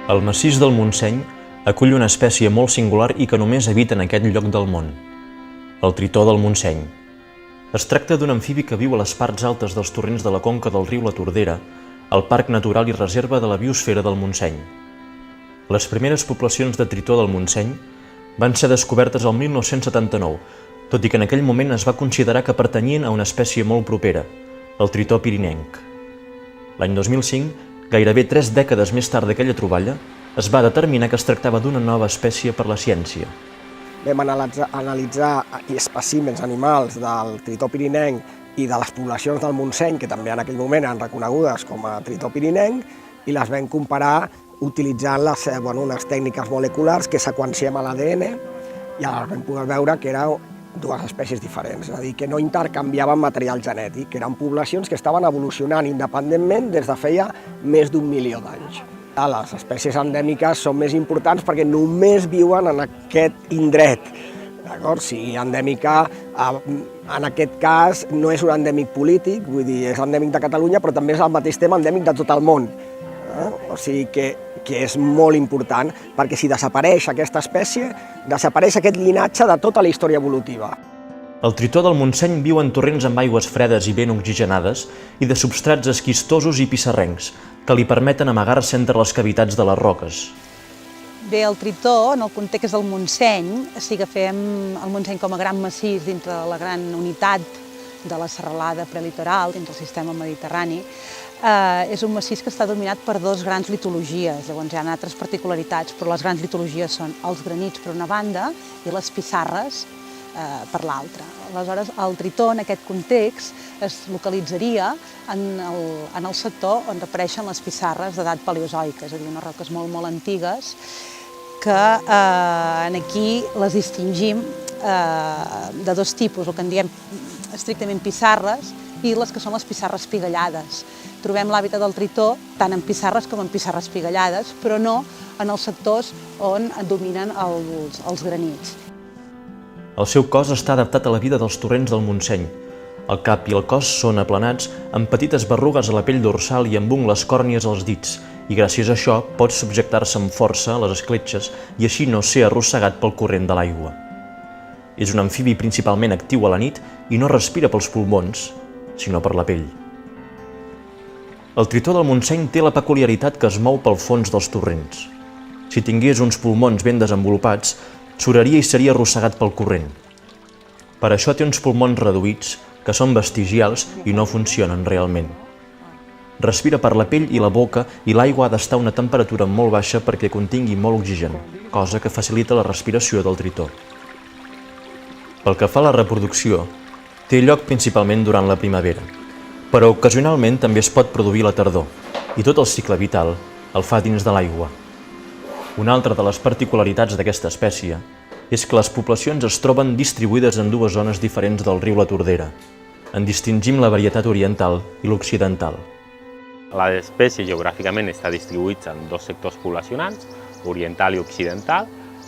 El massís del Montseny acull una espècie molt singular i que només habita en aquest lloc del món, el tritó del Montseny. Es tracta d'un amfibi que viu a les parts altes dels torrents de la conca del riu La Tordera, al Parc Natural i Reserva de la Biosfera del Montseny. Les primeres poblacions de tritó del Montseny van ser descobertes el 1979, tot i que en aquell moment es va considerar que pertanyien a una espècie molt propera, el tritó pirinenc. L'any 2005, gairebé 3 dècades més tard d'aquella troballa, es va determinar que es tractava d'una nova espècie per la ciència. Vam analitzar espècimens animals del tritó pirinenc i de les poblacions del Montseny, que també en aquell moment eren reconegudes com a tritó pirinenc, i les vam comparar utilitzant unes tècniques moleculars que seqüenciem a l'ADN, i llavors vam poder veure que eren dues espècies diferents, és a dir, que no intercanviaven material genètic, que eren poblacions que estaven evolucionant independentment des de feia més d'1 milió d'anys. Les espècies endèmiques són més importants perquè només viuen en aquest indret. Si endèmica, en aquest cas, no és un endèmic polític, vull dir, és endèmic de Catalunya, però també és al mateix temps endèmic de tot el món. O sigui que és molt important, perquè si desapareix aquesta espècie, desapareix aquest llinatge de tota la història evolutiva. El tritó del Montseny viu en torrents amb aigües fredes i ben oxigenades i de substrats esquistosos i pissarrencs, que li permeten amagar-se entre les cavitats de les roques. Bé, el tritó, en el context del Montseny, si agafem el Montseny com a gran massís dintre de la gran unitat de la serralada prelitoral, dins del sistema mediterrani, és un massís que està dominat per dues grans litologies. Llavors hi ha altres particularitats, però les grans litologies són els granits per una banda i les pissarres per l'altra. Aleshores, el tritó en aquest context es localitzaria en el sector on apareixen les pissarres d'edat paleozoica, és a dir, unes roques molt, molt antigues que aquí les distingim de dos tipus, el que en diem estrictament pissarres i les que són les pissarres pigallades. Trobem l'hàbitat del tritó tant en pissarres com en pissarres pigallades, però no en els sectors on dominen els granits. El seu cos està adaptat a la vida dels torrents del Montseny. El cap i el cos són aplanats, amb petites berrugues a la pell dorsal i amb ungles còrnies als dits, i gràcies a això pot subjectar-se amb força a les escletxes i així no ser arrossegat pel corrent de l'aigua. És un amfibi principalment actiu a la nit i no respira pels pulmons, sinó per la pell. El tritó del Montseny té la peculiaritat que es mou pel fons dels torrents. Si tingués uns pulmons ben desenvolupats, suraria i seria arrossegat pel corrent. Per això té uns pulmons reduïts, que són vestigials i no funcionen realment. Respira per la pell i la boca i l'aigua ha d'estar a una temperatura molt baixa perquè contingui molt oxigen, cosa que facilita la respiració del tritó. Pel que fa a la reproducció, té lloc principalment durant la primavera, però ocasionalment també es pot produir la tardor, i tot el cicle vital el fa dins de l'aigua. Una altra de les particularitats d'aquesta espècie és que les poblacions es troben distribuïdes en dues zones diferents del riu la Tordera. En distingim la varietat oriental i l'occidental. L'espècie geogràficament està distribuïda en dos sectors poblacionals, oriental i occidental,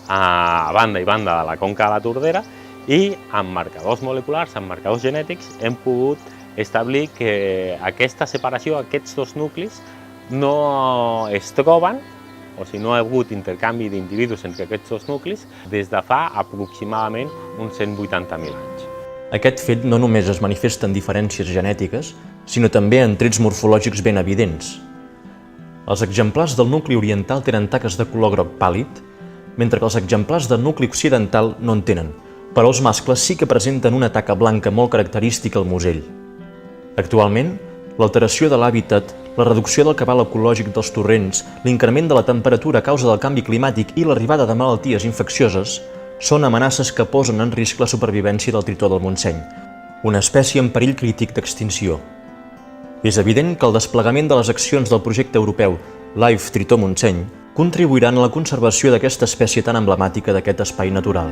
a banda i banda de la conca de la Tordera, i amb marcadors moleculars, amb marcadors genètics, hem pogut establir que aquesta separació, aquests dos nuclis, no es troben, o sigui, no ha hagut intercanvi d'individus entre aquests dos nuclis des de fa aproximadament uns 180.000 anys. Aquest fet no només es manifesta en diferències genètiques, sinó també en trets morfològics ben evidents. Els exemplars del nucli oriental tenen taques de color groc pàl·lid, mentre que els exemplars del nucli occidental no en tenen, però els mascles sí que presenten una taca blanca molt característica al musell. Actualment, l'alteració de l'hàbitat, la reducció del cabal ecològic dels torrents, l'increment de la temperatura a causa del canvi climàtic i l'arribada de malalties infeccioses són amenaces que posen en risc la supervivència del tritó del Montseny, una espècie en perill crític d'extinció. És evident que el desplegament de les accions del projecte europeu Life Tritó Montseny contribuiran a la conservació d'aquesta espècie tan emblemàtica d'aquest espai natural.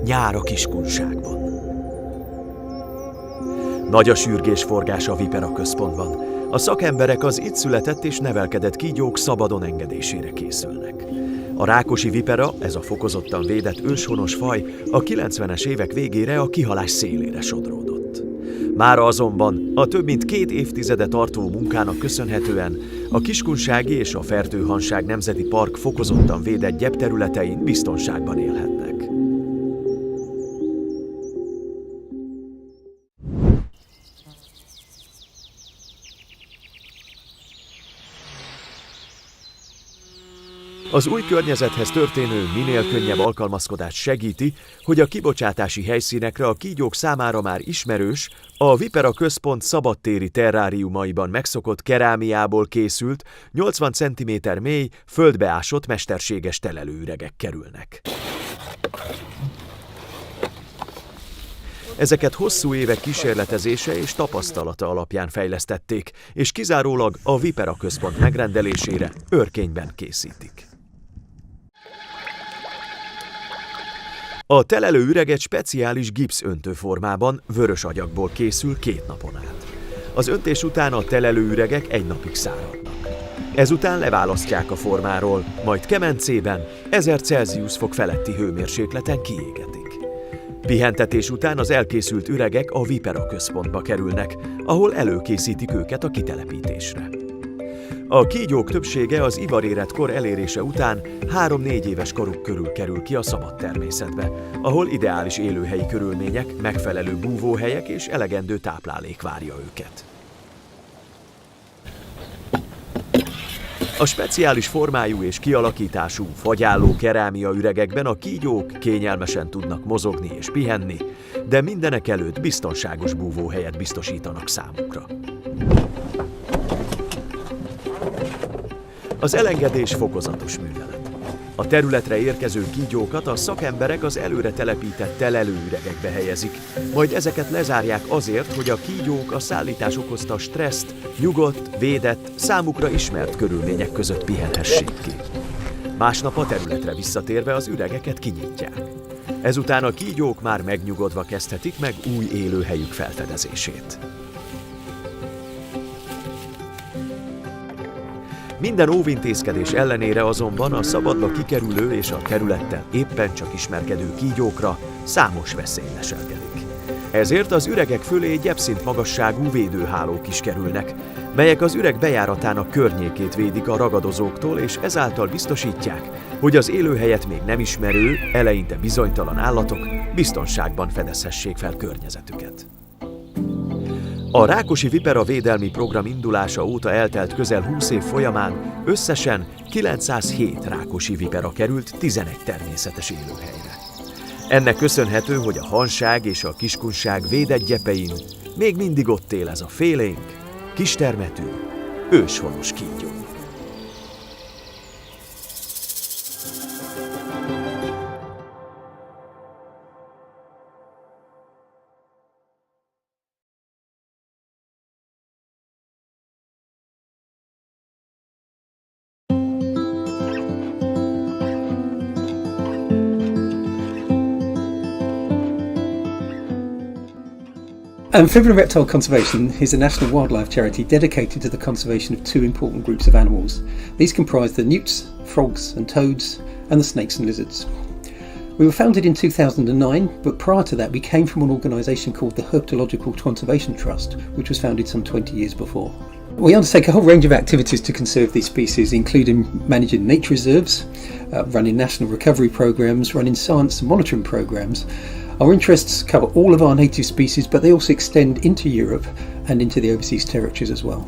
Nyár a Kiskunságban. Nagy a sürgésforgás a Vipera központban. A szakemberek az itt született és nevelkedett kígyók szabadon engedésére készülnek. A rákosi vipera, ez a fokozottan védett őshonos faj, a 90-es évek végére a kihalás szélére sodródott. Mára azonban a több mint 2 évtizede tartó munkának köszönhetően a Kiskunsági és a Fertőhanság Nemzeti Park fokozottan védett gyepterületein biztonságban élhetnek. Az új környezethez történő minél könnyebb alkalmazkodás segíti, hogy a kibocsátási helyszínekre a kígyók számára már ismerős, a Vipera központ szabadtéri terráriumaiban megszokott kerámiából készült, 80 cm mély, földbeásott mesterséges telelőüregek kerülnek. Ezeket hosszú évek kísérletezése és tapasztalata alapján fejlesztették, és kizárólag a Vipera központ megrendelésére őrkényben készítik. A telelő üreget speciális gipszöntő formában, vörös agyagból készül 2 napon át. Az öntés után a telelő üregek 1 napig száradnak. Ezután leválasztják a formáról, majd kemencében 1000 Celsius fok feletti hőmérsékleten kiégetik. Pihentetés után az elkészült üregek a Vipera központba kerülnek, ahol előkészítik őket a kitelepítésre. A kígyók többsége az ivaréretkor elérése után 3-4 éves koruk körül kerül ki a szabad természetbe, ahol ideális élőhelyi körülmények, megfelelő búvóhelyek és elegendő táplálék várja őket. A speciális formájú és kialakítású, fagyálló kerámia üregekben a kígyók kényelmesen tudnak mozogni és pihenni, de mindenek előtt biztonságos búvóhelyet biztosítanak számukra. Az elengedés fokozatos művelet. A területre érkező kígyókat a szakemberek az előre telepített telelőüregekbe helyezik, majd ezeket lezárják azért, hogy a kígyók a szállítás okozta stresszt nyugodt, védett, számukra ismert körülmények között pihenhessék ki. Másnap a területre visszatérve az üregeket kinyitják. Ezután a kígyók már megnyugodva kezdhetik meg új élőhelyük felfedezését. Minden óvintézkedés ellenére azonban a szabadba kikerülő és a területtel éppen csak ismerkedő kígyókra számos veszély leselkedik. Ezért az üregek fölé gyepszint magasságú védőhálók is kerülnek, melyek az üreg bejáratának környékét védik a ragadozóktól, és ezáltal biztosítják, hogy az élőhelyet még nem ismerő, eleinte bizonytalan állatok biztonságban fedezhessék fel környezetüket. A Rákosi Vipera védelmi program indulása óta eltelt közel 20 év folyamán összesen 907 rákosi vipera került 11 természetes élőhelyre. Ennek köszönhető, hogy a hanság és a kiskunság védett gyepein még mindig ott él ez a félénk, kistermetű, őshonos kígyó. Amphibian and Reptile Conservation is a national wildlife charity dedicated to the conservation of 2 important groups of animals. These comprise the newts, frogs and toads, and the snakes and lizards. We were founded in 2009, but prior to that we came from an organisation called the Herpetological Conservation Trust, which was founded some 20 years before. We undertake a whole range of activities to conserve these species, including managing nature reserves, running national recovery programmes, running science and monitoring programmes. Our interests cover all of our native species, but they also extend into Europe and into the overseas territories as well.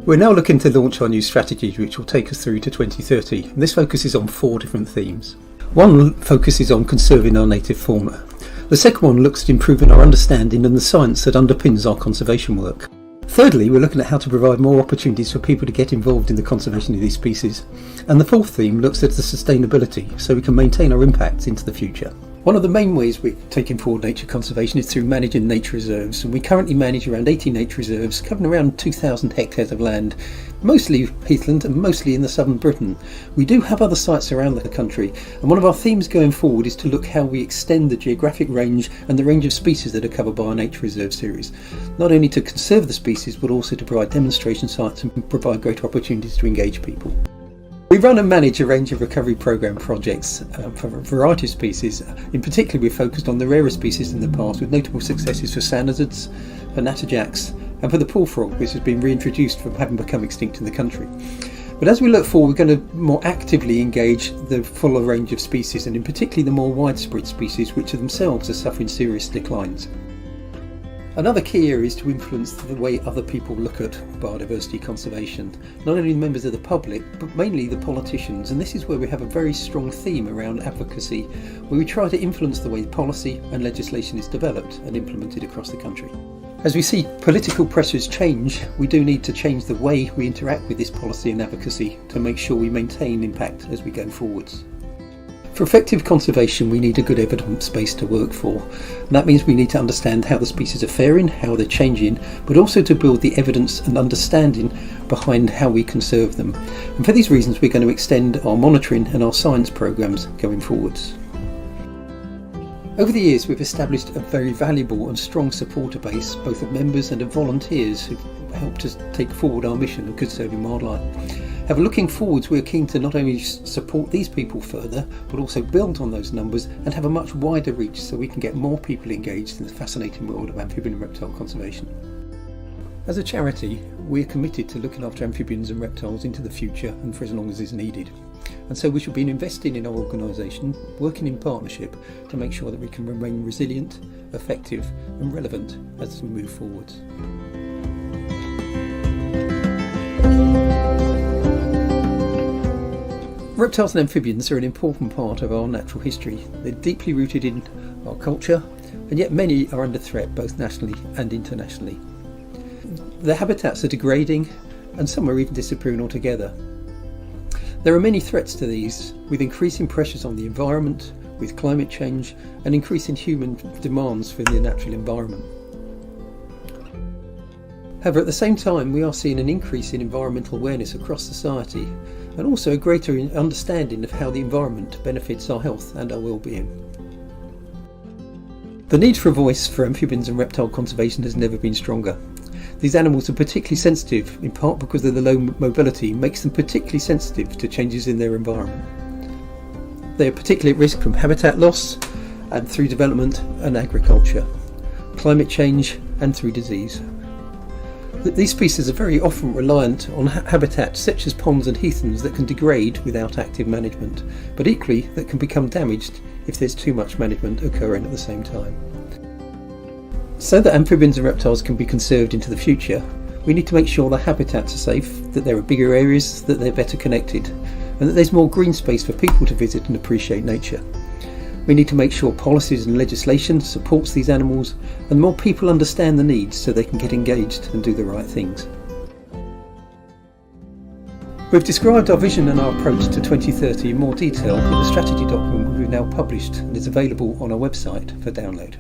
We're now looking to launch our new strategy, which will take us through to 2030. And this focuses on 4 different themes. One focuses on conserving our native fauna. The second one looks at improving our understanding and the science that underpins our conservation work. Thirdly, we're looking at how to provide more opportunities for people to get involved in the conservation of these species. And the fourth theme looks at the sustainability, so we can maintain our impacts into the future. One of the main ways we're taking forward nature conservation is through managing nature reserves, and we currently manage around 80 nature reserves covering around 2,000 hectares of land, mostly heathland and mostly in the southern Britain. We do have other sites around the country, and one of our themes going forward is to look how we extend the geographic range and the range of species that are covered by our nature reserve series, not only to conserve the species but also to provide demonstration sites and provide greater opportunities to engage people. We run and manage a range of recovery programme projects for a variety of species. In particular, we've focused on the rarer species in the past, with notable successes for sand lizards, for natterjacks, and for the pool frog, which has been reintroduced from having become extinct in the country. But as we look forward, we're going to more actively engage the fuller range of species, and in particular the more widespread species, which themselves are suffering serious declines. Another key area is to influence the way other people look at biodiversity conservation, not only members of the public, but mainly the politicians. And this is where we have a very strong theme around advocacy, where we try to influence the way policy and legislation is developed and implemented across the country. As we see political pressures change, we do need to change the way we interact with this policy and advocacy to make sure we maintain impact as we go forwards. For effective conservation, we need a good evidence base to work for. And that means we need to understand how the species are faring, how they're changing, but also to build the evidence and understanding behind how we conserve them. And for these reasons, we're going to extend our monitoring and our science programs going forwards. Over the years, we've established a very valuable and strong supporter base, both of members and of volunteers who've helped us take forward our mission of conserving wildlife. However, looking forwards, we're keen to not only support these people further, but also build on those numbers and have a much wider reach so we can get more people engaged in the fascinating world of amphibian and reptile conservation. As a charity, we're committed to looking after amphibians and reptiles into the future and for as long as is needed. And so we should be investing in our organisation, working in partnership to make sure that we can remain resilient, effective and relevant as we move forwards. Reptiles and amphibians are an important part of our natural history. They're deeply rooted in our culture, and yet many are under threat both nationally and internationally. Their habitats are degrading, and some are even disappearing altogether. There are many threats to these, with increasing pressures on the environment, with climate change, and increasing human demands for the natural environment. However, at the same time, we are seeing an increase in environmental awareness across society, and also a greater understanding of how the environment benefits our health and our well-being. The need for a voice for amphibians and reptile conservation has never been stronger. These animals are particularly sensitive, in part because of the low mobility makes them particularly sensitive to changes in their environment. They are particularly at risk from habitat loss and through development and agriculture, climate change and through disease. These species are very often reliant on habitats such as ponds and heathlands that can degrade without active management, but equally that can become damaged if there's too much management occurring at the same time. So that amphibians and reptiles can be conserved into the future, we need to make sure the habitats are safe, that there are bigger areas, that they're better connected, and that there's more green space for people to visit and appreciate nature. We need to make sure policies and legislation supports these animals and more people understand the needs so they can get engaged and do the right things. We've described our vision and our approach to 2030 in more detail in the strategy document we've now published and is available on our website for download.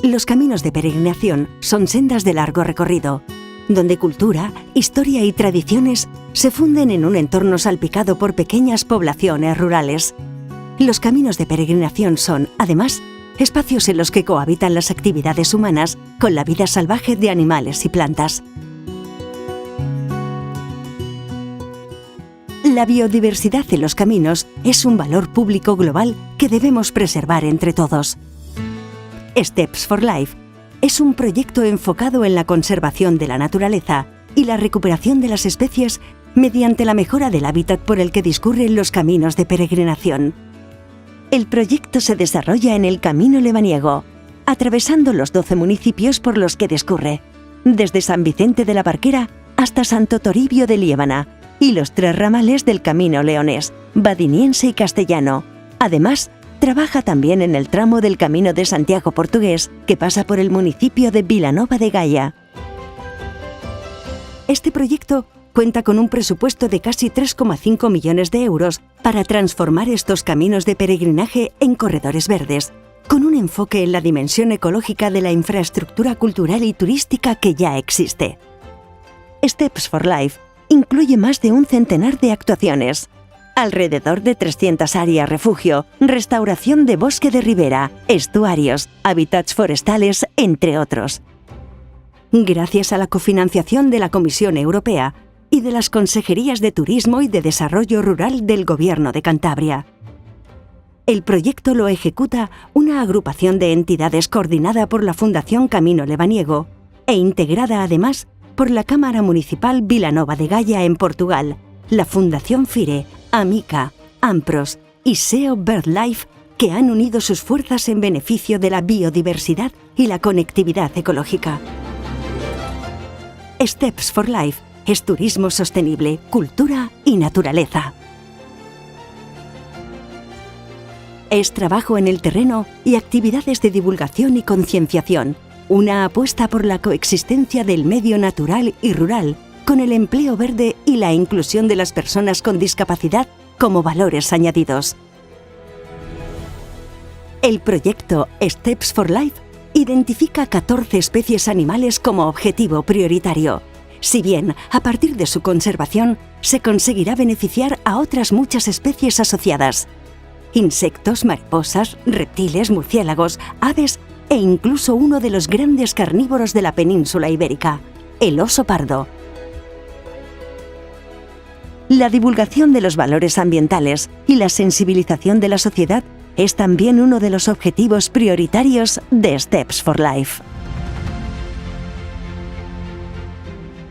Los caminos de peregrinación son sendas de largo recorrido, donde cultura, historia y tradiciones se funden en un entorno salpicado por pequeñas poblaciones rurales. Los caminos de peregrinación son, además, espacios en los que cohabitan las actividades humanas con la vida salvaje de animales y plantas. La biodiversidad en los caminos es un valor público global que debemos preservar entre todos. Steps for Life es un proyecto enfocado en la conservación de la naturaleza y la recuperación de las especies mediante la mejora del hábitat por el que discurren los caminos de peregrinación. El proyecto se desarrolla en el Camino Lebaniego, atravesando los 12 municipios por los que discurre, desde San Vicente de la Barquera hasta Santo Toribio de Liébana y los 3 ramales del Camino leonés, badiniense y castellano. Además, trabaja también en el tramo del Camino de Santiago portugués que pasa por el municipio de Vilanova de Gaia. Este proyecto cuenta con un presupuesto de casi 3,5 millones de euros para transformar estos caminos de peregrinaje en corredores verdes, con un enfoque en la dimensión ecológica de la infraestructura cultural y turística que ya existe. Steps for Life incluye más de un centenar de actuaciones, alrededor de 300 áreas refugio, restauración de bosque de ribera, estuarios, hábitats forestales, entre otros. Gracias a la cofinanciación de la Comisión Europea y de las Consejerías de Turismo y de Desarrollo Rural del Gobierno de Cantabria. El proyecto lo ejecuta una agrupación de entidades coordinada por la Fundación Camino Lebaniego e integrada además por la Cámara Municipal Vilanova de Gaia en Portugal, la Fundación FIRE, AMICA, AMPROS y SEO BirdLife, que han unido sus fuerzas en beneficio de la biodiversidad y la conectividad ecológica. Steps for Life es turismo sostenible, cultura y naturaleza. Es trabajo en el terreno y actividades de divulgación y concienciación, una apuesta por la coexistencia del medio natural y rural, con el empleo verde y la inclusión de las personas con discapacidad como valores añadidos. El proyecto Steps for Life identifica 14 especies animales como objetivo prioritario. Si bien, a partir de su conservación, se conseguirá beneficiar a otras muchas especies asociadas. Insectos, mariposas, reptiles, murciélagos, aves e incluso uno de los grandes carnívoros de la península ibérica, el oso pardo. La divulgación de los valores ambientales y la sensibilización de la sociedad es también uno de los objetivos prioritarios de Steps for Life.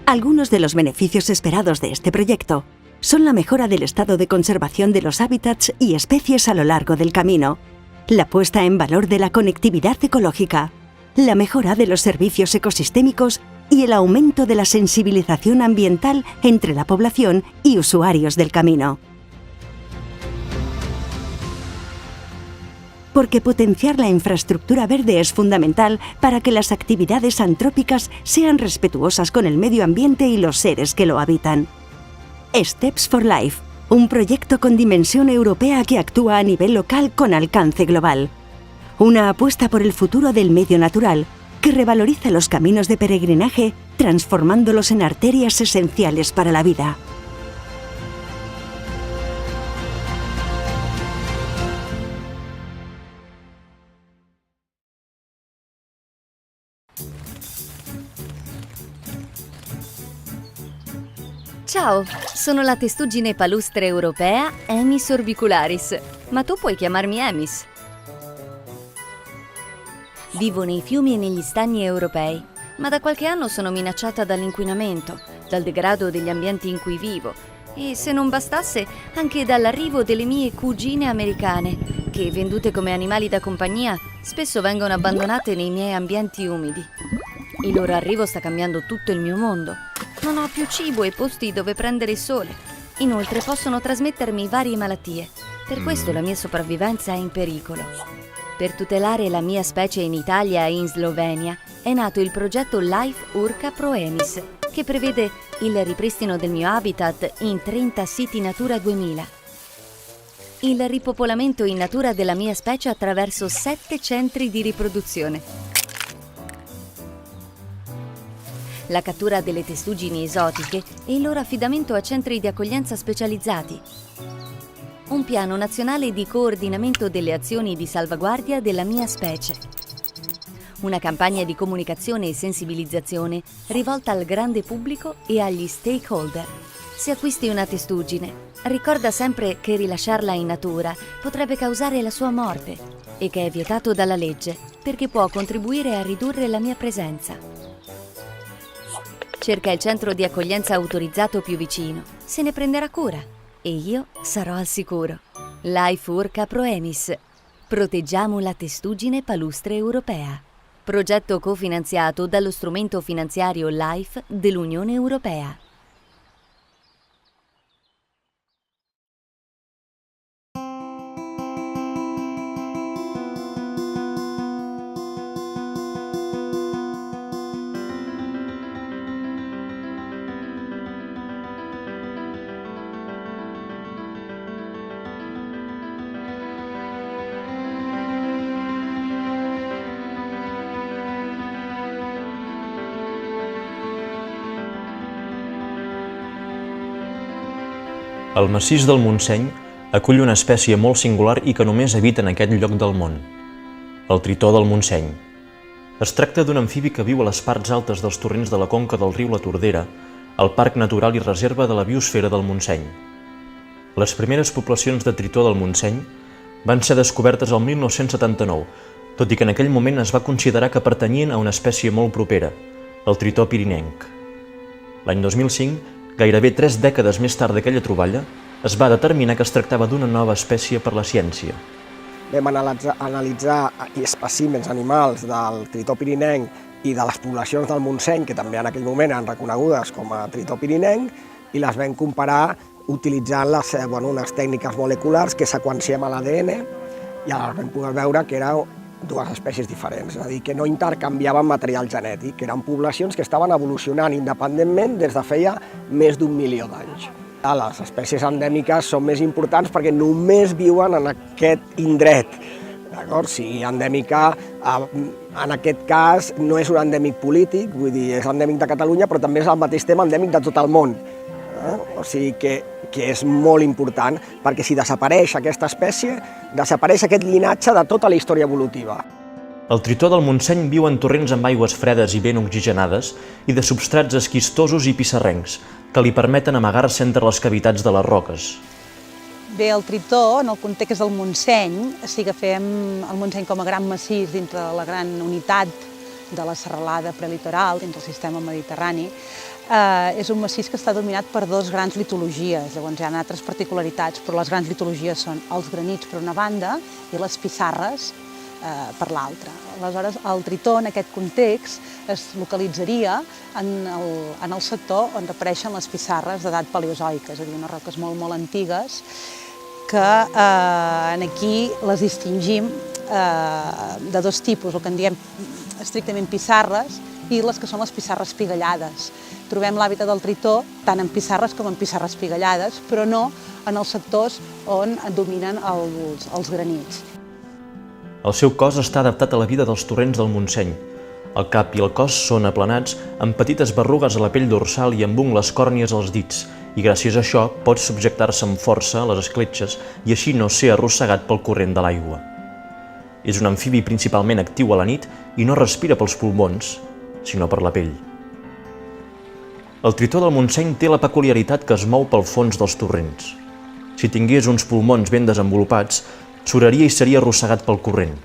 Algunos de los beneficios esperados de este proyecto son la mejora del estado de conservación de los hábitats y especies a lo largo del camino, la puesta en valor de la conectividad ecológica, la mejora de los servicios ecosistémicos y el aumento de la sensibilización ambiental entre la población y usuarios del camino. Porque potenciar la infraestructura verde es fundamental para que las actividades antrópicas sean respetuosas con el medio ambiente y los seres que lo habitan. Steps for Life, un proyecto con dimensión europea que actúa a nivel local con alcance global. Una apuesta por el futuro del medio natural que revaloriza los caminos de peregrinaje, transformándolos en arterias esenciales para la vida. Ciao, sono la testuggine palustre europea Emis orbicularis, ma tu puoi chiamarmi Emis. Vivo nei fiumi e negli stagni europei, ma da qualche anno sono minacciata dall'inquinamento, dal degrado degli ambienti in cui vivo e, se non bastasse, anche dall'arrivo delle mie cugine americane, che, vendute come animali da compagnia, spesso vengono abbandonate nei miei ambienti umidi. Il loro arrivo sta cambiando tutto il mio mondo. Non ho più cibo e posti dove prendere il sole. Inoltre possono trasmettermi varie malattie. Per questo la mia sopravvivenza è in pericolo. Per tutelare la mia specie in Italia e in Slovenia è nato il progetto Life Urca Proemis, che prevede il ripristino del mio habitat in 30 siti Natura 2000. Il ripopolamento in natura della mia specie attraverso 7 centri di riproduzione. La cattura delle testuggini esotiche e il loro affidamento a centri di accoglienza specializzati. Un piano nazionale di coordinamento delle azioni di salvaguardia della mia specie. Una campagna di comunicazione e sensibilizzazione rivolta al grande pubblico e agli stakeholder. Se acquisti una testuggine, ricorda sempre che rilasciarla in natura potrebbe causare la sua morte e che è vietato dalla legge perché può contribuire a ridurre la mia presenza. Cerca il centro di accoglienza autorizzato più vicino, se ne prenderà cura e io sarò al sicuro. Life Urca Proemis. Proteggiamo la testuggine palustre europea. Progetto cofinanziato dallo strumento finanziario LIFE dell'Unione Europea. El massís del Montseny acull una espècie molt singular i que només habita en aquest lloc del món, el tritó del Montseny. Es tracta d'un amfibi que viu a les parts altes dels torrents de la conca del riu la Tordera, al Parc Natural i Reserva de la Biosfera del Montseny. Les primeres poblacions de tritó del Montseny Van ser descobertes el 1979, tot i que en aquell moment es va considerar que pertanyien a una espècie molt propera, el tritó pirinenc. L'any 2005, gairebé 3 dècades més tard d'aquella troballa, es va determinar que es tractava d'una nova espècie per la ciència. Vam analitzar espècimens animals del tritó pirinenc i de les poblacions del Montseny, que també en aquell moment eren reconegudes com a tritó pirinenc, i les vam comparar utilitzant unes tècniques moleculars que seqüenciem a l'ADN, i llavors vam poder veure que eren dues espècies diferents, és a dir, que no intercanviaven material genètic, que eren poblacions que estaven evolucionant independentment des de feia més d'1 milió d'anys. Les espècies endèmiques són més importants perquè només viuen en aquest indret. Si endèmica, en aquest cas, no és un endèmic polític, vull dir, és endèmic de Catalunya, però també és al mateix temps endèmic de tot el món. O sigui que és molt important, perquè si desapareix aquesta espècie, desapareix aquest llinatge de tota la història evolutiva. El tritó del Montseny viu en torrents amb aigües fredes i ben oxigenades i de substrats esquistosos i pissarrencs, que li permeten amagar-se entre les cavitats de les roques. Bé, el tritó, en el context del Montseny, si agafem el Montseny com a gran massís dintre de la gran unitat de la serralada prelitoral, dins del sistema mediterrani, és un massís que està dominat per dues grans litologies. Llavors hi ha altres particularitats, però les grans litologies són els granits per una banda i les pissarres per l'altra. Aleshores, el tritó en aquest context es localitzaria en el sector on apareixen les pissarres d'edat paleozoica, és a dir, unes roques molt, molt antigues que aquí les distingim de dos tipus, el que en diem estrictament pissarres i les que són les pissarres pigallades. Trobem l'hàbitat del tritó tant en pissarres com en pissarres pigallades, però no en els sectors on dominen els granits. El seu cos està adaptat a la vida dels torrents del Montseny. El cap i el cos són aplanats, amb petites berrugues a la pell dorsal i amb ungles còrnies als dits, i gràcies a això pot subjectar-se amb força a les escletxes i així no ser arrossegat pel corrent de l'aigua. És un amfibi principalment actiu a la nit i no respira pels pulmons, sinó per la pell. El tritó del Montseny té la peculiaritat que es mou pel fons dels torrents. Si tingués uns pulmons ben desenvolupats, suraria i seria arrossegat pel corrent.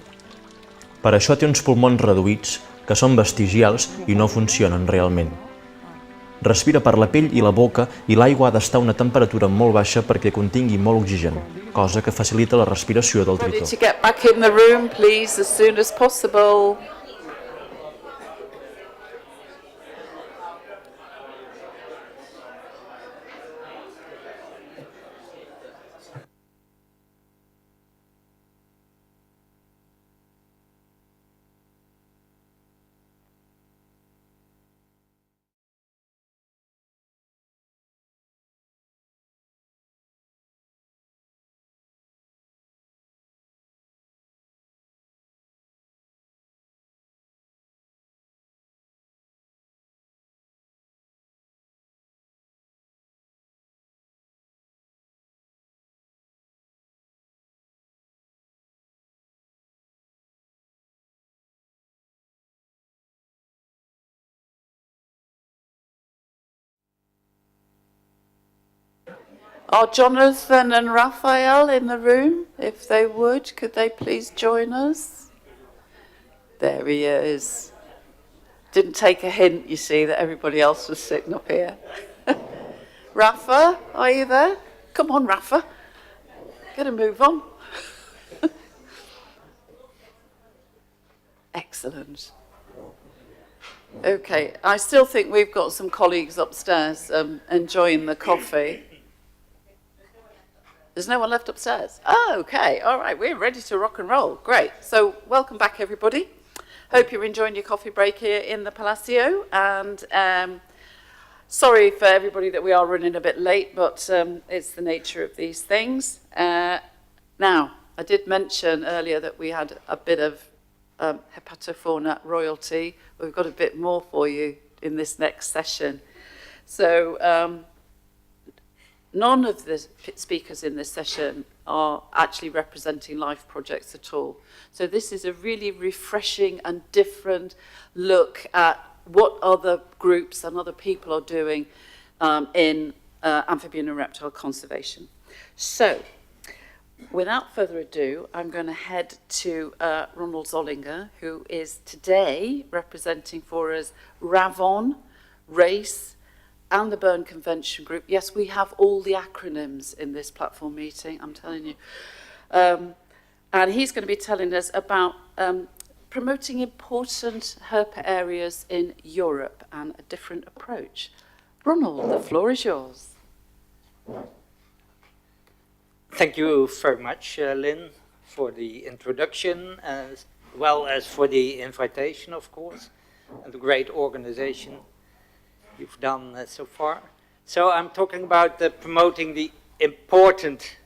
Per això té uns pulmons reduïts, que són vestigials i no funcionen realment. Respira per la pell i la boca i l'aigua ha d'estar a una temperatura molt baixa perquè contingui molt oxigen, cosa que facilita la respiració del tritó. To get back in the room, please, as soon as possible. Are Jonathan and Raphael in the room? If they would, could they please join us? There he is. Didn't take a hint, you see, that everybody else was sitting up here. Rafa, are you there? Come on, Rafa. Get a move on. Excellent. Okay, I still think we've got some colleagues upstairs enjoying the coffee. There's no one left upstairs? Oh, okay, all right, we're ready to rock and roll. Great, so welcome back, everybody. Hope you're enjoying your coffee break here in the Palacio, and sorry for everybody that we are running a bit late, but it's the nature of these things. Now, I did mention earlier that we had a bit of Herpetofauna royalty. We've got a bit more for you in this next session. So, none of the speakers in this session are actually representing life projects at all. So this is a really refreshing and different look at what other groups and other people are doing in amphibian and reptile conservation. So without further ado, I'm going to head to Ronald Zollinger, who is today representing for us RAVON, RACE, and the Berne Convention Group. Yes, we have all the acronyms in this platform meeting, I'm telling you. And he's going to be telling us about promoting important herpa areas in Europe and a different approach. Ronald, the floor is yours. Thank you very much, Lynn, for the introduction, as well as for the invitation, of course, and the great organization you've done so far. So I'm talking about promoting the important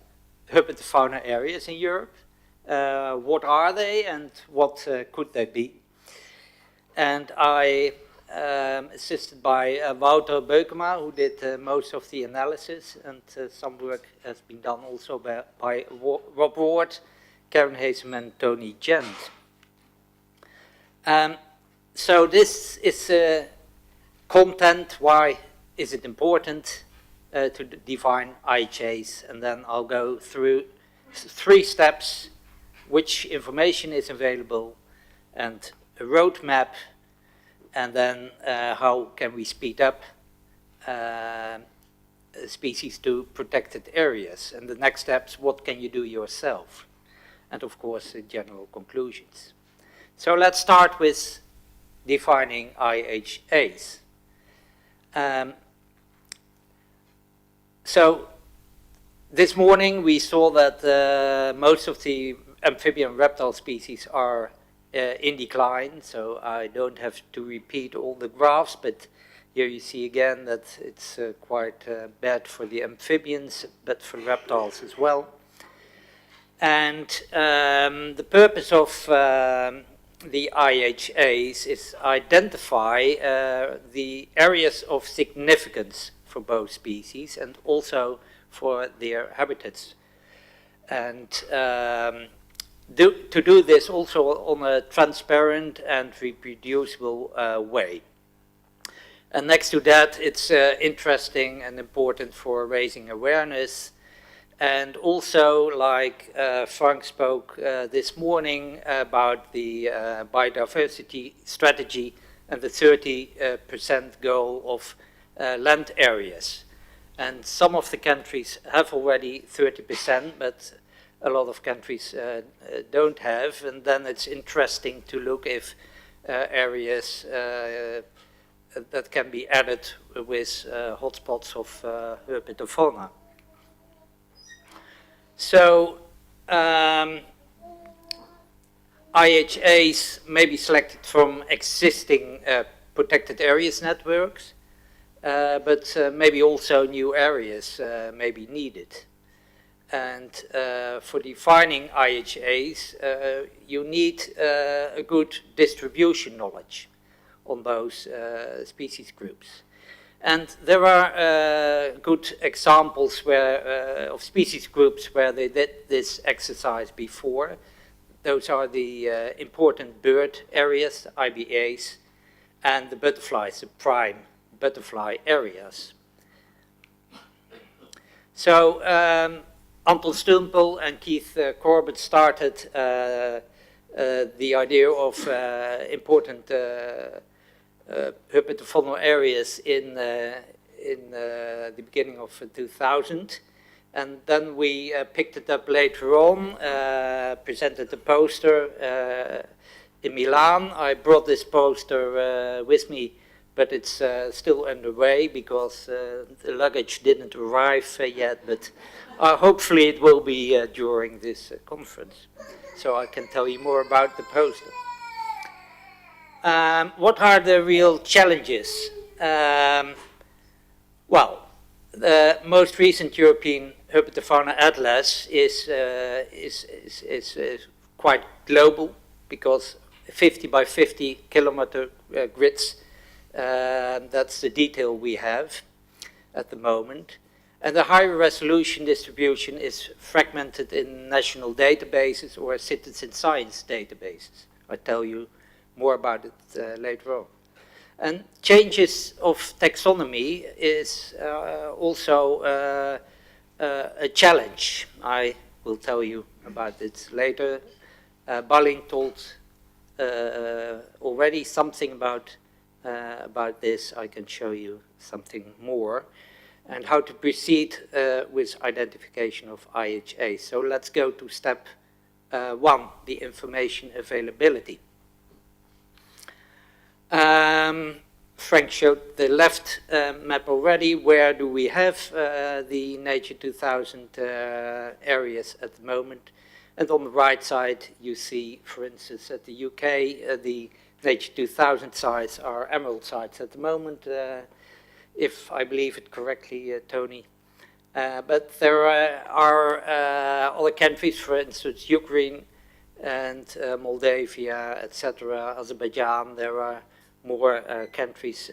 herpetofauna areas in Europe. What are they and what could they be? And I assisted by Wouter Beukema, who did most of the analysis, and some work has been done also by Rob Ward, Karen Haysom, and Tony Gent. So this is content. Why is it important to define IHAs? And then I'll go through 3 steps: which information is available, and a roadmap, and then how can we speed up species to protected areas, and the next steps, what can you do yourself, and of course general conclusions. So let's start with defining IHAs. So this morning we saw that most of the amphibian reptile species are in decline, so I don't have to repeat all the graphs, but here you see again that it's quite bad for the amphibians, but for reptiles as well. And the purpose of the IHAs is identify the areas of significance for both species and also for their habitats. And to do this also on a transparent and reproducible way. And next to that, it's interesting and important for raising awareness. And also, like Frank spoke this morning about the biodiversity strategy and the 30% goal of land areas. And some of the countries have already 30%, but a lot of countries don't have, and then it's interesting to look if areas that can be added with hotspots of Herpetofauna. So IHAs may be selected from existing protected areas networks, but maybe also new areas may be needed. And for defining IHAs, you need a good distribution knowledge on those species groups. And there are good examples where, of species groups where they did this exercise before. Those are the important bird areas, IBAs, and the butterflies, the prime butterfly areas. So Anton Stumpel and Keith Corbett started the idea of important herpetofaunal areas in the beginning of 2000. And then we picked it up later on, presented the poster in Milan. I brought this poster with me, but it's still underway because the luggage didn't arrive yet, but hopefully it will be during this conference. So I can tell you more about the poster. What are the real challenges? Well, the most recent European Herpetofauna Atlas is quite global because 50 by 50 kilometer grids, that's the detail we have at the moment. And the higher resolution distribution is fragmented in national databases or citizen science databases. I'll tell you more about it later on. And changes of taxonomy is also a challenge. I will tell you about it later. Balin told already something about this. I can show you something more, and how to proceed with identification of IHA. So let's go to step 1, the information availability. Frank showed the left map already. Where do we have the Nature 2000 areas at the moment? And on the right side, you see, for instance, at the UK, the Nature 2000 sites are emerald sites at the moment, if I believe it correctly, Tony. But there are other countries, for instance, Ukraine and Moldavia, etc., Azerbaijan. There are more countries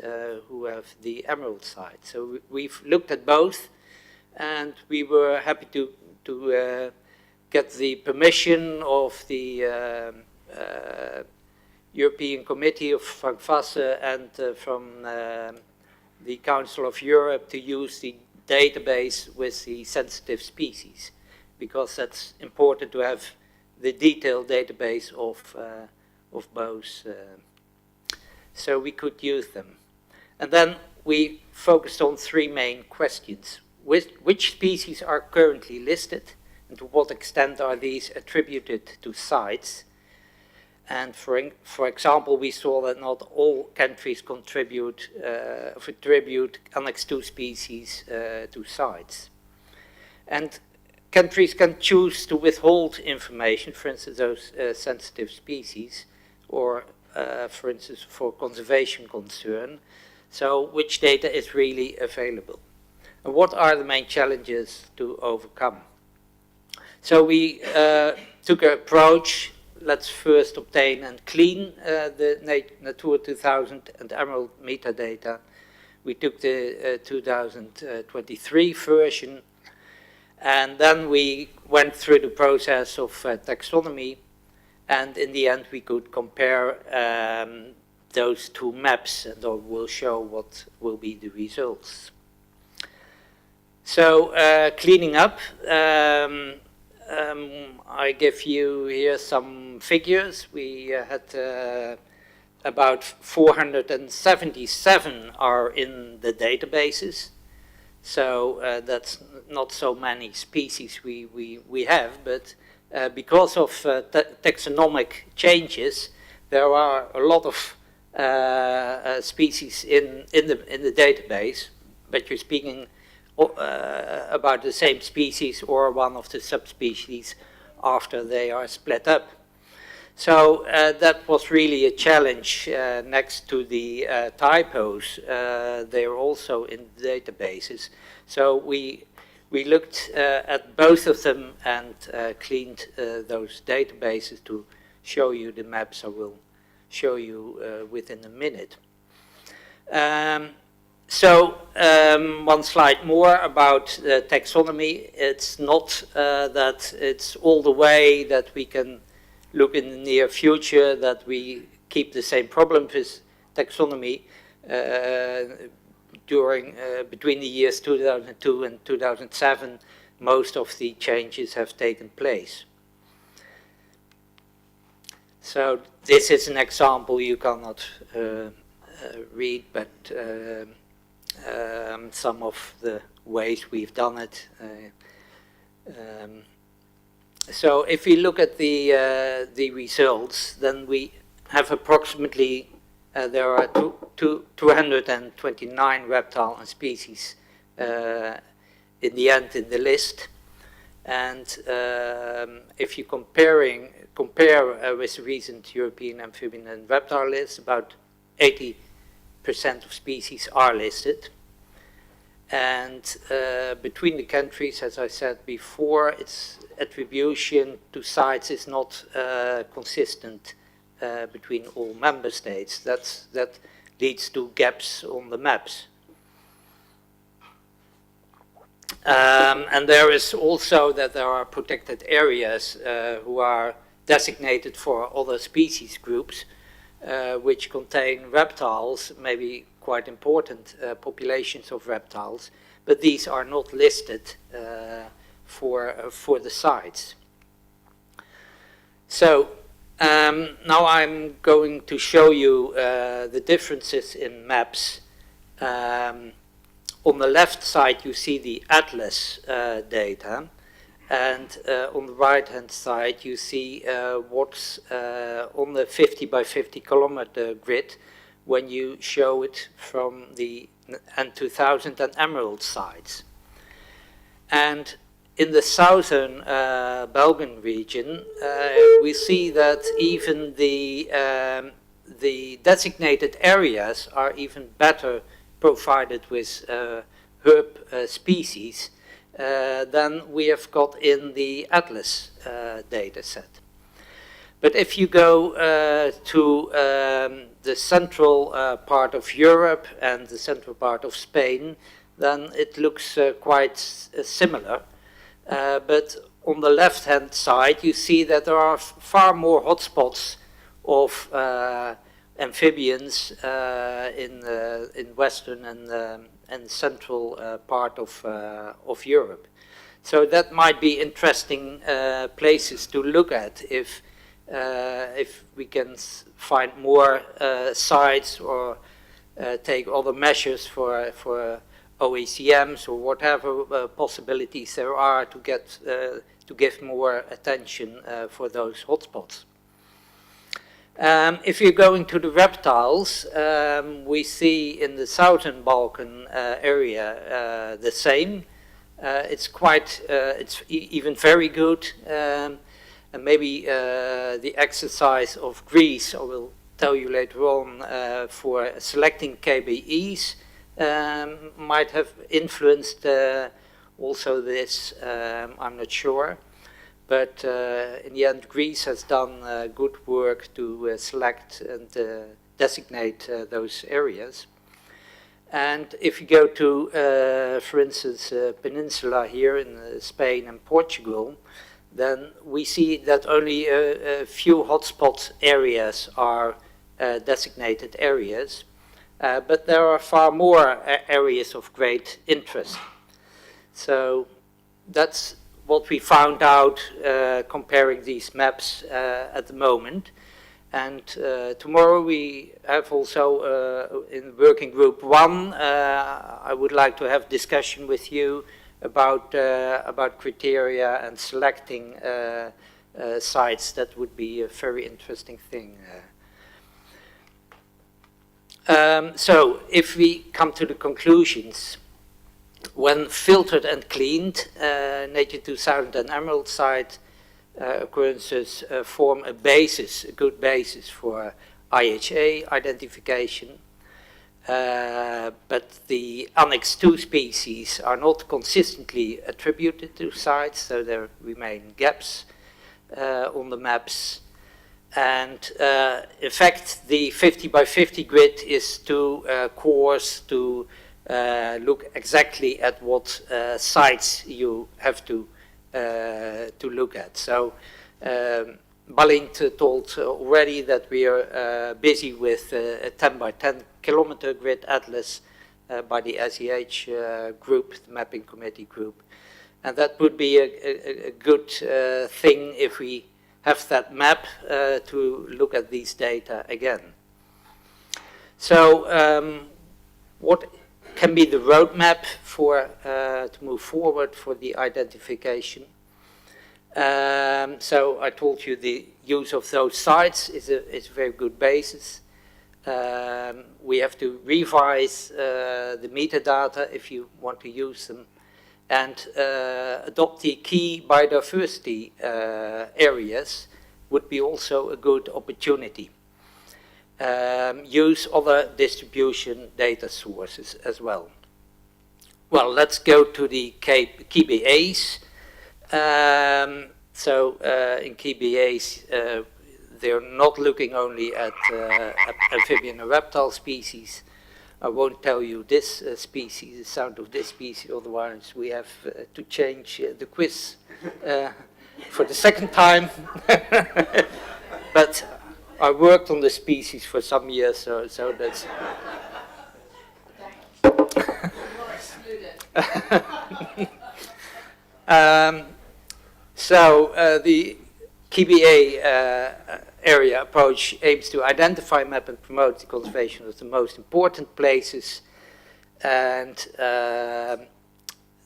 who have the emerald site. So we've looked at both, and we were happy to get the permission of the European Committee of Frank Vasse and from the Council of Europe to use the database with the sensitive species, because that's important to have the detailed database of both. So we could use them. And then we focused on 3 main questions. Which species are currently listed, and to what extent are these attributed to sites? And for example, we saw that not all countries attribute Annex II species to sites. And countries can choose to withhold information, for instance, those sensitive species, or for instance, for conservation concern. So which data is really available? And what are the main challenges to overcome? So we took an approach. Let's first obtain and clean the Natura 2000 and Emerald metadata. We took the 2023 version, and then we went through the process of taxonomy, and in the end we could compare those 2 maps, and I will show what will be the results. So cleaning up, I give you here some figures. We had about 477 are in the databases. So that's not so many species we have, but because of taxonomic changes, there are a lot of species in the database, but you're speaking about the same species or one of the subspecies after they are split up. So that was really a challenge next to the typos. They are also in the databases. So we looked at both of them and cleaned those databases to show you the maps I will show you within a minute. One slide more about taxonomy. It's not that it's all the way that we can look in the near future that we keep the same problem with taxonomy between the years 2002 and 2007. Most of the changes have taken place. So this is an example you cannot read, but some of the ways we've done it. So if we look at the results, then we have approximately there are 229 reptile and species in the end in the list, and if you compare with recent European amphibian and reptile lists, about 80% of species are listed. And between the countries, as I said before, its attribution to sites is not consistent between all member states. That leads to gaps on the maps. And there is also that there are protected areas who are designated for other species groups, which contain reptiles, maybe quite important populations of reptiles, but these are not listed for the sites. So now I'm going to show you the differences in maps. On the left side you see the atlas data, and on the right hand side you see what's on the 50 by 50 kilometer grid when you show it from the N2000 and Emerald sites. And in the southern Belgian region, we see that even the designated areas are even better provided with herb species than we have got in the atlas data set. But if you go to the central part of Europe and the central part of Spain, then it looks quite similar. But on the left-hand side, you see that there are far more hotspots of amphibians in western and central part of Europe. So that might be interesting places to look at if we can find more sites or take other measures for OECMs or whatever possibilities there are to get to give more attention for those hotspots. If you're going to the reptiles, we see in the southern Balkan area the same. It's quite, it's even very good. And maybe the exercise of Greece, I will tell you later on, for selecting KBEs might have influenced also this, I'm not sure. But in the end, Greece has done good work to select and designate those areas. And if you go to, for instance, Peninsula here in Spain and Portugal, then we see that only a few hotspot areas are designated areas, but there are far more areas of great interest. So that's what we found out comparing these maps at the moment. And tomorrow we have also in working group 1, I would like to have discussion with you about criteria and selecting sites. That would be a very interesting thing. So if we come to the conclusions, when filtered and cleaned, Nature 2000 and Emerald site occurrences form a basis, a good basis for IHA identification. But the Annex 2 species are not consistently attributed to sites, so there remain gaps on the maps. And in fact, the 50 by 50 grid is too coarse to look exactly at what sites you have to look at. So Balint told already that we are busy with a 10 by 10 kilometer grid atlas by the SEH group, the mapping committee group. And that would be a good thing if we have that map to look at these data again. So what can be the roadmap for to move forward for the identification? So I told you the use of those sites is a very good basis. We have to revise the metadata if you want to use them, and adopt the key biodiversity areas would be also a good opportunity. Use other distribution data sources as well. Well, let's go to the KBAs. So in KBAs, they're not looking only at amphibian and reptile species. I won't tell you this species, the sound of this species, otherwise we have to change the quiz for the second time. But I worked on the species for some years, so that's... The KBA area approach aims to identify, map and promote the conservation of the most important places, and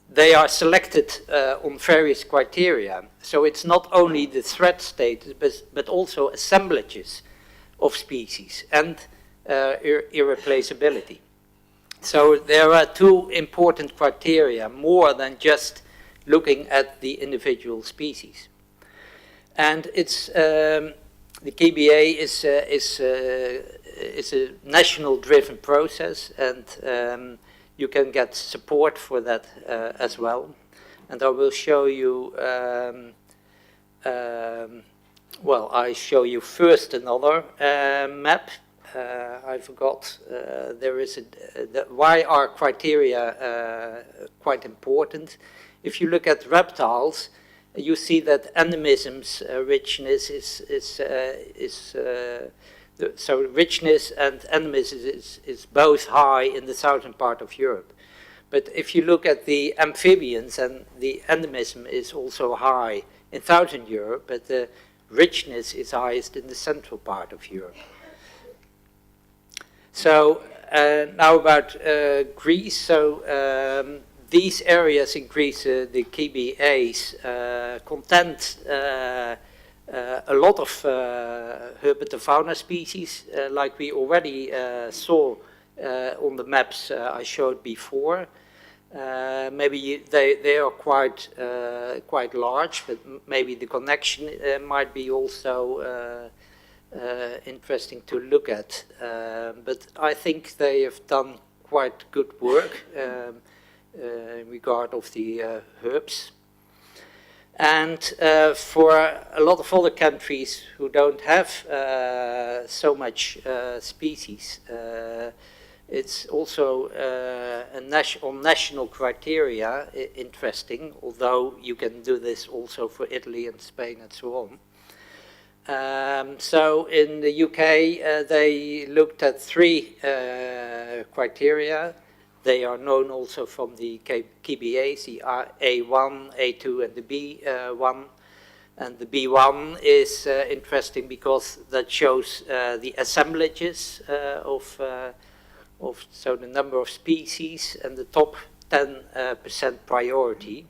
they are selected on various criteria. So it's not only the threat status, but also assemblages of species and irreplaceability. So there are two important criteria, more than just looking at the individual species. And it's the KBA is a national-driven process, and you can get support for that as well. And I will show you. Well, I show you first another map. I forgot. There is why are criteria quite important? If you look at reptiles, you see that endemism's richness so richness and endemism is both high in the southern part of Europe. But if you look at the amphibians, and the endemism is also high in southern Europe, but the richness is highest in the central part of Europe. So now about Greece. So these areas in Greece, the KBAs, contain a lot of Herpetofauna species, like we already saw on the maps I showed before. Maybe they are quite large, but maybe the connection might be also interesting to look at. But I think they have done quite good work in regard of the herbs. And for a lot of other countries who don't have so much species, it's also on national criteria interesting, although you can do this also for Italy and Spain and so on. So in the UK, they looked at 3 criteria. They are known also from the KBAs, the A1, A2, and the B1. And the B1 is interesting because that shows the assemblages so the number of species and the top 10% priority.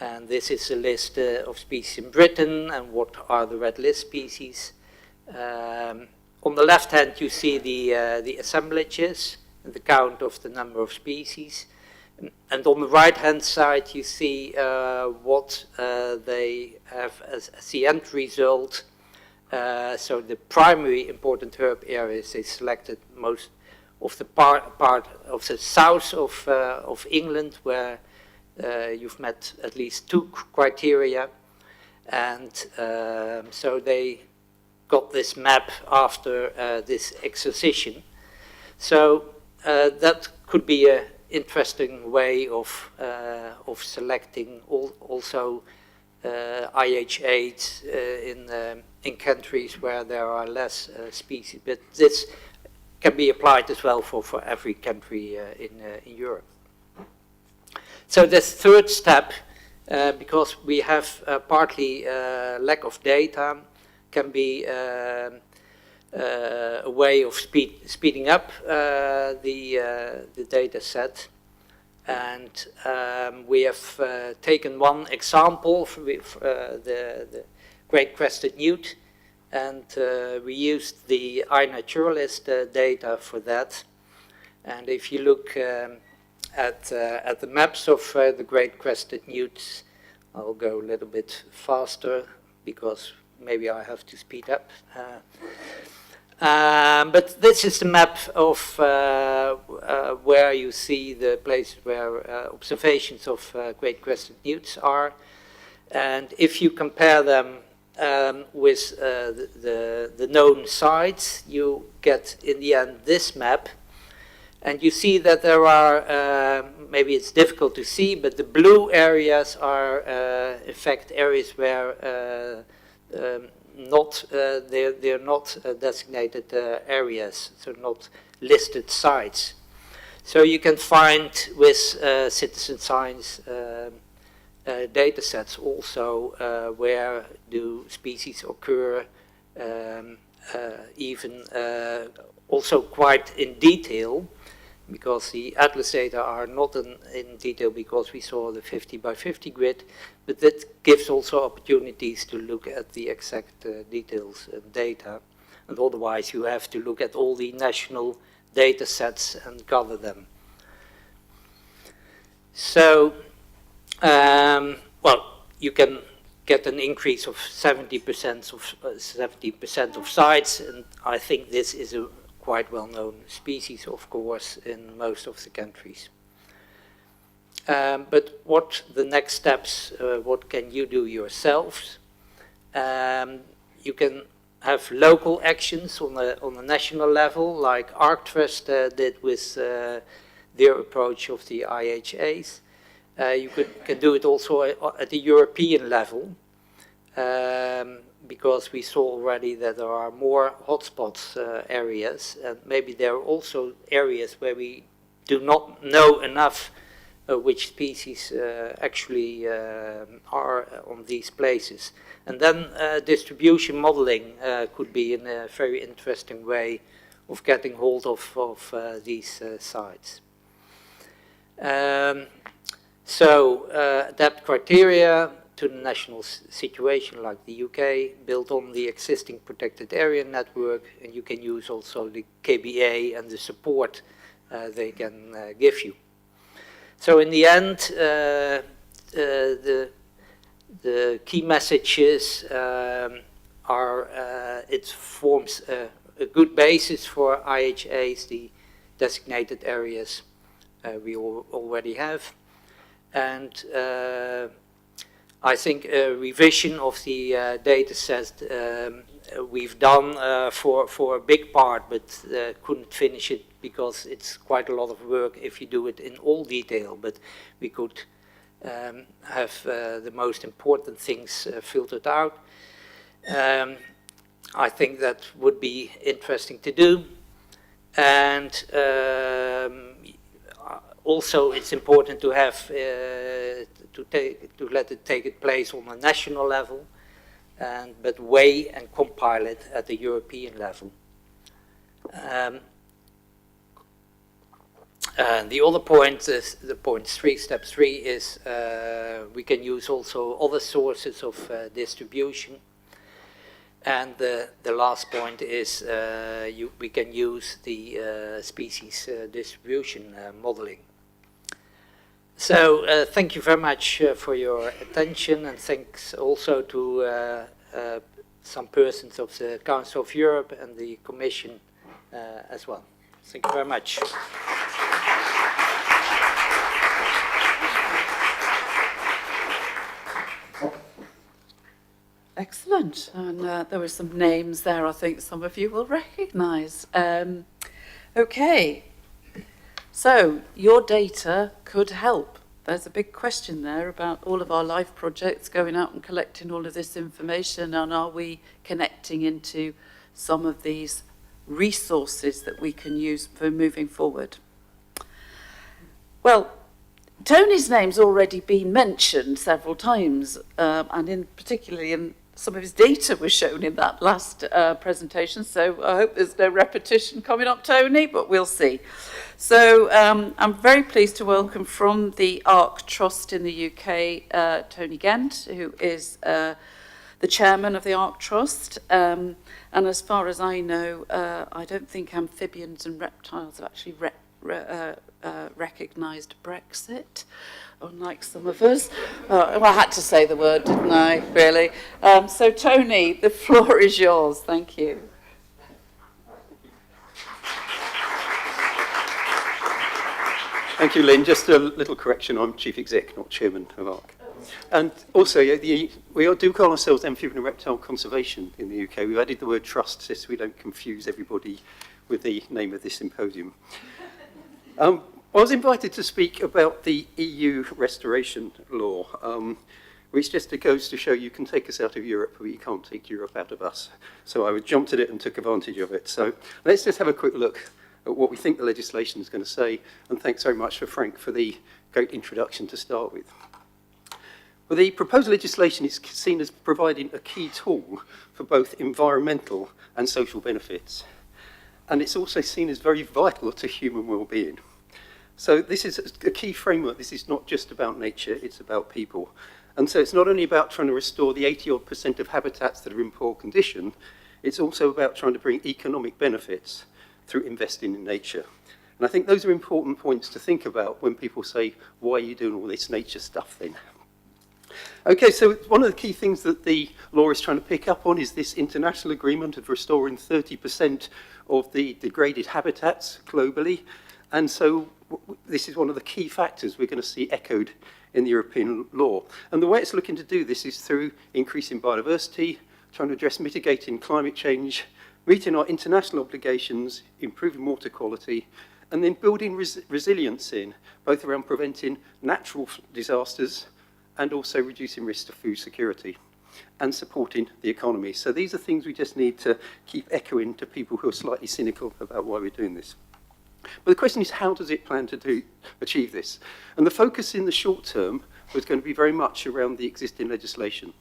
And this is a list of species in Britain and what are the red list species. On the left hand, you see the assemblages and the count of the number of species. And on the right-hand side, you see what they have as the end result. So the primary important herb areas, they selected most of the part of the south of England, where you've met at least 2 criteria. And so they got this map after this exercise. So that could be an interesting way of selecting also IH8 in countries where there are less species. But this can be applied as well for every country in Europe. So the third step, because we have partly lack of data, can be a way of speeding up the data set. And we have taken one example with the great crested newt, and we used the iNaturalist data for that. And if you look at the maps of the great crested newts, I'll go a little bit faster because maybe I have to speed up. But this is the map of where you see the places where observations of great crested newts are. And if you compare them with the known sites, you get in the end this map. And you see that there are, maybe it's difficult to see, but the blue areas are in fact areas where they're not designated areas, so not listed sites. So you can find with citizen science data sets also where do species occur, even also quite in detail, because the atlas data are not in detail because we saw the 50 by 50 grid, but that gives also opportunities to look at the exact details and data. And otherwise you have to look at all the national data sets and gather them. So, well, you can get an increase of 70% of sites, and I think this is a quite well-known species, of course, in most of the countries. But what the next steps, what can you do yourselves? You can have local actions on a national level, like ArcTrust did with their approach of the IHAs. You can do it also at the European level, because we saw already that there are more hotspots areas, and maybe there are also areas where we do not know enough which species actually are on these places. And then distribution modeling could be a very interesting way of getting hold of these sites. So adapt criteria to the national situation, like the UK, built on the existing protected area network, and you can use also the KBA and the support they can give you. So in the end, the key messages are it forms a good basis for IHAs, the designated areas we already have. And I think a revision of the data set we've done for a big part, but couldn't finish it because it's quite a lot of work if you do it in all detail. But we could have the most important things filtered out. I think that would be interesting to do. And also, it's important to have to let it take place on a national level, but weigh and compile it at the European level. And the other point is the point 3, step 3 is we can use also other sources of distribution. And the last point is we can use the species distribution modeling. So thank you very much for your attention, and thanks also to some persons of the Council of Europe and the Commission as well. Thank you very much. Excellent. And there were some names there I think some of you will recognise. Okay. So, your data could help. There's a big question there about all of our life projects going out and collecting all of this information, and are we connecting into some of these resources that we can use for moving forward? Well, Tony's name's already been mentioned several times, and particularly in some of his data was shown in that last presentation, so I hope there's no repetition coming up, Tony, but we'll see. So I'm very pleased to welcome from the ARC Trust in the UK, Tony Gent, who is the chairman of the ARC Trust. And as far as I know, I don't think Amphibians and Reptiles have actually recognised Brexit, unlike some of us. Well, I had to say the word, didn't I, really? So Tony, the floor is yours. Thank you. Thank you, Lynn. Just a little correction. I'm Chief Exec, not Chairman of ARC. And also, we do call ourselves Amphibian and Reptile Conservation in the UK. We've added the word trust so we don't confuse everybody with the name of this symposium. I was invited to speak about the EU restoration law, which just goes to show you can take us out of Europe, but you can't take Europe out of us. So I jumped at it and took advantage of it. So let's just have a quick look at what we think the legislation is going to say. And thanks very much for Frank for the great introduction to start with. Well, the proposed legislation is seen as providing a key tool for both environmental and social benefits. And it's also seen as very vital to human well-being. So this is a key framework. This is not just about nature, it's about people. And so it's not only about trying to restore the 80% of habitats that are in poor condition, it's also about trying to bring economic benefits through investing in nature. And I think those are important points to think about when people say, why are you doing all this nature stuff then? Okay, so one of the key things that the law is trying to pick up on is this international agreement of restoring 30% of the degraded habitats globally. And so this is one of the key factors we're going to see echoed in the European law. And the way it's looking to do this is through increasing biodiversity, trying to address mitigating climate change, meeting our international obligations, improving water quality, and then building resilience in, both around preventing natural disasters and also reducing risk to food security and supporting the economy. So these are things we just need to keep echoing to people who are slightly cynical about why we're doing this. But the question is, how does it plan to achieve this? And the focus in the short term was going to be very much around the existing legislation,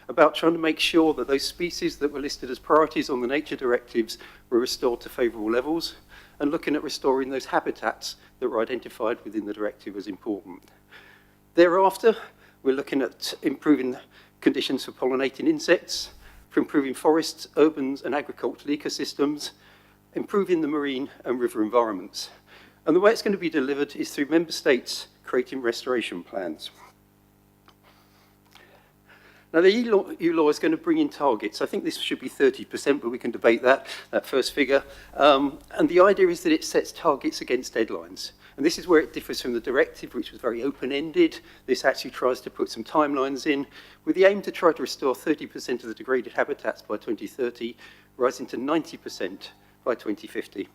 about trying to make sure that those species that were listed as priorities on the nature directives were restored to favourable levels, and looking at restoring those habitats that were identified within the directive as important. Thereafter, we're looking at improving conditions for pollinating insects, for improving forests, urbans and agricultural ecosystems, improving the marine and river environments. And the way it's going to be delivered is through member states creating restoration plans. Now, the EU law is going to bring in targets. I think this should be 30%, but we can debate that first figure. And the idea is that it sets targets against deadlines. And this is where it differs from the directive, which was very open-ended. This actually tries to put some timelines in, with the aim to try to restore 30% of the degraded habitats by 2030, rising to 90% by 2050.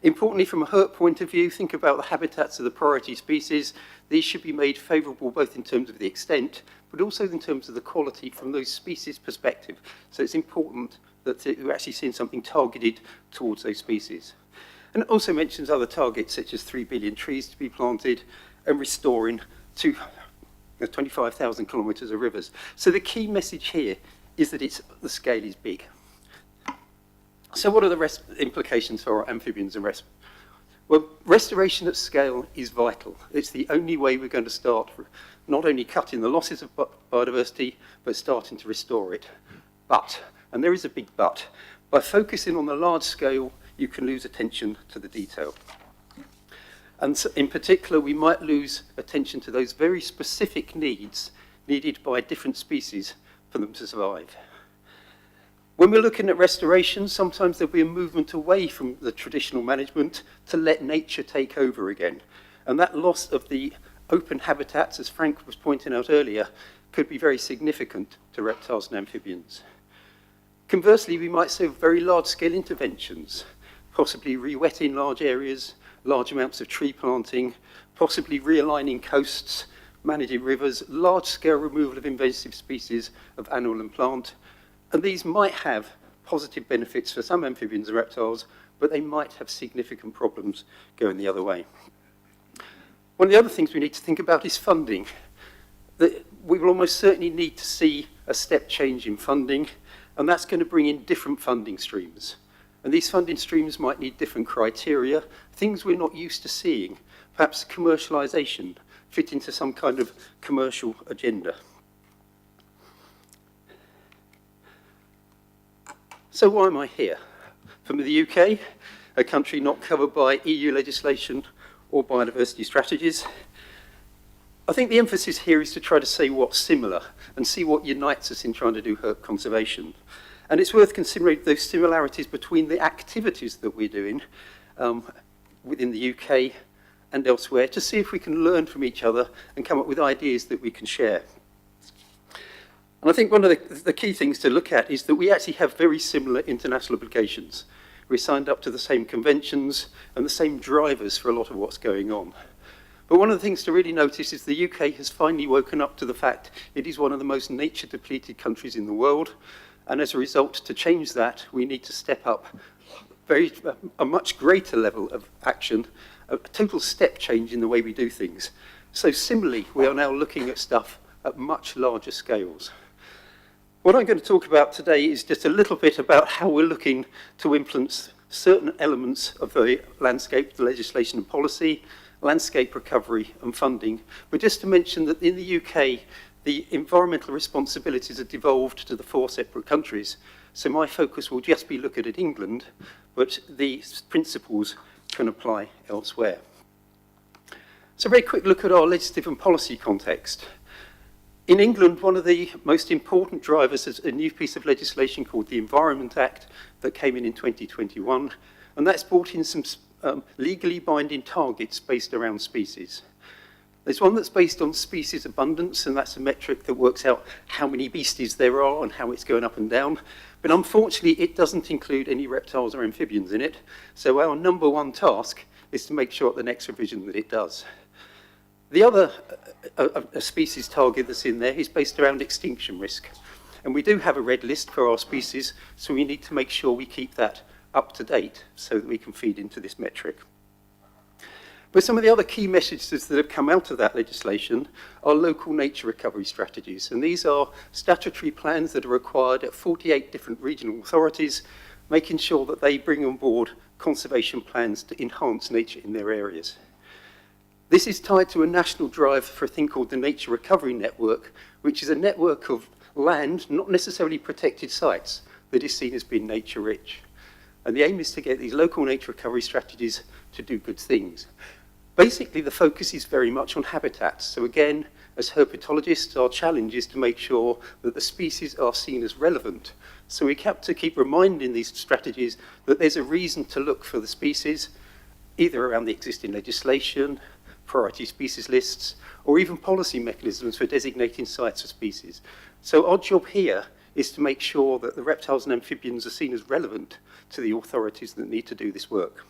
Importantly, from a herp point of view, think about the habitats of the priority species. These should be made favourable both in terms of the extent, but also in terms of the quality from those species' perspective. So it's important that we're actually seeing something targeted towards those species. And it also mentions other targets, such as 3 billion trees to be planted and restoring 25,000 kilometres of rivers. So the key message here is that the scale is big. So what are the implications for our amphibians and reptiles? Well, restoration at scale is vital. It's the only way we're going to start not only cutting the losses of biodiversity, but starting to restore it. But, and there is a big but, by focusing on the large scale, you can lose attention to the detail. And so in particular, we might lose attention to those very specific needs needed by different species for them to survive. When we're looking at restoration, sometimes there'll be a movement away from the traditional management to let nature take over again. And that loss of the open habitats, as Frank was pointing out earlier, could be very significant to reptiles and amphibians. Conversely, we might see very large-scale interventions, possibly re-wetting large areas, large amounts of tree planting, possibly realigning coasts, managing rivers, large-scale removal of invasive species of animal and plant. And these might have positive benefits for some amphibians and reptiles, but they might have significant problems going the other way. One of the other things we need to think about is funding. We will almost certainly need to see a step change in funding, and that's going to bring in different funding streams. And these funding streams might need different criteria, things we're not used to seeing, perhaps commercialisation, fit into some kind of commercial agenda. So why am I here? From the UK, a country not covered by EU legislation or biodiversity strategies. I think the emphasis here is to try to say what's similar and see what unites us in trying to do herp conservation. And it's worth considering those similarities between the activities that we're doing within the UK and elsewhere to see if we can learn from each other and come up with ideas that we can share. And I think one of the key things to look at is that we actually have very similar international obligations. We signed up to the same conventions and the same drivers for a lot of what's going on. But one of the things to really notice is the UK has finally woken up to the fact it is one of the most nature-depleted countries in the world. And as a result, to change that, we need to step up a much greater level of action, a total step change in the way we do things. So similarly, we are now looking at stuff at much larger scales. What I'm going to talk about today is just a little bit about how we're looking to influence certain elements of the landscape, the legislation and policy, landscape recovery and funding. But just to mention that in the UK, the environmental responsibilities are devolved to the 4 separate countries. So my focus will just be looking at England, but the principles can apply elsewhere. So a very quick look at our legislative and policy context. In England, one of the most important drivers is a new piece of legislation called the Environment Act that came in 2021, and that's brought in some legally binding targets based around species. There's one that's based on species abundance, and that's a metric that works out how many beasties there are and how it's going up and down. But unfortunately, it doesn't include any reptiles or amphibians in it. So our number one task is to make sure at the next revision that it does. The other species target that's in there is based around extinction risk. And we do have a red list for our species, so we need to make sure we keep that up to date so that we can feed into this metric. But some of the other key messages that have come out of that legislation are local nature recovery strategies. And these are statutory plans that are required at 48 different regional authorities, making sure that they bring on board conservation plans to enhance nature in their areas. This is tied to a national drive for a thing called the Nature Recovery Network, which is a network of land, not necessarily protected sites, that is seen as being nature rich. And the aim is to get these local nature recovery strategies to do good things. Basically, the focus is very much on habitats. So again, as herpetologists, our challenge is to make sure that the species are seen as relevant. So we have to keep reminding these strategies that there's a reason to look for the species, either around the existing legislation, priority species lists, or even policy mechanisms for designating sites for species. So our job here is to make sure that the reptiles and amphibians are seen as relevant to the authorities that need to do this work.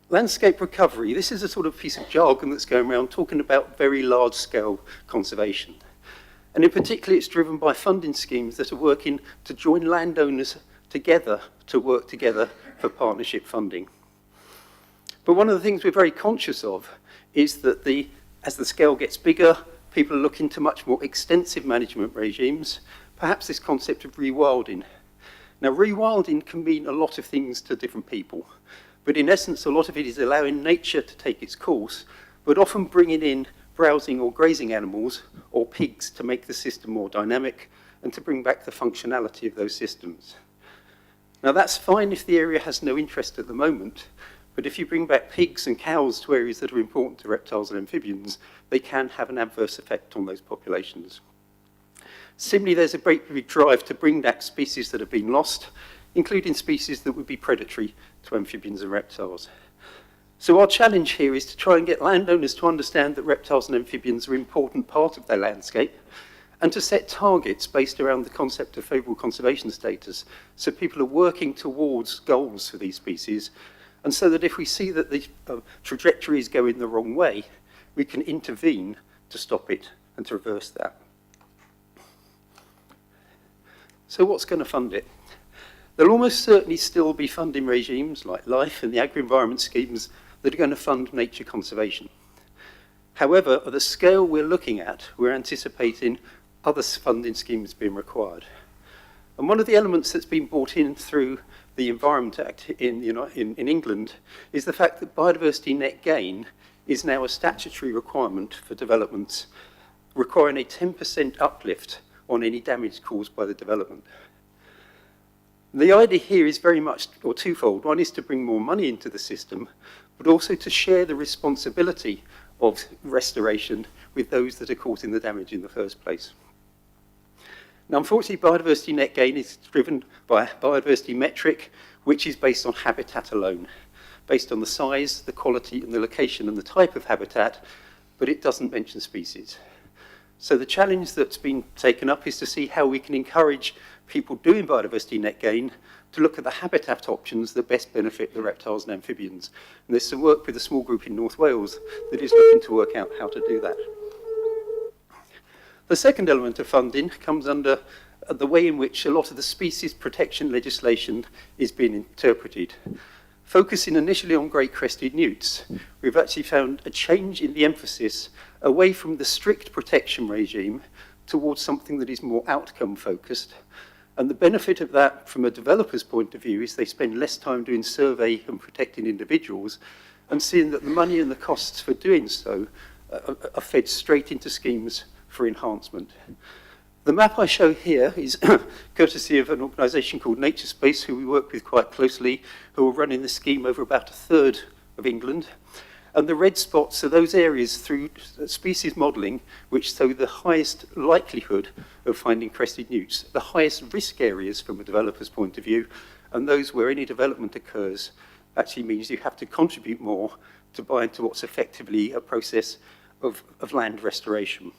Landscape recovery, this is a sort of piece of jargon that's going around talking about very large-scale conservation. And in particular, it's driven by funding schemes that are working to join landowners together to work together for partnership funding. But one of the things we're very conscious of is that as the scale gets bigger, people are looking to much more extensive management regimes, perhaps this concept of rewilding. Now, rewilding can mean a lot of things to different people. But in essence, a lot of it is allowing nature to take its course, but often bringing in browsing or grazing animals or pigs to make the system more dynamic and to bring back the functionality of those systems. Now, that's fine if the area has no interest at the moment, but if you bring back pigs and cows to areas that are important to reptiles and amphibians, they can have an adverse effect on those populations. Similarly, there's a great big drive to bring back species that have been lost, including species that would be predatory to amphibians and reptiles. So our challenge here is to try and get landowners to understand that reptiles and amphibians are an important part of their landscape and to set targets based around the concept of favourable conservation status, so people are working towards goals for these species, and so that if we see that the trajectory is going the wrong way, we can intervene to stop it and to reverse that. So what's going to fund it? There'll almost certainly still be funding regimes like LIFE and the agri-environment schemes that are going to fund nature conservation. However, at the scale we're looking at, we're anticipating other funding schemes being required. And one of the elements that's been brought in through the Environment Act in England is the fact that biodiversity net gain is now a statutory requirement for developments, requiring a 10% uplift on any damage caused by the development. The idea here is very much twofold. One is to bring more money into the system, but also to share the responsibility of restoration with those that are causing the damage in the first place. Now, unfortunately, biodiversity net gain is driven by a biodiversity metric, which is based on habitat alone, based on the size, the quality, and the location and the type of habitat, but it doesn't mention species. So the challenge that's been taken up is to see how we can encourage people doing biodiversity net gain to look at the habitat options that best benefit the reptiles and amphibians. And there's some work with a small group in North Wales that is looking to work out how to do that. The second element of funding comes under the way in which a lot of the species protection legislation is being interpreted. Focusing initially on great crested newts, we've actually found a change in the emphasis away from the strict protection regime towards something that is more outcome focused. And the benefit of that from a developer's point of view is they spend less time doing survey and protecting individuals and seeing that the money and the costs for doing so are fed straight into schemes for enhancement. The map I show here is courtesy of an organisation called Nature Space, who we work with quite closely, who are running the scheme over about a third of England. And the red spots are those areas through species modelling which show the highest likelihood of finding crested newts, the highest risk areas from a developer's point of view, and those where any development occurs actually means you have to contribute more to buy into what's effectively a process of land restoration.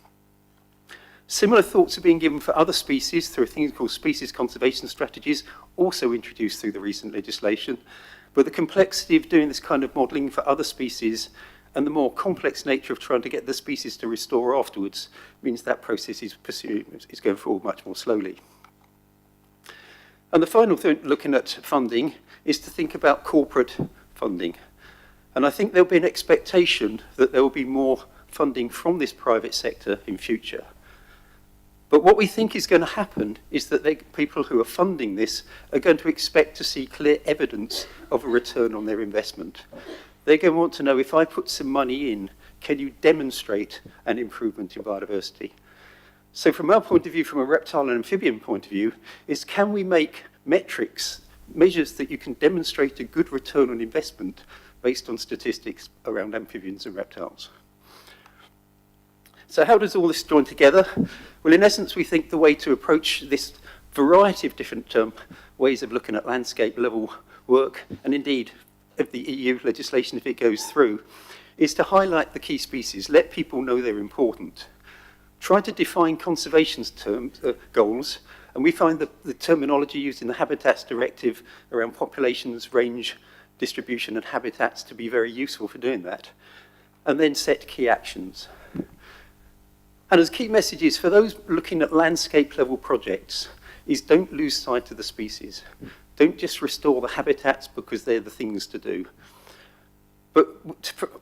Similar thoughts are being given for other species through a thing called species conservation strategies, also introduced through the recent legislation. But the complexity of doing this kind of modelling for other species and the more complex nature of trying to get the species to restore afterwards means that process is going forward much more slowly. And the final thing, looking at funding, is to think about corporate funding. And I think there'll be an expectation that there will be more funding from this private sector in future. But what we think is going to happen is that people who are funding this are going to expect to see clear evidence of a return on their investment. They're going to want to know, if I put some money in, can you demonstrate an improvement in biodiversity? So from our point of view, from a reptile and amphibian point of view, is can we make metrics, measures that you can demonstrate a good return on investment based on statistics around amphibians and reptiles? So how does all this join together? Well, in essence, we think the way to approach this variety of different ways of looking at landscape level work, and indeed of the EU legislation if it goes through, is to highlight the key species, let people know they're important. Try to define conservation goals, and we find that the terminology used in the Habitats Directive around populations, range, distribution and habitats to be very useful for doing that. And then set key actions. And as key messages for those looking at landscape level projects is don't lose sight of the species. Don't just restore the habitats because they're the things to do. But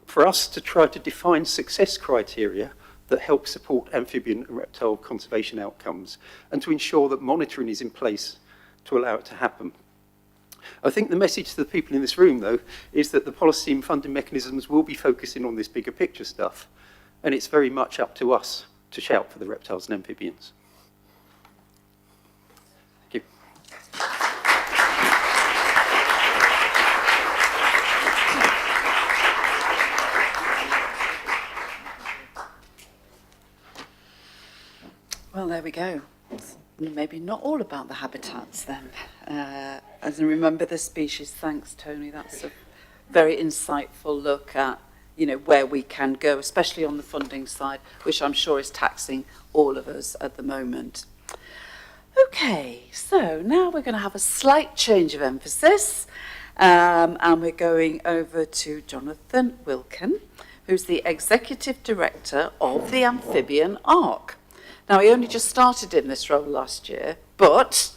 for us to try to define success criteria that help support amphibian and reptile conservation outcomes and to ensure that monitoring is in place to allow it to happen. I think the message to the people in this room, though, is that the policy and funding mechanisms will be focusing on this bigger picture stuff, and it's very much up to us to shout for the reptiles and amphibians. Thank you. Well, there we go. It's maybe not all about the habitats then. As in remember the species. Thanks, Tony. That's a very insightful look at where we can go, especially on the funding side, which I'm sure is taxing all of us at the moment. Okay, so now we're going to have a slight change of emphasis, and we're going over to Jonathan Wilkin, who's the Executive Director of the Amphibian Arc. Now, he only just started in this role last year, but,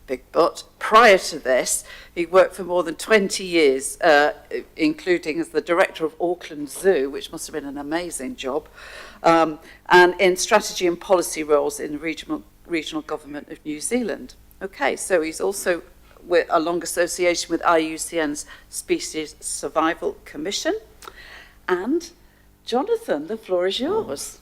big but, prior to this, he worked for more than 20 years, including as the director of Auckland Zoo, which must have been an amazing job, and in strategy and policy roles in the regional government of New Zealand. Okay, so he's also with a long association with IUCN's Species Survival Commission. And Jonathan, the floor is yours.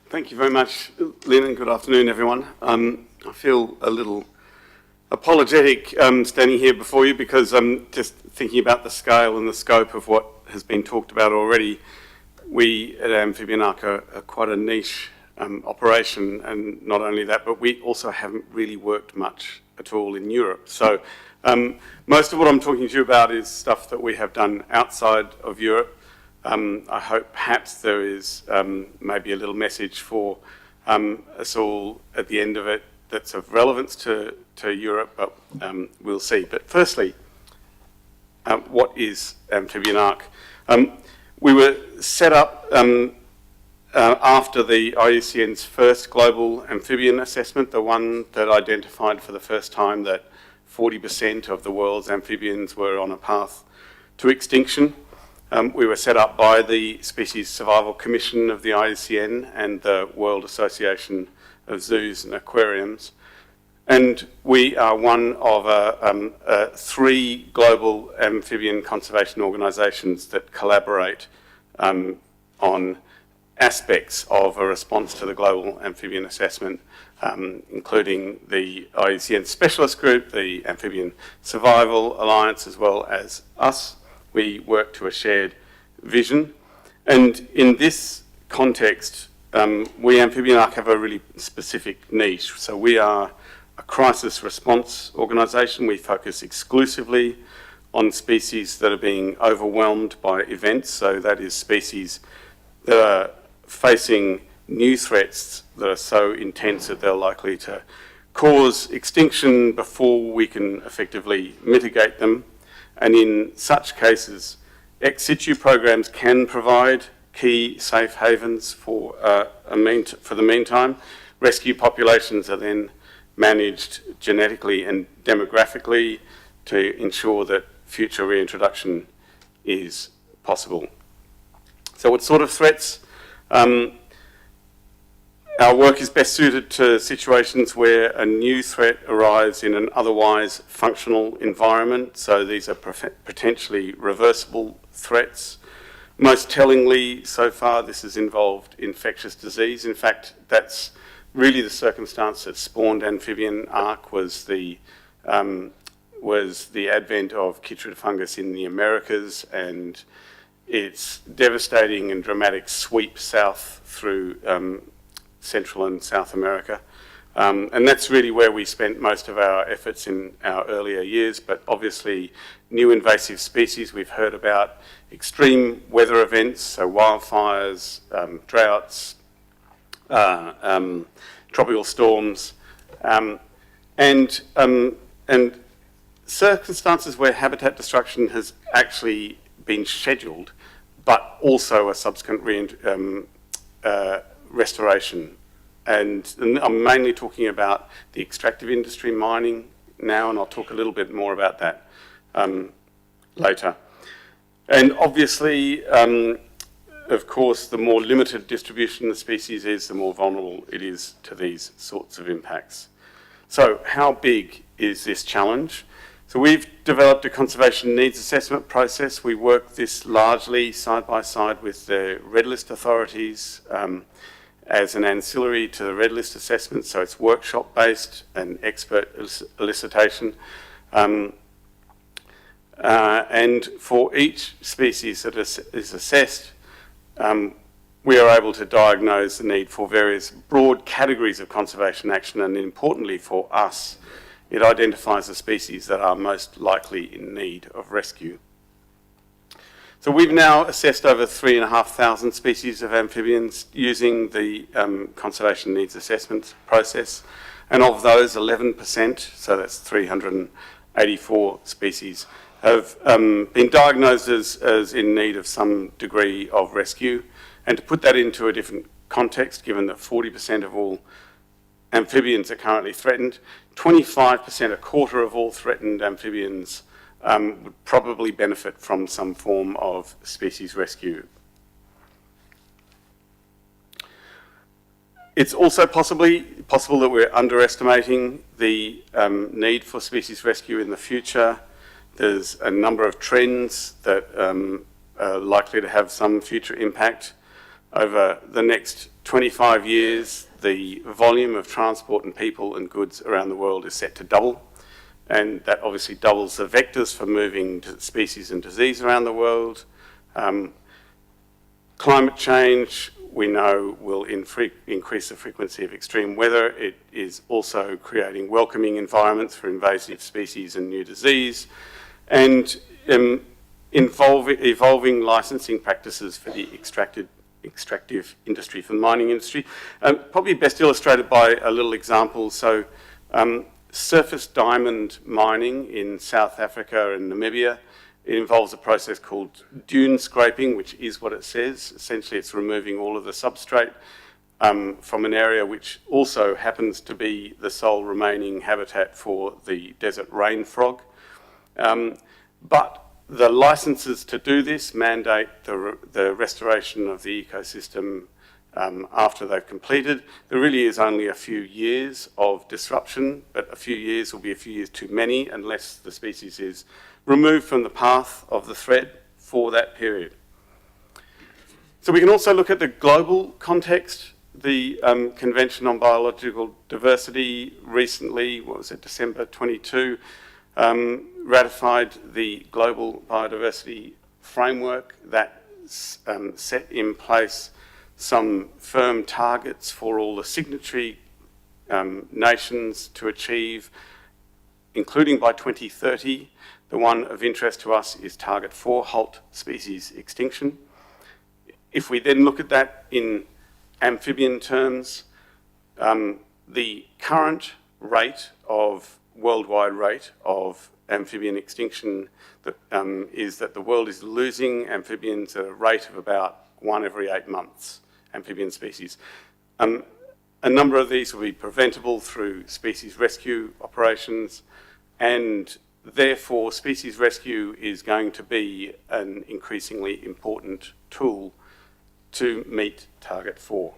Thank you very much, Lynn, and good afternoon, everyone. I feel a little apologetic standing here before you because I'm just thinking about the scale and the scope of what has been talked about already. We at Amphibian Arc are quite a niche operation, and not only that, but we also haven't really worked much at all in Europe. So most of what I'm talking to you about is stuff that we have done outside of Europe. I hope perhaps there is maybe a little message for us all at the end of it that's of relevance to Europe, but we'll see. But firstly, what is Amphibian Arc? We were set up after the IUCN's first global amphibian assessment, the one that identified for the first time that 40% of the world's amphibians were on a path to extinction. We were set up by the Species Survival Commission of the IUCN and the World Association of Zoos and Aquariums. And we are one of 3 global amphibian conservation organisations that collaborate on aspects of a response to the global amphibian assessment, including the IUCN Specialist Group, the Amphibian Survival Alliance, as well as us. We work to a shared vision. And in this context, we Amphibian Arc have a really specific niche. So we are a crisis response organisation. We focus exclusively on species that are being overwhelmed by events. So that is species that are facing new threats that are so intense that they're likely to cause extinction before we can effectively mitigate them. And in such cases, ex situ programs can provide key safe havens for the meantime. Rescue populations are then managed genetically and demographically to ensure that future reintroduction is possible. So what sort of threats? Our work is best suited to situations where a new threat arrives in an otherwise functional environment. So these are potentially reversible threats. Most tellingly, so far, this has involved infectious disease. In fact, that's really the circumstance that spawned Amphibian Arc was the advent of chytrid fungus in the Americas and its devastating and dramatic sweep south through Central and South America. And that's really where we spent most of our efforts in our earlier years, but obviously new invasive species. We've heard about extreme weather events, so wildfires, droughts, tropical storms, and circumstances where habitat destruction has actually been scheduled, but also a subsequent restoration. And I'm mainly talking about the extractive industry, mining now, and I'll talk a little bit more about that later. And obviously, of course, the more limited distribution the species is, the more vulnerable it is to these sorts of impacts. So how big is this challenge? So we've developed a conservation needs assessment process. We work this largely side by side with the Red List authorities as an ancillary to the Red List assessment. So it's workshop based and expert elicitation. And for each species that is assessed, we are able to diagnose the need for various broad categories of conservation action, and importantly for us, it identifies the species that are most likely in need of rescue. So we've now assessed over 3,500 species of amphibians using the conservation needs assessment process, and of those 11%, so that's 384 species, have been diagnosed as in need of some degree of rescue. And to put that into a different context, given that 40% of all amphibians are currently threatened, 25%, a quarter of all threatened amphibians would probably benefit from some form of species rescue. It's also possible that we're underestimating the need for species rescue in the future. There's a number of trends that are likely to have some future impact. Over the next 25 years, the volume of transport and people and goods around the world is set to double. And that obviously doubles the vectors for moving species and disease around the world. Climate change, we know, will increase the frequency of extreme weather. It is also creating welcoming environments for invasive species and new disease, and evolving licensing practices for the extractive industry, for the mining industry. Probably best illustrated by a little example. So surface diamond mining in South Africa and Namibia It involves a process called dune scraping, which is what it says. Essentially, it's removing all of the substrate from an area which also happens to be the sole remaining habitat for the desert rain frog. But the licenses to do this mandate the restoration of the ecosystem after they've completed. There really is only a few years of disruption, but a few years will be a few years too many unless the species is removed from the path of the threat for that period. So we can also look at the global context. The Convention on Biological Diversity recently, what was it, December 22, ratified the global biodiversity framework that set in place some firm targets for all the signatory nations to achieve, including by 2030. The one of interest to us is Target 4, halt species extinction. If we then look at that in amphibian terms, the current worldwide rate of amphibian extinction is that the world is losing amphibians at a rate of about 1 every 8 months, amphibian species. A number of these will be preventable through species rescue operations, and therefore species rescue is going to be an increasingly important tool to meet Target 4.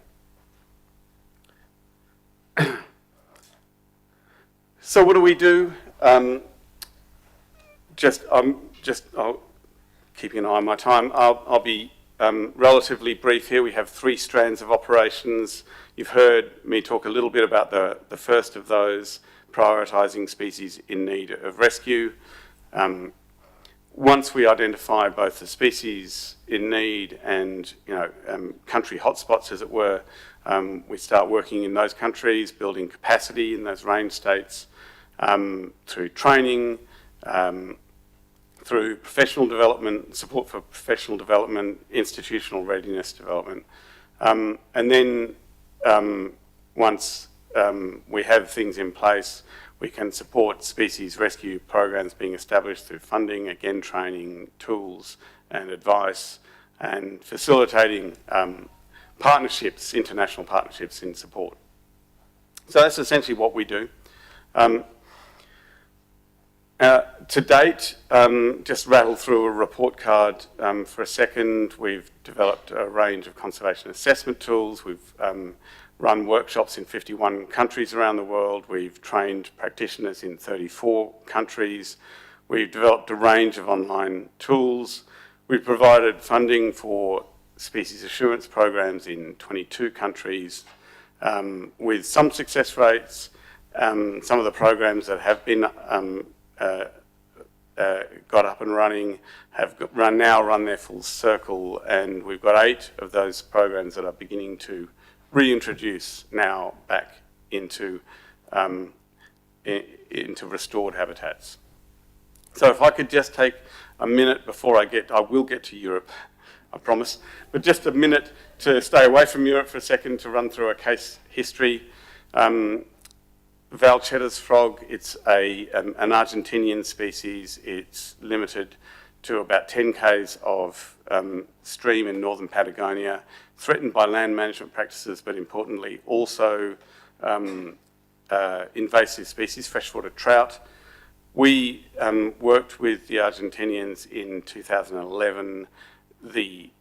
So what do we do? I'll keeping an eye on my time. I'll be relatively brief here. We have 3 strands of operations. You've heard me talk a little bit about the first of those, prioritising species in need of rescue. Once we identify both the species in need and country hotspots, as it were, we start working in those countries, building capacity in those range states through training, through professional development, support for professional development, institutional readiness development. And then once we have things in place, we can support species rescue programs being established through funding, again, training, tools and advice, and facilitating partnerships, international partnerships in support. So that's essentially what we do. To date, just rattle through a report card for a second. We've developed a range of conservation assessment tools. We've run workshops in 51 countries around the world. We've trained practitioners in 34 countries. We've developed a range of online tools. We've provided funding for species assurance programs in 22 countries with some success rates. Some of the programs that have been got up and running have now run their full circle, and we've got 8 of those programs that are beginning to reintroduce now back into restored habitats. So if I could just take a minute before I will get to Europe, I promise, but just a minute to stay away from Europe for a second to run through a case history. Valchetta's frog, it's an Argentinian species. It's limited to about 10 k's of stream in northern Patagonia, threatened by land management practices, but importantly also invasive species, freshwater trout. We worked with the Argentinians in 2011. The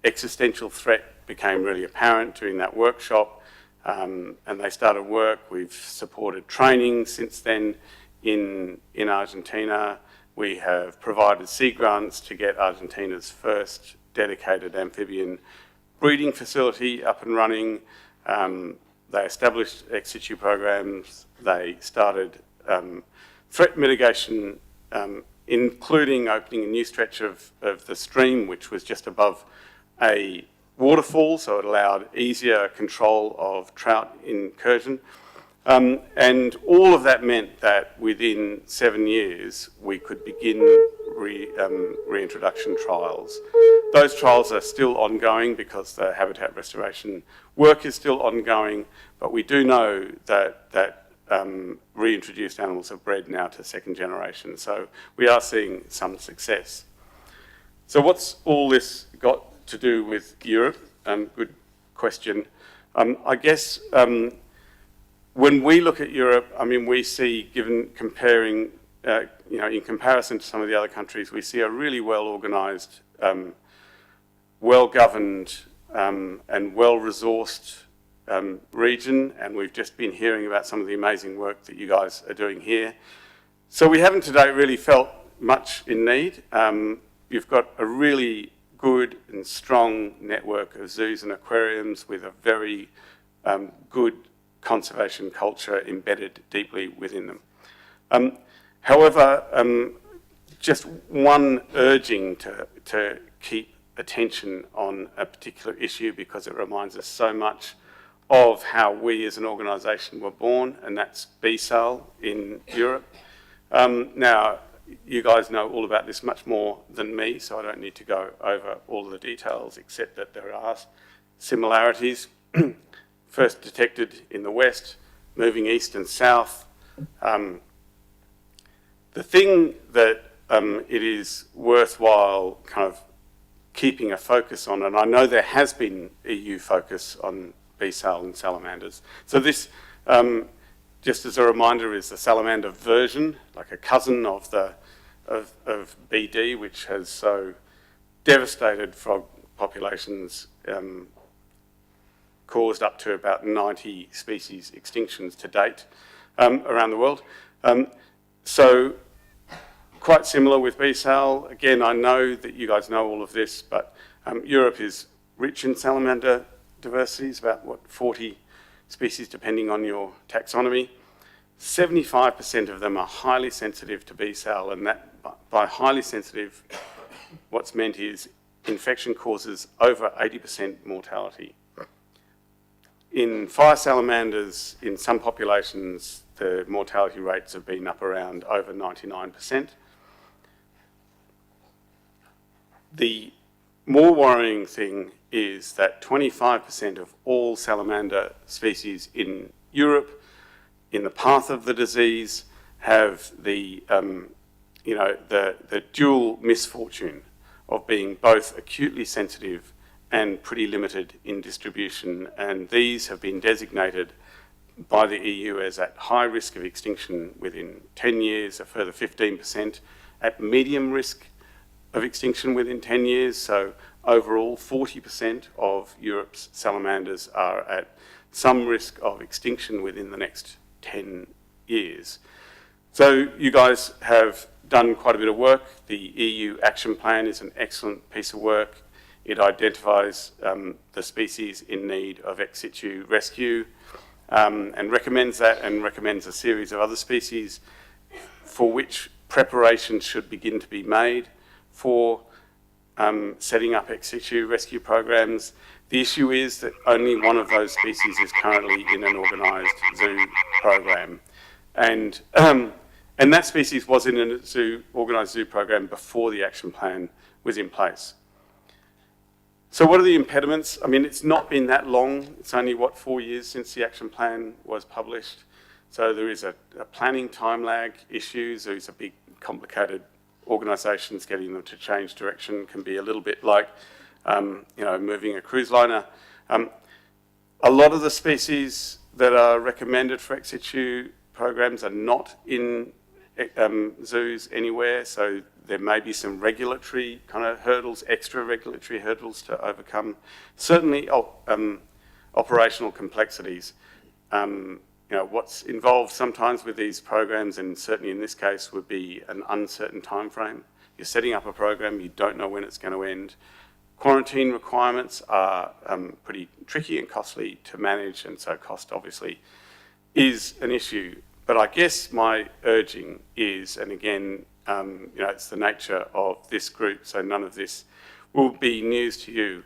existential threat became really apparent during that workshop, and they started work. We've supported training since then in Argentina. We have provided seed grants to get Argentina's first dedicated amphibian breeding facility up and running. They established ex situ programs. They started threat mitigation, including opening a new stretch of the stream, which was just above a waterfall, so it allowed easier control of trout incursion. And all of that meant that within 7 years, we could begin reintroduction trials. Those trials are still ongoing because the habitat restoration work is still ongoing, but we do know that reintroduced animals have bred now to second generation. So we are seeing some success. So what's all this got to do with Europe? Good question. I guess when we look at Europe, I mean, we see, given comparing, in comparison to some of the other countries, we see a really well-organised, well-governed and well-resourced region, and we've just been hearing about some of the amazing work that you guys are doing here. So we haven't today really felt much in need. You've got a really good and strong network of zoos and aquariums with a very good conservation culture embedded deeply within them. However, just one urging to keep attention on a particular issue, because it reminds us so much of how we as an organisation were born, and that's BSAL in Europe. Now, you guys know all about this much more than me, so I don't need to go over all the details, except that there are similarities. First detected in the West, moving east and south. The thing that it is worthwhile kind of keeping a focus on, and I know there has been EU focus on BSAL and salamanders. So this, just as a reminder, is the salamander version, like a cousin of BD, which has so devastated frog populations, caused up to about 90 species extinctions to date around the world. So quite similar with BSAL. Again, I know that you guys know all of this, but Europe is rich in salamander diversity. It's about, 40 species depending on your taxonomy. 75% of them are highly sensitive to BSAL, and that, by highly sensitive, what's meant is infection causes over 80% mortality. In fire salamanders, in some populations, the mortality rates have been up around over 99%. The more worrying thing is that 25% of all salamander species in Europe, in the path of the disease, have the dual misfortune of being both acutely sensitive and pretty limited in distribution, and these have been designated by the EU as at high risk of extinction within 10 years, a further 15% at medium risk of extinction within 10 years. So overall, 40% of Europe's salamanders are at some risk of extinction within the next 10 years. So you guys have done quite a bit of work. The EU Action Plan is an excellent piece of work. It identifies the species in need of ex situ rescue and recommends that, and recommends a series of other species for which preparations should begin to be made for setting up ex situ rescue programs. The issue is that only one of those species is currently in an organised zoo program. And that species was in an organised zoo program before the action plan was in place. So what are the impediments? I mean, it's not been that long. It's only, 4 years since the action plan was published. So there is a planning time lag issue. Zoos are big, complicated organisations. Getting them to change direction can be a little bit like, moving a cruise liner. A lot of the species that are recommended for ex situ programs are not in zoos anywhere, so there may be some regulatory kind of hurdles, extra regulatory hurdles to overcome. Certainly operational complexities. What's involved sometimes with these programs, and certainly in this case, would be an uncertain time frame. You're setting up a program, you don't know when it's going to end. Quarantine requirements are pretty tricky and costly to manage, and so cost obviously is an issue. But I guess my urging is, and again, it's the nature of this group, so none of this will be news to you,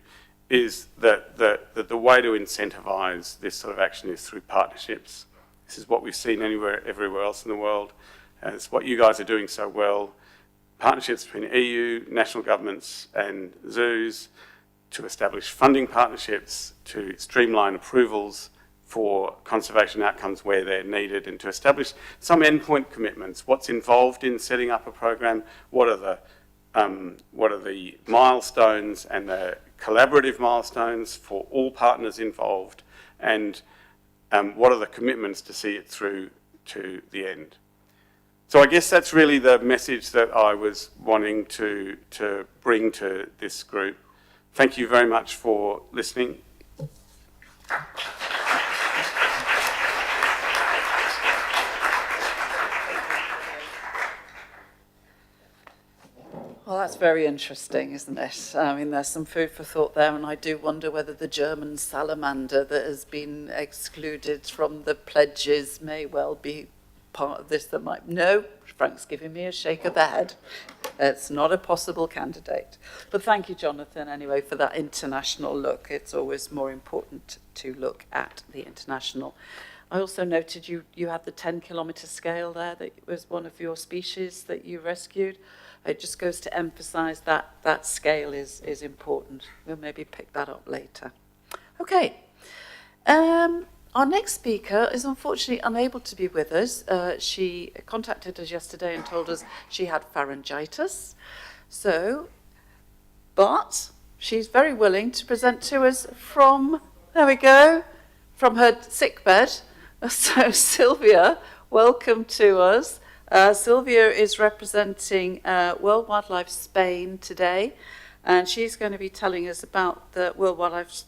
is that the way to incentivise this sort of action is through partnerships. This is what we've seen everywhere else in the world. And it's what you guys are doing so well. Partnerships between EU, national governments and zoos to establish funding partnerships, to streamline approvals for conservation outcomes where they're needed, and to establish some endpoint commitments. What's involved in setting up a program? What are the milestones and the collaborative milestones for all partners involved? And what are the commitments to see it through to the end? So I guess that's really the message that I was wanting to bring to this group. Thank you very much for listening. Well, that's very interesting, isn't it? I mean, there's some food for thought there, and I do wonder whether the German salamander that has been excluded from the pledges may well be part of this that might... No, Frank's giving me a shake of the head. It's not a possible candidate. But thank you, Jonathan, anyway, for that international look. It's always more important to look at the international. I also noted you had the 10-kilometre scale there, that was one of your species that you rescued. It just goes to emphasise that that scale is important. We'll maybe pick that up later. Okay. Our next speaker is unfortunately unable to be with us. She contacted us yesterday and told us she had pharyngitis. But she's very willing to present to us from, there we go, from her sickbed. So Sylvia, welcome to us. Sylvia is representing World Wildlife Spain today, and she's going to be telling us about the World Wildlife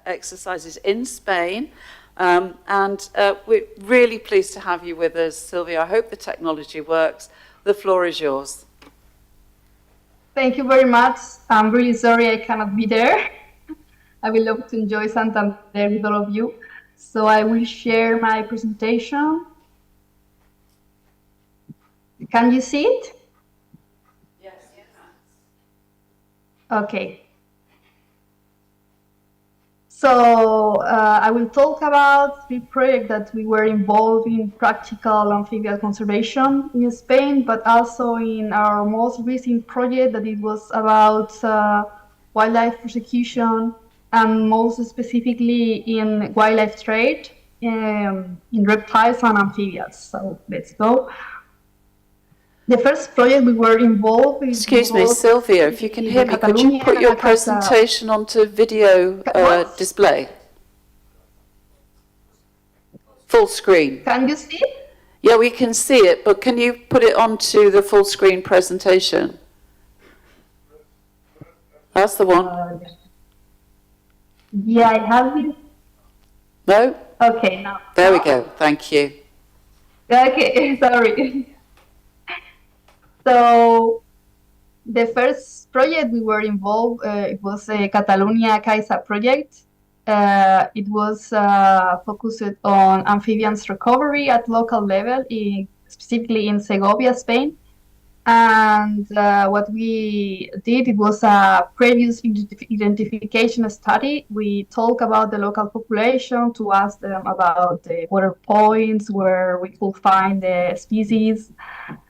exercises in Spain. We're really pleased to have you with us, Sylvia. I hope the technology works. The floor is yours. Thank you very much. I'm really sorry I cannot be there. I will love to enjoy Santander with all of you. So I will share my presentation. Can you see it? Yes. Okay. So I will talk about 3 projects that we were involved in practical amphibian conservation in Spain, but also in our most recent project that it was about wildlife prosecution, and most specifically in wildlife trade, in reptiles and amphibians. So let's go. The first project we were involved in... Excuse me, Sylvia, if you can hear me, could you put your presentation onto video display? Full screen. Can you see it? Yeah, we can see it, but can you put it onto the full screen presentation? That's the one. Yeah, I have it. No? Okay, now. There we go, thank you. Okay, sorry. So the first project we were involved, it was a Catalonia Caixa project. It was focused on amphibians recovery at local level, specifically in Segovia, Spain. And what we did, it was a previous identification study. We talked about the local population to ask them about the water points where we could find the species.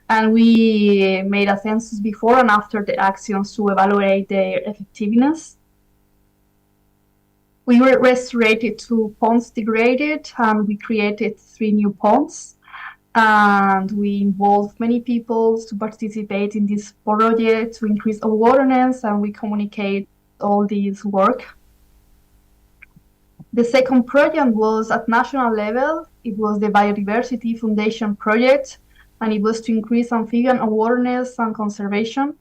And we made a census before and after the actions to evaluate their effectiveness. We were restored 2 ponds degraded, and we created 3 new ponds. And we involved many people to participate in this project to increase awareness, and we communicate all this work. The second project was at national level. It was the Biodiversity Foundation project, and it was to increase amphibian awareness and conservation.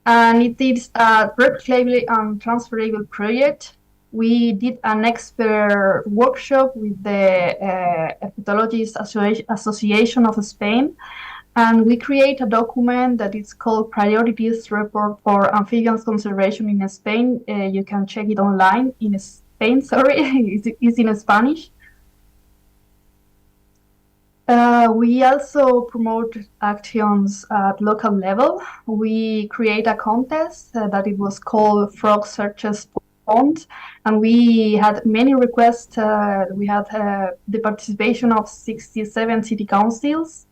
And it is a replicable and transferable project. We did an expert workshop with the Herpetologists Association of Spain, and we create a document that is called Priorities Report for Amphibians Conservation in Spain. You can check it online in Spain, sorry, it's in Spanish. We also promote actions at local level. We create a contest that it was called Frog Searches Pond, and we had many requests. We had the participation of 67 city councils,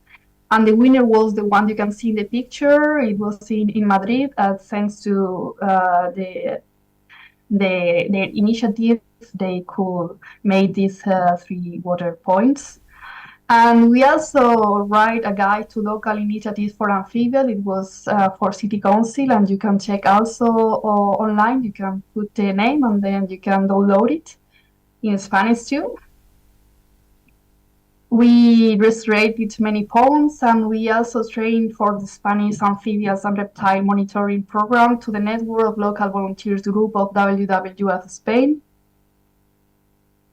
and the winner was the one you can see in the picture. It was in Madrid, thanks to the initiative they could make these 3 water points. And we also write a guide to local initiatives for amphibians. It was for City Council, and you can check also online. You can put the name and then you can download it in Spanish too. We illustrated many poems, and we also trained for the Spanish Amphibians and Reptile Monitoring Program to the network of local volunteers group of WWF Spain,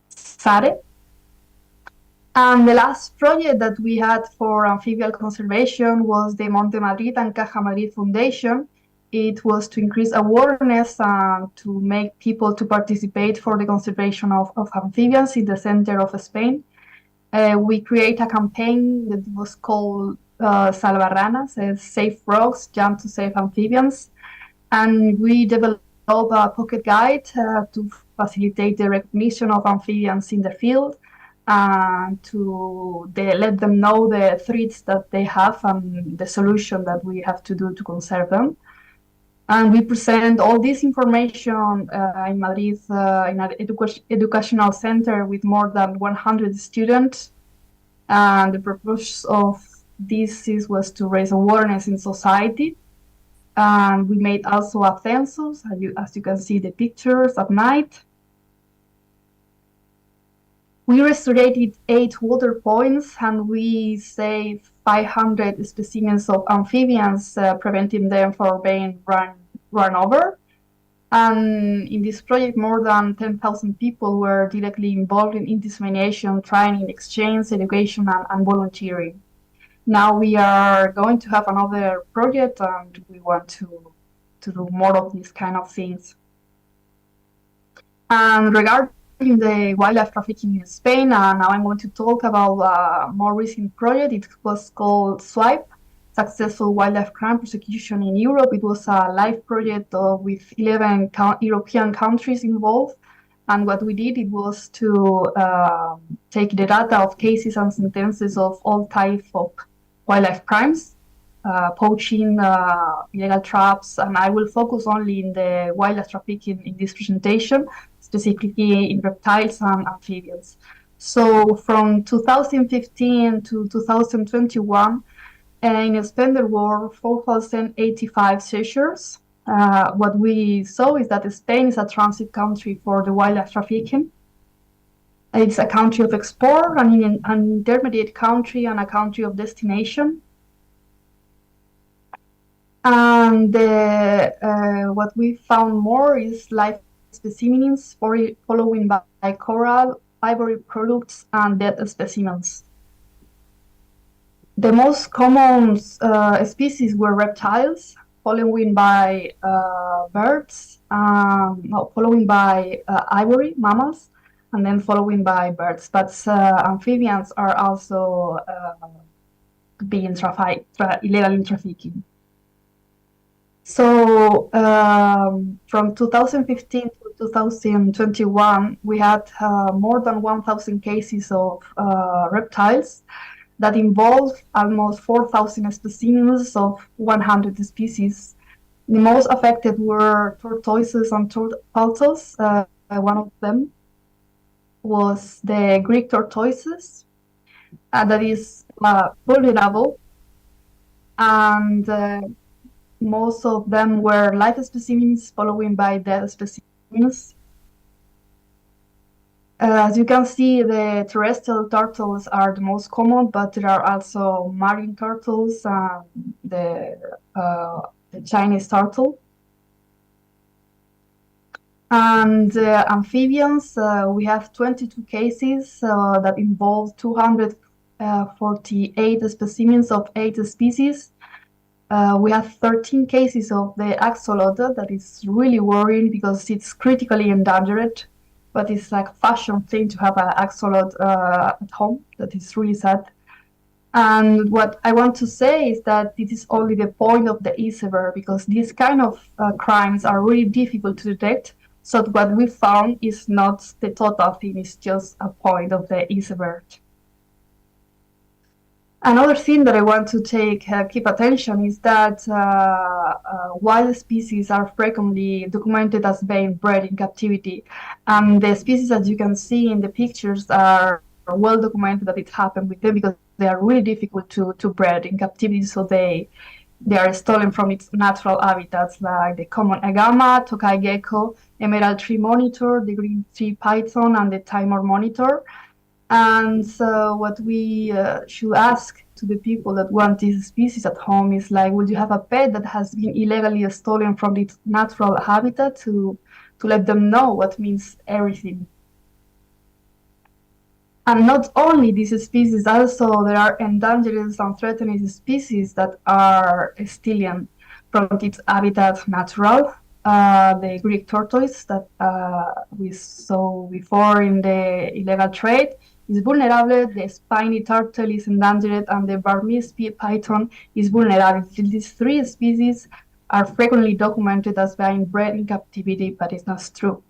SARE. And the last project that we had for amphibian conservation was the Monte Madrid and Caja Madrid Foundation. It was to increase awareness and to make people to participate for the conservation of amphibians in the center of Spain. We create a campaign that was called Salvarranas, Safe Frogs, Jump to Save Amphibians. And we developed a pocket guide to facilitate the recognition of amphibians in the field, and to let them know the threats that they have and the solution that we have to do to conserve them. And we present all this information in Madrid in an educational center with more than 100 students. And the purpose of this was to raise awareness in society. And we made also a census, as you can see the pictures at night. We restored 8 water points, and we saved 500 specimens of amphibians, preventing them from being run over. And in this project, more than 10,000 people were directly involved in dissemination, training, exchange, education, and volunteering. Now we are going to have another project, and we want to do more of these kind of things. And regarding the wildlife trafficking in Spain, now I'm going to talk about a more recent project. It was called SWIPE, Successful Wildlife Crime Prosecution in Europe. It was a live project with 11 European countries involved. And what we did, it was to take the data of cases and sentences of all types of wildlife crimes, poaching, illegal traps, and I will focus only in the wildlife trafficking in this presentation, specifically in reptiles and amphibians. So from 2015 to 2021, in Spain there were 4,085 seizures. What we saw is that Spain is a transit country for the wildlife trafficking. It's a country of export, an intermediate country, and a country of destination. And what we found more is live specimens, following by coral, ivory products, and dead specimens. The most common species were reptiles, following by birds, following by ivory, mammals, and then following by birds. But amphibians are also being illegally trafficking. So from 2015 to 2021, we had more than 1,000 cases of reptiles that involved almost 4,000 specimens of 100 species. The most affected were tortoises and turtles. One of them was the Greek tortoises, that is vulnerable, and most of them were live specimens, following by dead specimens. As you can see, the terrestrial turtles are the most common, but there are also marine turtles and the Chinese turtle. And amphibians, we have 22 cases that involve 248 specimens of 8 species. We have 13 cases of the axolotl. That is really worrying because it's critically endangered, but it's like a fashion thing to have an axolotl at home. That is really sad. And what I want to say is that this is only the point of the iceberg, because these kind of crimes are really difficult to detect. So what we found is not the total thing, it's just a point of the iceberg. Another thing that I want to keep attention is that wild species are frequently documented as being bred in captivity. And the species that you can see in the pictures are well documented that it happened with them because they are really difficult to bred in captivity. So they are stolen from its natural habitats, like the common agama, tokai gecko, emerald tree monitor, the green tree python, and the timor monitor. And so what we should ask to the people that want these species at home is like, would you have a pet that has been illegally stolen from its natural habitat, to let them know what means everything. And not only these species, also there are endangered and threatened species that are stealing from its habitat natural. The Greek tortoise that we saw before in the illegal trade is vulnerable, the spiny turtle is endangered, and the Burmese python is vulnerable. These three species are frequently documented as being bred in captivity, but it's not true.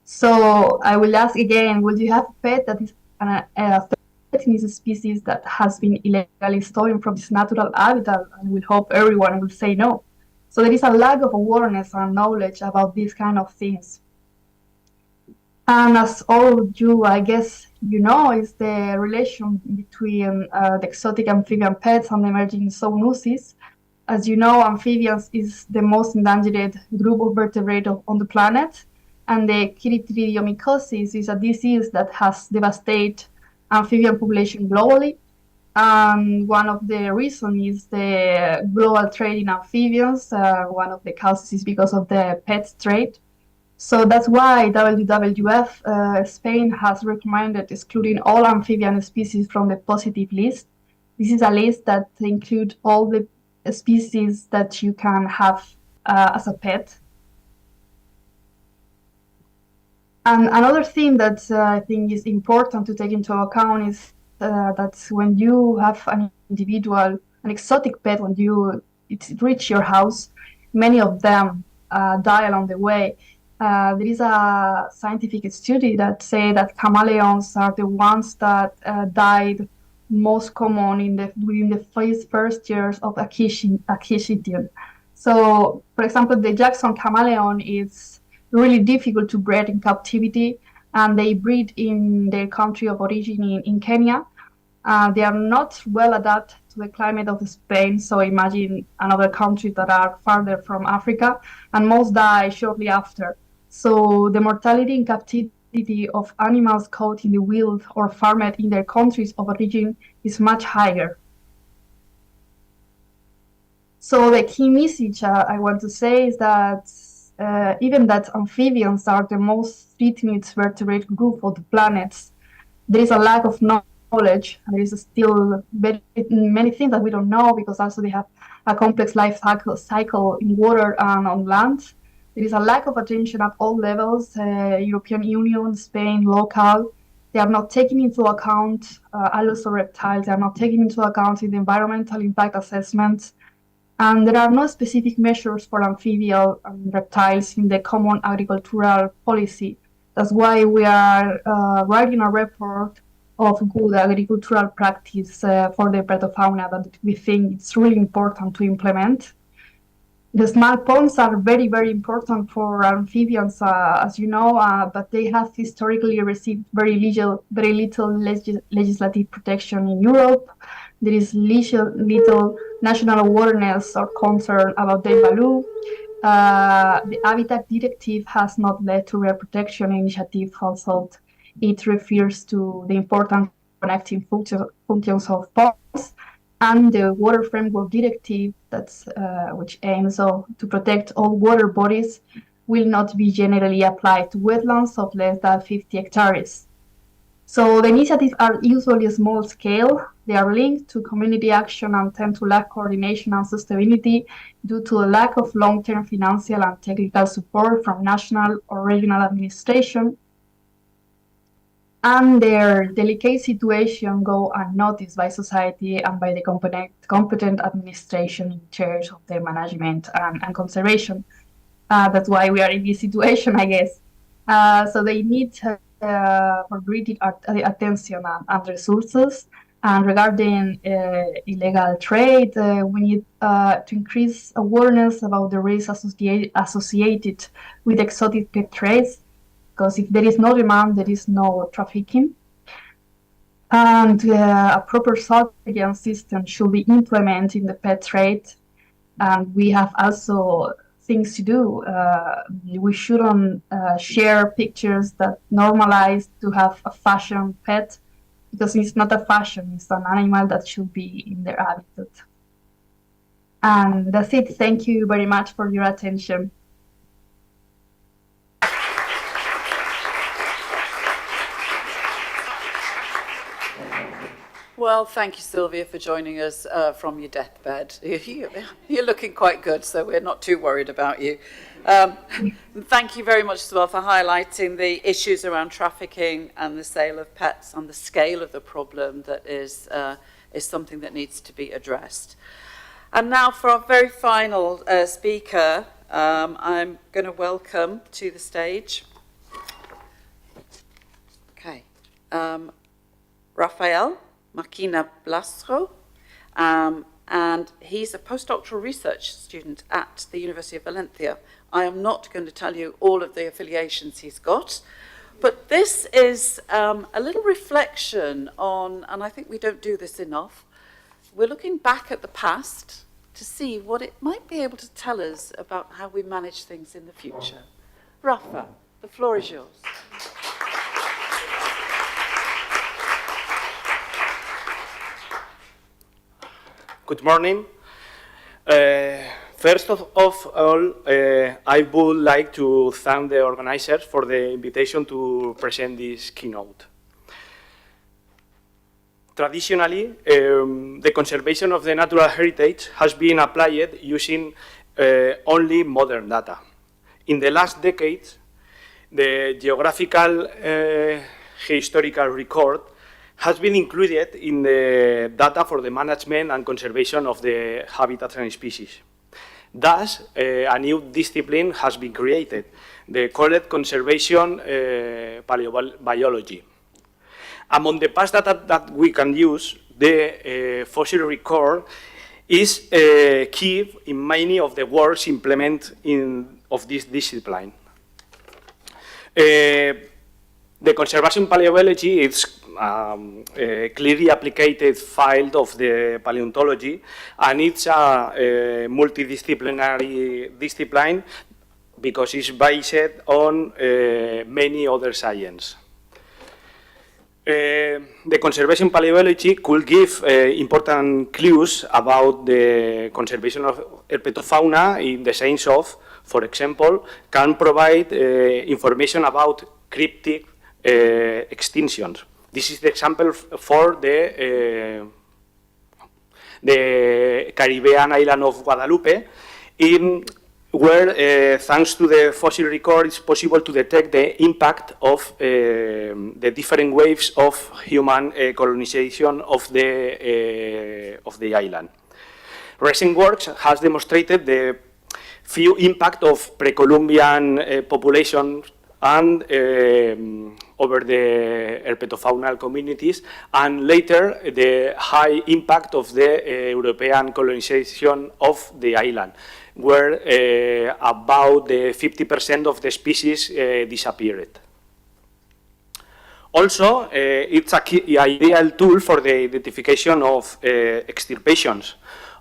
So I will ask again, would you have a pet that is a threatened species that has been illegally stolen from its natural habitat? And we hope everyone will say no. So there is a lack of awareness and knowledge about these kind of things. And as all of you, I guess, you know, is the relation between the exotic amphibian pets and the emerging zoonosis. As you know, amphibians is the most endangered group of vertebrates on the planet. And the chytridiomycosis is a disease that has devastated amphibian population globally. And one of the reasons is the global trade in amphibians. One of the causes is because of the pet trade. So that's why WWF Spain has recommended excluding all amphibian species from the positive list. This is a list that includes all the species that you can have as a pet. And another thing that I think is important to take into account is that when you have an exotic pet, when it reaches your house, many of them die along the way. There is a scientific study that say that chameleons are the ones that died most common within the first years of acquisition. So, for example, the Jackson chameleon is really difficult to breed in captivity, and they breed in their country of origin in Kenya. They are not well adapted to the climate of Spain, so imagine another country that are farther from Africa, and most die shortly after. So the mortality in captivity of animals caught in the wild or farmed in their countries of origin is much higher. So the key message I want to say is that even that amphibians are the most threatened vertebrate group of the planet, there is a lack of knowledge, and there is still many things that we don't know, because also they have a complex life cycle in water and on land. There is a lack of attention at all levels, European Union, Spain, local. They are not taking into account also reptiles. They are not taking into account in the environmental impact assessments. And there are no specific measures for amphibian and reptiles in the common agricultural policy. That's why we are writing a report of good agricultural practice for the Herpetofauna that we think it's really important to implement. The small ponds are very, very important for amphibians, as you know, but they have historically received very little legislative protection in Europe. There is little national awareness or concern about their value. The Habitat Directive has not led to rare protection initiative, although it refers to the important connecting functions of ponds. And the Water Framework Directive, which aims to protect all water bodies, will not be generally applied to wetlands of less than 50 hectares. So the initiatives are usually small scale. They are linked to community action and tend to lack coordination and sustainability due to a lack of long-term financial and technical support from national or regional administration. And their delicate situation go unnoticed by society and by the competent administration in charge of their management and conservation. That's why we are in this situation, I guess. So they need for greater attention and resources. And regarding illegal trade, we need to increase awareness about the risks associated with exotic pet trades, because if there is no demand, there is no trafficking. And a proper surveillance system should be implemented in the pet trade. And we have also things to do. We shouldn't share pictures that normalize to have a fashion pet, because it's not a fashion, it's an animal that should be in their habitat. And that's it. Thank you very much for your attention. Well, thank you, Sylvia, for joining us from your deathbed. You're looking quite good, so we're not too worried about you. Thank you very much as well for highlighting the issues around trafficking and the sale of pets and the scale of the problem that is something that needs to be addressed. And now for our very final speaker, I'm going to welcome to the stage, Rafael Marquina Blasco, and he's a postdoctoral research student at the University of Valencia. I am not going to tell you all of the affiliations he's got, but this is a little reflection on, and I think we don't do this enough, we're looking back at the past to see what it might be able to tell us about how we manage things in the future. Rafa, the floor is yours. Good morning. First of all, I would like to thank the organizers for the invitation to present this keynote. Traditionally, the conservation of the natural heritage has been applied using only modern data. In the last decades, the geographical historical record has been included in the data for the management and conservation of the habitats and species. Thus, a new discipline has been created, the called conservation Palaeobiology. Among the past data that we can use, the fossil record is key in many of the works implemented of this discipline. The conservation Palaeobiology is a clearly applied field of the paleontology, and it's a multidisciplinary discipline because it's based on many other sciences. The conservation Palaeobiology could give important clues about the conservation of Herpetofauna in the sense of, for example, can provide information about cryptic extinctions. This is the example for the Caribbean island of Guadalupe, where, thanks to the fossil record, it's possible to detect the impact of the different waves of human colonization of the island. Recent works has demonstrated the few impact of pre-Columbian populations and over the herpetofaunal communities, and later the high impact of the European colonization of the island, where about 50% of the species disappeared. Also, it's an ideal tool for the identification of extirpations.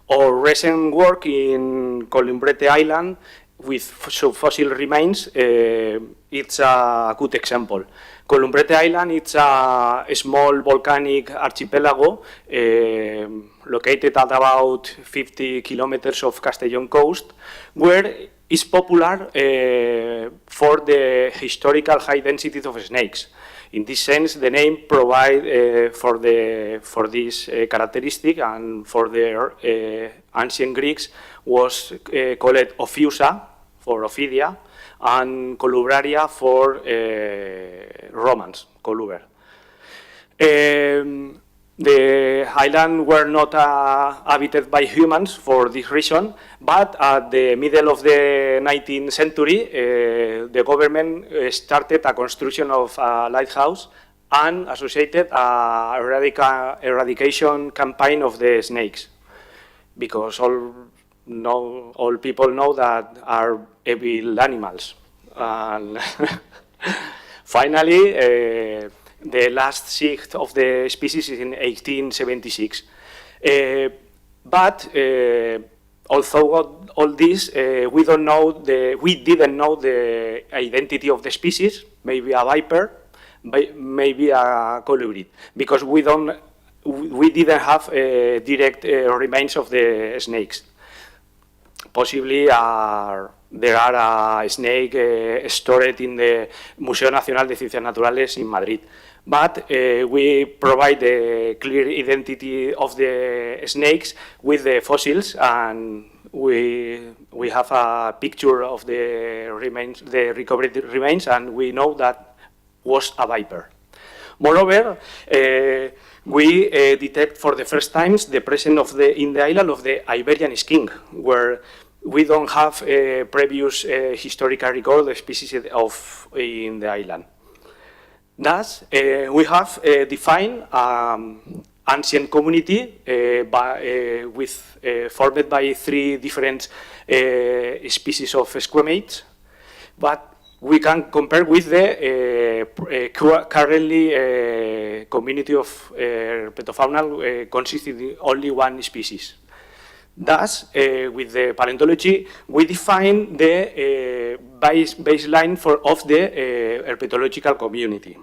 Our recent work in Columbrete Island with fossil remains, it's a good example. Columbrete Island, it's a small volcanic archipelago located at about 50 kilometers of Castellón coast, where it's popular for the historical high density of snakes. In this sense, the name provides for this characteristic, and for the ancient Greeks was called Ophiusa for Ophidia, and Colubraria for Romans, Coluber. The island were not habited by humans for this reason, but at the middle of the 19th century, the government started a construction of a lighthouse and associated eradication campaign of the snakes, because all people know that are evil animals. And finally, the last shift of the species is in 1876. But although all this, we didn't know the identity of the species, maybe a viper, maybe a colibrid, because we didn't have direct remains of the snakes. Possibly there are a snake stored in the Museo Nacional de Ciencias Naturales in Madrid. But we provide the clear identity of the snakes with the fossils, and we have a picture of the remains, the recovered remains, and we know that was a viper. Moreover, we detect for the first time the presence in the island of the Iberian skink, where we don't have a previous historical record of species in the island. Thus, we have defined ancient community formed by 3 different species of squamates, but we can compare with the currently community of Herpetofauna consisting only 1 species. Thus, with the paleontology, we define the baseline of the herpetological community.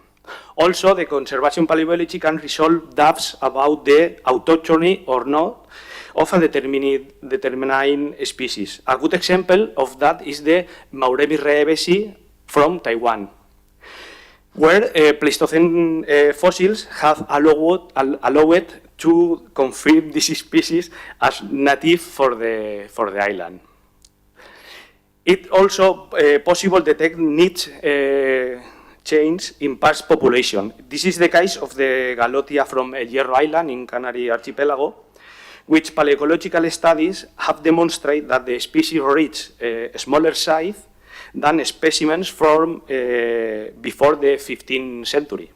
Also, the conservation palaeobiology can resolve doubts about the autochthony or not of a determined species. A good example of that is the Mauremis reevesi from Taiwan, where Pleistocene fossils have allowed to confirm this species as native for the island. It also possible to detect niche change in past population. This is the case of the Galotia from El Hierro Island in Canary Archipelago, which paleoecological studies have demonstrated that the species reach a smaller size than specimens from before the 15th century.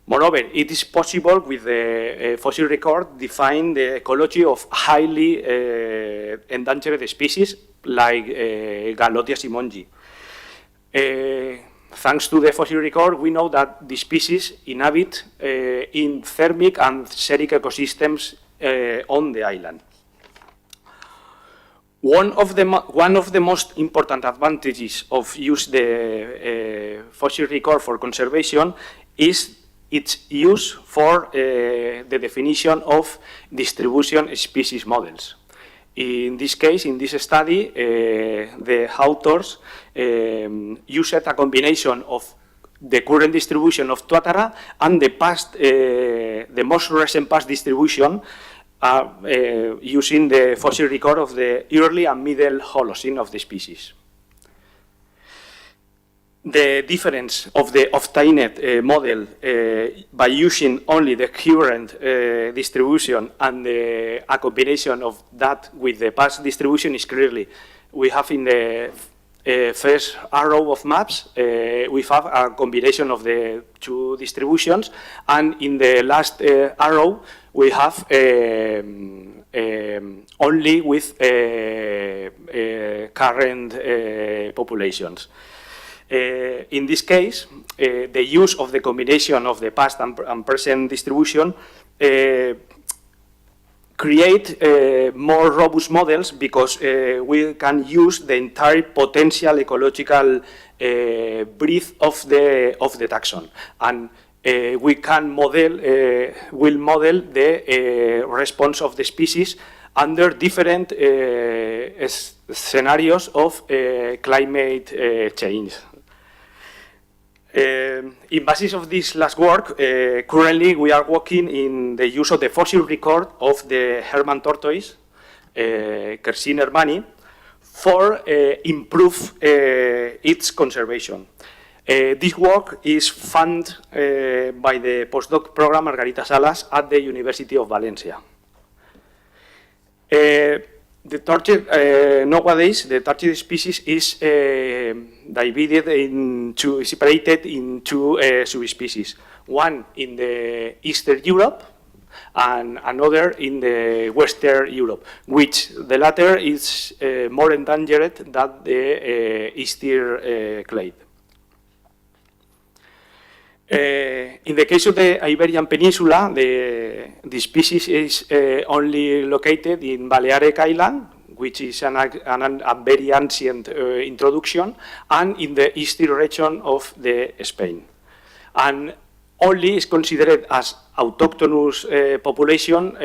Moreover, it is possible with the fossil record define the ecology of highly endangered species like Galotia simonyi. Thanks to the fossil record, we know that the species inhabit in thermic and xeric ecosystems on the island. One of the most important advantages of using the fossil record for conservation is its use for the definition of distribution species models. In this case, in this study, the authors used a combination of the current distribution of Tuatara and the most recent past distribution using the fossil record of the early and middle Holocene of the species. The difference of the obtained model by using only the current distribution and a combination of that with the past distribution is clearly. We have in the first arrow of maps, we have a combination of the 2 distributions, and in the last arrow, we have only with current populations. In this case, the use of the combination of the past and present distribution create more robust models because we can use the entire potential ecological breadth of the taxon, and we can model the response of the species under different scenarios of climate change. In basis of this last work, currently we are working in the use of the fossil record of the Hermann tortoise, Quercus hermanni, for improve its conservation. This work is funded by the postdoc program Margarita Salas at the University of Valencia. The tortured, nowadays, the tortured species is separated into subspecies. One in the Eastern Europe and another in the Western Europe, which the latter is more endangered than the Eastern clade. In the case of the Iberian Peninsula, the species is only located in Balearic Island, which is a very ancient introduction, and in the eastern region of Spain. And only is considered as autochthonous population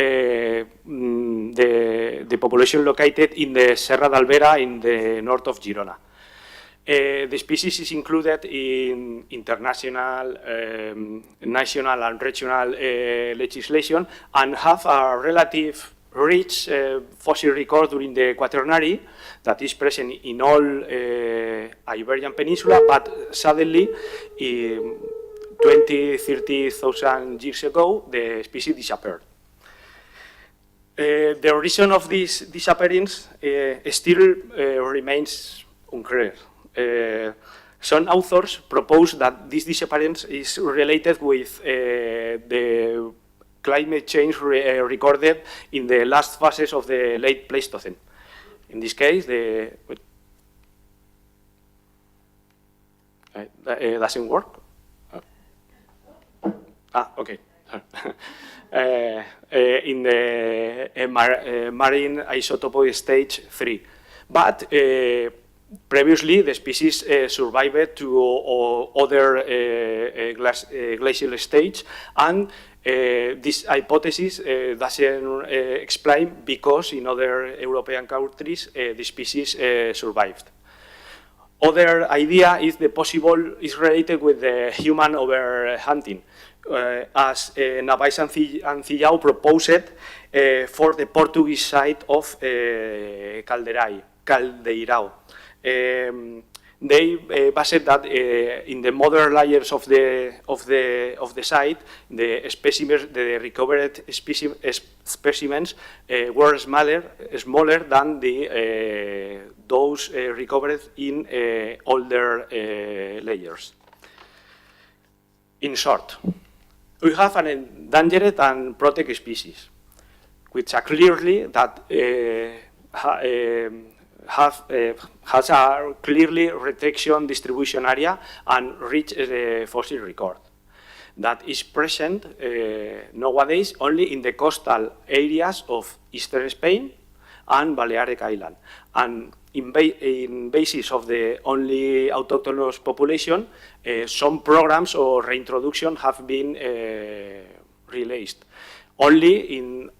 the population located in the Serra d'Albera in the north of Girona. The species is included in international, national and regional legislation and have a relative rich fossil record during the Quaternary that is present in all Iberian Peninsula, but suddenly 20,000–30,000 years ago the species disappeared. The reason of this disappearance still remains unclear. Some authors propose that this disappearance is related with the climate change recorded in the last phases of the late Pleistocene. In this case, that doesn't work. Okay. In the marine isotope stage 3. But previously, the species survived to other glacial stage, and this hypothesis doesn't explain because in other European countries the species survived. Other idea is is related with the human overhunting, as Navais and Cillao proposed for the Portuguese site of Caldeirão. They based that in the modern layers of the site, the recovered specimens were smaller than those recovered in older layers. In short, we have an endangered and protected species, which are clearly that has a clearly restriction distribution area and rich fossil record that is present nowadays only in the coastal areas of eastern Spain and Balearic Island. And in basis of the only autochthonous population, some programs or reintroduction have been released. Only in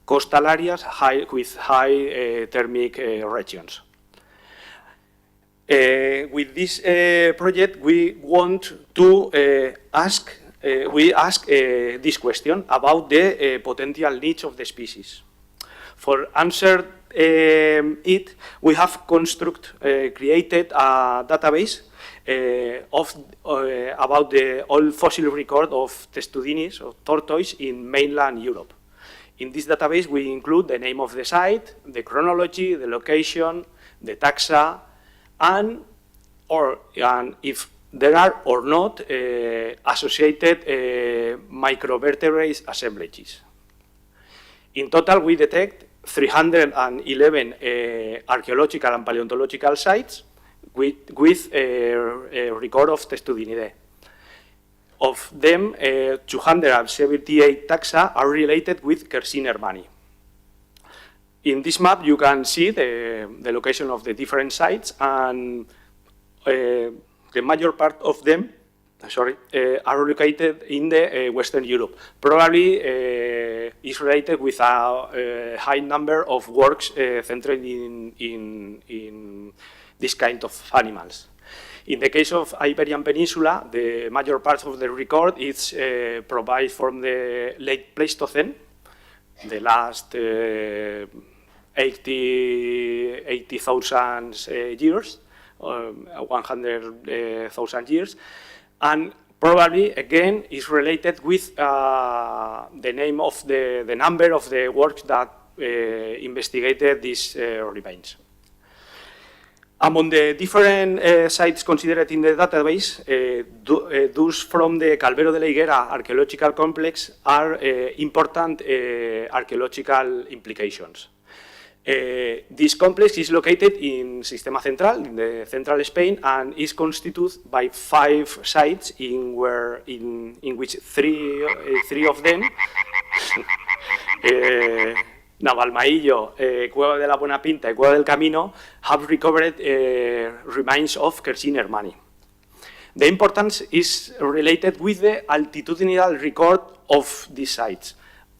coastal areas with high thermic regions. With this project, we want to ask this question about the potential needs of the species. For answer it, we have created a database about the old fossil record of testudinis, or tortoise, in mainland Europe. In this database, we include the name of the site, the chronology, the location, the taxa, and if there are or not associated microvertebrate assemblages. In total, we detect 311 archaeological and paleontological sites with a record of Testudinidae. Of them, 278 taxa are related with Quercus hermani. In this map, you can see the location of the different sites, and the major part of them are located in the Western Europe. Probably is related with a high number of works centered in this kind of animals. In the case of Iberian Peninsula, the major part of the record is provided from the late Pleistocene, the last 80,000 years, 100,000 years, and probably again is related with the name of the number of the works that investigated these remains. Among the different sites considered in the database, those from the Calvero de la Higuera archaeological complex are important archaeological implications. This complex is located in Sistema Central, in the central Spain, and is constituted by 5 sites in which three of them Navalmaillo, Cueva de la Buena Pinta, and Cueva del Camino have recovered remains of Kershiner money. The importance is related with the altitudinal record of these sites.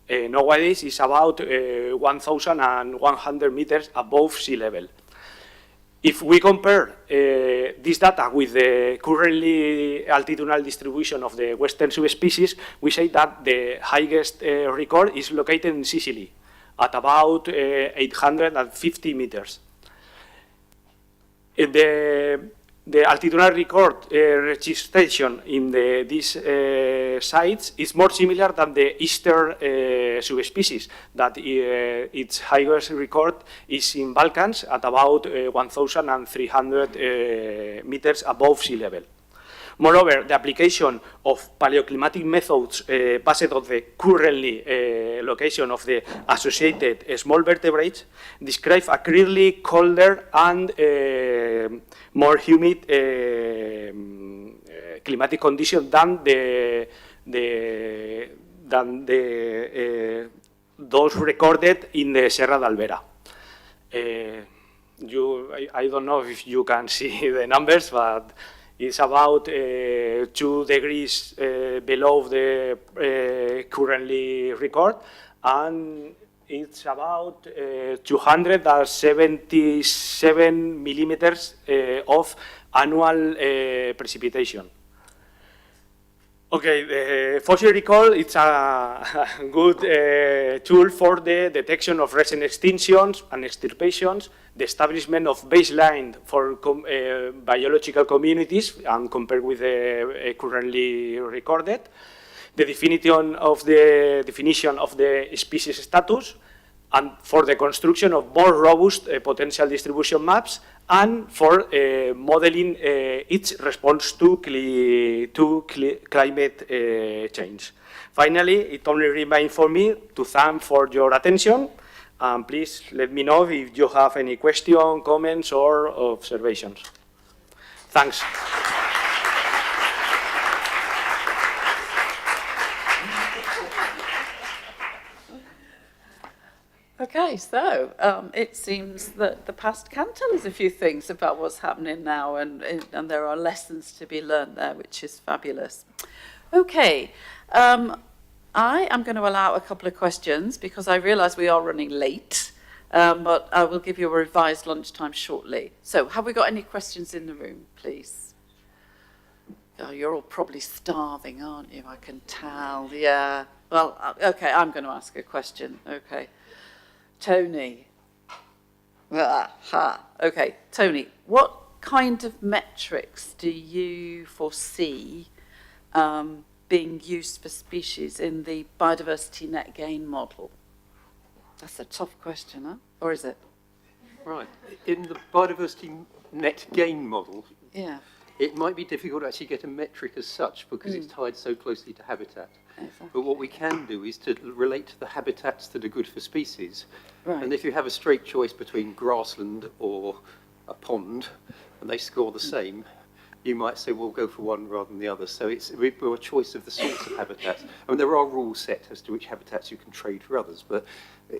Nowadays, it's about 1,100 meters above sea level. If we compare this data with the currently altitudinal distribution of the western subspecies, we say that the highest record is located in Sicily, at about 850 meters. The altitudinal record registration in these sites is more similar than the eastern subspecies, that its highest record is in Balkans at about 1,300 meters above sea level. Moreover, the application of paleoclimatic methods based on the currently location of the associated small vertebrates describe a clearly colder and more humid climatic condition than those recorded in the Serra d'Albera. I don't know if you can see the numbers, but it's about 2 degrees below the currently record, and it's about 277 millimeters of annual precipitation. Okay, the fossil recall, it's a good tool for the detection of recent extinctions and extirpations, the establishment of baseline for biological communities and compared with the currently recorded, the definition of the species status, and for the construction of more robust potential distribution maps, and for modeling its response to climate change. Finally, it only remains for me to thank for your attention, and please let me know if you have any questions, comments, or observations. Thanks. Okay, so it seems that the past can tell us a few things about what's happening now, and there are lessons to be learned there, which is fabulous. Okay, I am going to allow a couple of questions because I realise we are running late, but I will give you a revised lunchtime shortly. So have we got any questions in the room, please? Oh, you're all probably starving, aren't you? I can tell, yeah. Well, okay, I'm going to ask a question, okay. Tony. Okay, Tony, what kind of metrics do you foresee being used for species in the biodiversity net gain model? That's a tough question, huh? Or is it? Right. In the biodiversity net gain model, yeah, it might be difficult to actually get a metric as such because it's tied so closely to habitat. Exactly. But what we can do is to relate to the habitats that are good for species. Right. And if you have a straight choice between grassland or a pond, and they score the same, you might say, well, go for one rather than the other. So it's a choice of the sorts of habitats. I mean, there are rules set as to which habitats you can trade for others, but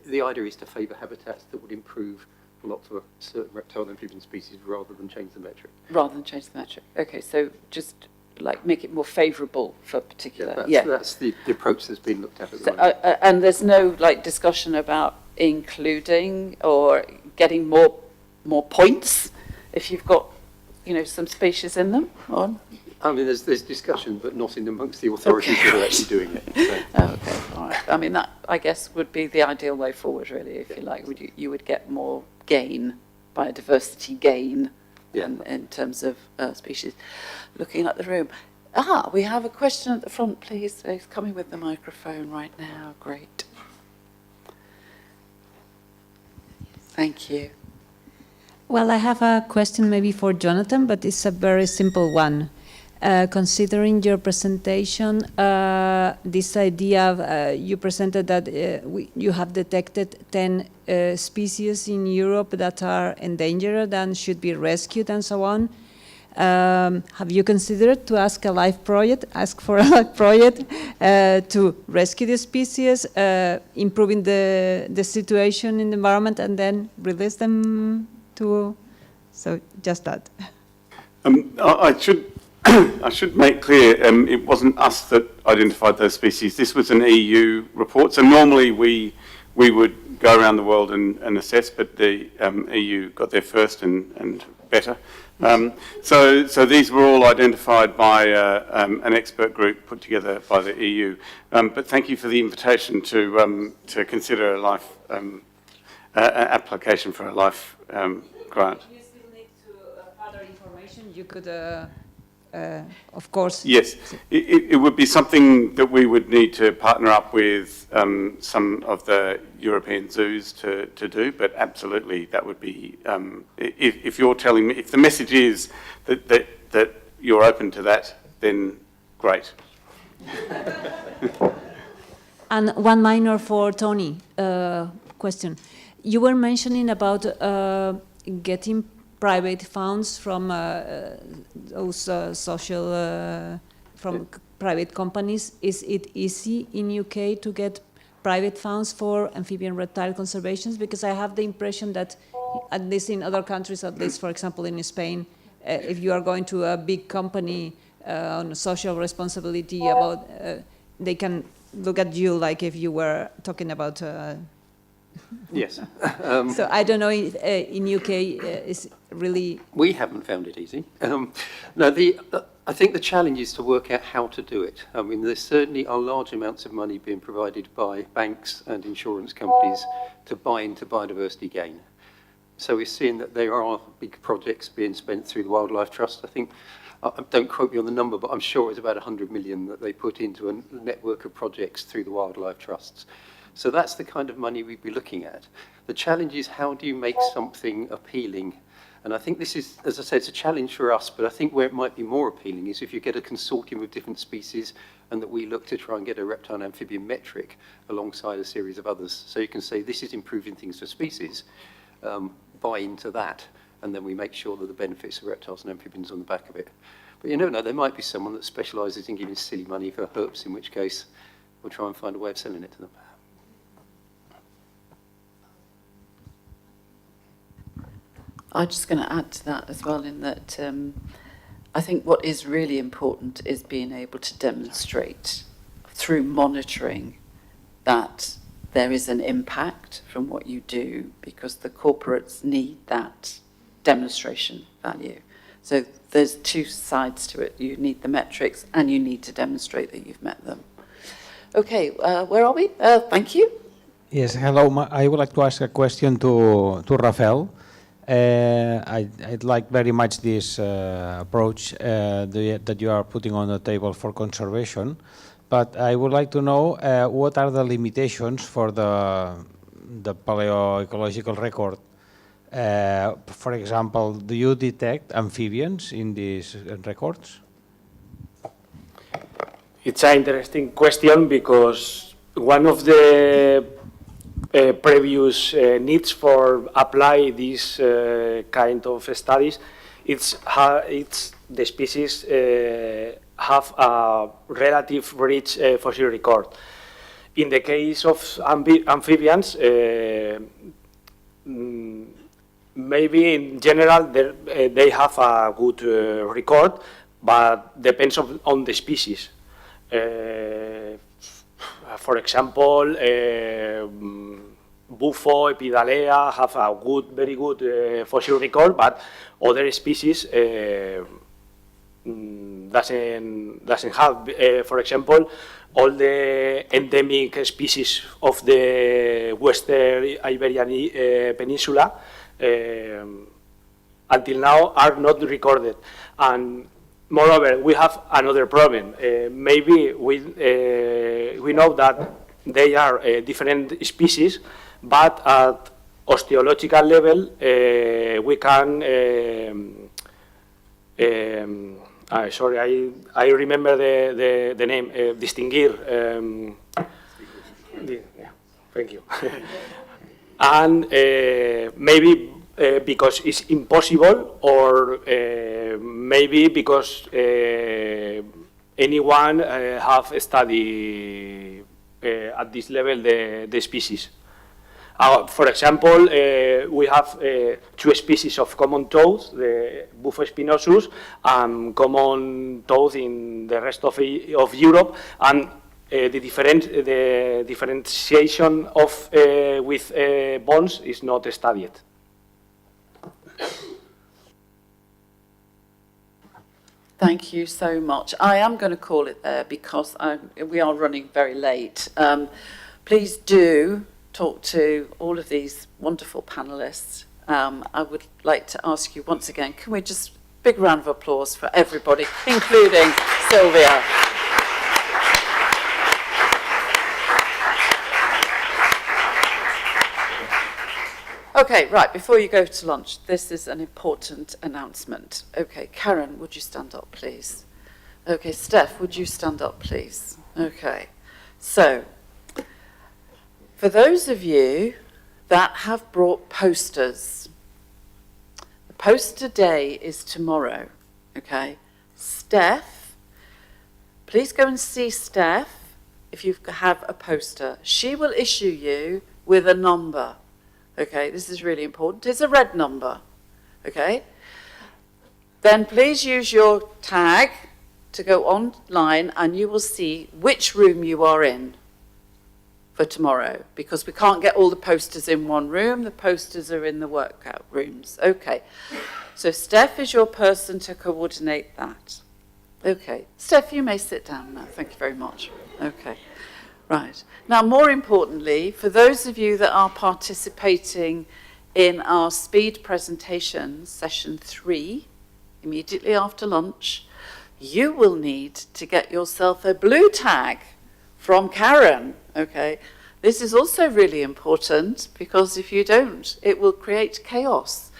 the idea is to favour habitats that would improve a lot for certain reptile and amphibian species rather than change the metric. Rather than change the metric. Okay, so just like make it more favourable for particular. That's the approach that's been looked at the moment. And there's no like discussion about including or getting more points if you've got, you know, some species in them. Or? I mean, there's discussion, but not in amongst the authorities that are actually doing it. So. Okay, all right. I mean, that I guess would be the ideal way forward, really. If you like, you would get more gain, biodiversity gain. Yeah. In terms of species. Looking at the room. We have a question at the front, please. He's coming with the microphone right now. Great. Thank you. Well, I have a question maybe for Jonathan, but it's a very simple one. Considering your presentation, this idea of, you presented that you have detected 10 species in Europe that are endangered and should be rescued and so on. Have you considered to ask for a live project to rescue the species, improving the situation in the environment, and then release them to? So just that. I should make clear, it wasn't us that identified those species. This was an EU report. So normally we would go around the world and assess, but the EU got there first and better. So these were all identified by an expert group put together by the EU. But thank you for the invitation to consider a life application for a life grant. If you still need further information, you could, of course. Yes, it would be something that we would need to partner up with some of the European zoos to do, but absolutely that would be, if you're telling me, if the message is that you're open to that, then great. And one minor for Tony question. You were mentioning about getting private funds from those from private companies. Is it easy in UK to get private funds for amphibian reptile conservation? Because I have the impression that, at least in other countries, at least for example in Spain, if you are going to a big company on social responsibility, about they can look at you like if you were talking about. Yes. So I don't know if in UK is really. We haven't found it easy. No, I think the challenge is to work out how to do it. I mean, there certainly are large amounts of money being provided by banks and insurance companies to buy into biodiversity gain. So we're seeing that there are big projects being spent through the Wildlife Trust. I think, don't quote me on the number, but I'm sure it's about 100 million that they put into a network of projects through the Wildlife Trusts. So that's the kind of money we'd be looking at. The challenge is, how do you make something appealing? And I think this is, as I said, it's a challenge for us, but I think where it might be more appealing is if you get a consortium of different species and that we look to try and get a reptile and amphibian metric alongside a series of others. So you can say, this is improving things for species, buy into that, and then we make sure that the benefits of reptiles and amphibians on the back of it. But you never know, there might be someone that specialises in giving silly money for herps, in which case we'll try and find a way of selling it to them. I'm just going to add to that as well, in that I think what is really important is being able to demonstrate through monitoring that there is an impact from what you do, because the corporates need that demonstration value. So there's two sides to it. You need the metrics and you need to demonstrate that you've met them. Okay, where are we? Thank you. Yes, hello. I would like to ask a question to Rafael. I'd like very much this approach that you are putting on the table for conservation, but I would like to know what are the limitations for the paleoecological record. For example, do you detect amphibians in these records? It's an interesting question, because one of the previous needs for apply these kind of studies, it's the species have a relative rich fossil record. In the case of amphibians, maybe in general they have a good record, but depends on the species. For example, Bufo, Epidalea have a very good fossil record, but other species doesn't have. For example, all the endemic species of the Western Iberian Peninsula until now are not recorded. And moreover, we have another problem. Maybe we know that they are different species, but at osteological level, we can, sorry, I remember the name, distinguir. Thank you. And maybe because it's impossible, or maybe because anyone have studied at this level the species. For example, we have 2 species of common toads, the Bufo spinosus and common toad in the rest of Europe, and the differentiation of with bones is not studied. Thank you so much. I am going to call it there because we are running very late. Please do talk to all of these wonderful panelists. I would like to ask you once again, can we just big round of applause for everybody, including Sylvia. Okay, right, before you go to lunch, this is an important announcement. Okay, Karen, would you stand up, please? Okay, Steph, would you stand up, please? Okay, so, for those of you that have brought posters, the poster day is tomorrow, okay? Steph, please go and see Steph if you have a poster. She will issue you with a number. Okay, this is really important. It's a red number, okay? Then please use your tag to go online and you will see which room you are in for tomorrow, because we can't get all the posters in one room. The posters are in the workout rooms. Okay, so Steph is your person to coordinate that. Okay, Steph, you may sit down now. Thank you very much. Okay. Right. Now, more importantly, for those of you that are participating in our speed presentation, session 3, immediately after lunch, you will need to get yourself a blue tag from Karen, okay? This is also really important because if you don't, it will create chaos.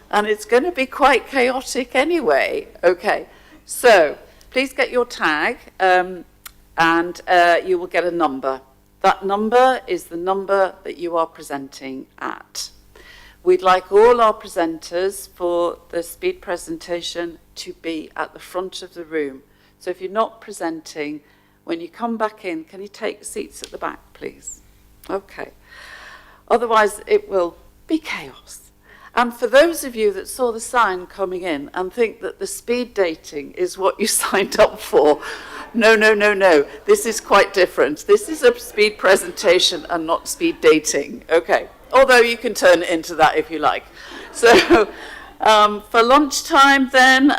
And it's going to be quite chaotic anyway, okay? So, please get your tag. And you will get a number. That number is the number that you are presenting at. We'd like all our presenters for the speed presentation to be at the front of the room. So if you're not presenting, when you come back in, can you take seats at the back, please? Okay. Otherwise, it will be chaos. And for those of you that saw the sign coming in and think that the speed dating is what you signed up for, no, no, no, no. This is quite different. This is a speed presentation and not speed dating. Okay. Although you can turn it into that if you like. So for lunchtime then,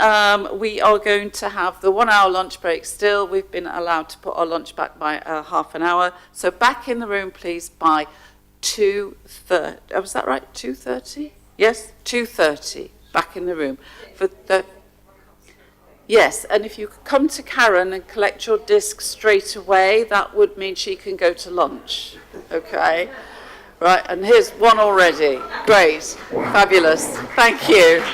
we are going to have the 1 hour lunch break still. We've been allowed to put our lunch back by half an hour. So back in the room, please, by 2:30. Oh, was that right? 2:30? Yes, 2:30. Back in the room. For the Yes, and if you could come to Karen and collect your disc straight away, that would mean she can go to lunch. Okay? Right, and here's one already. Great. Fabulous. Thank you.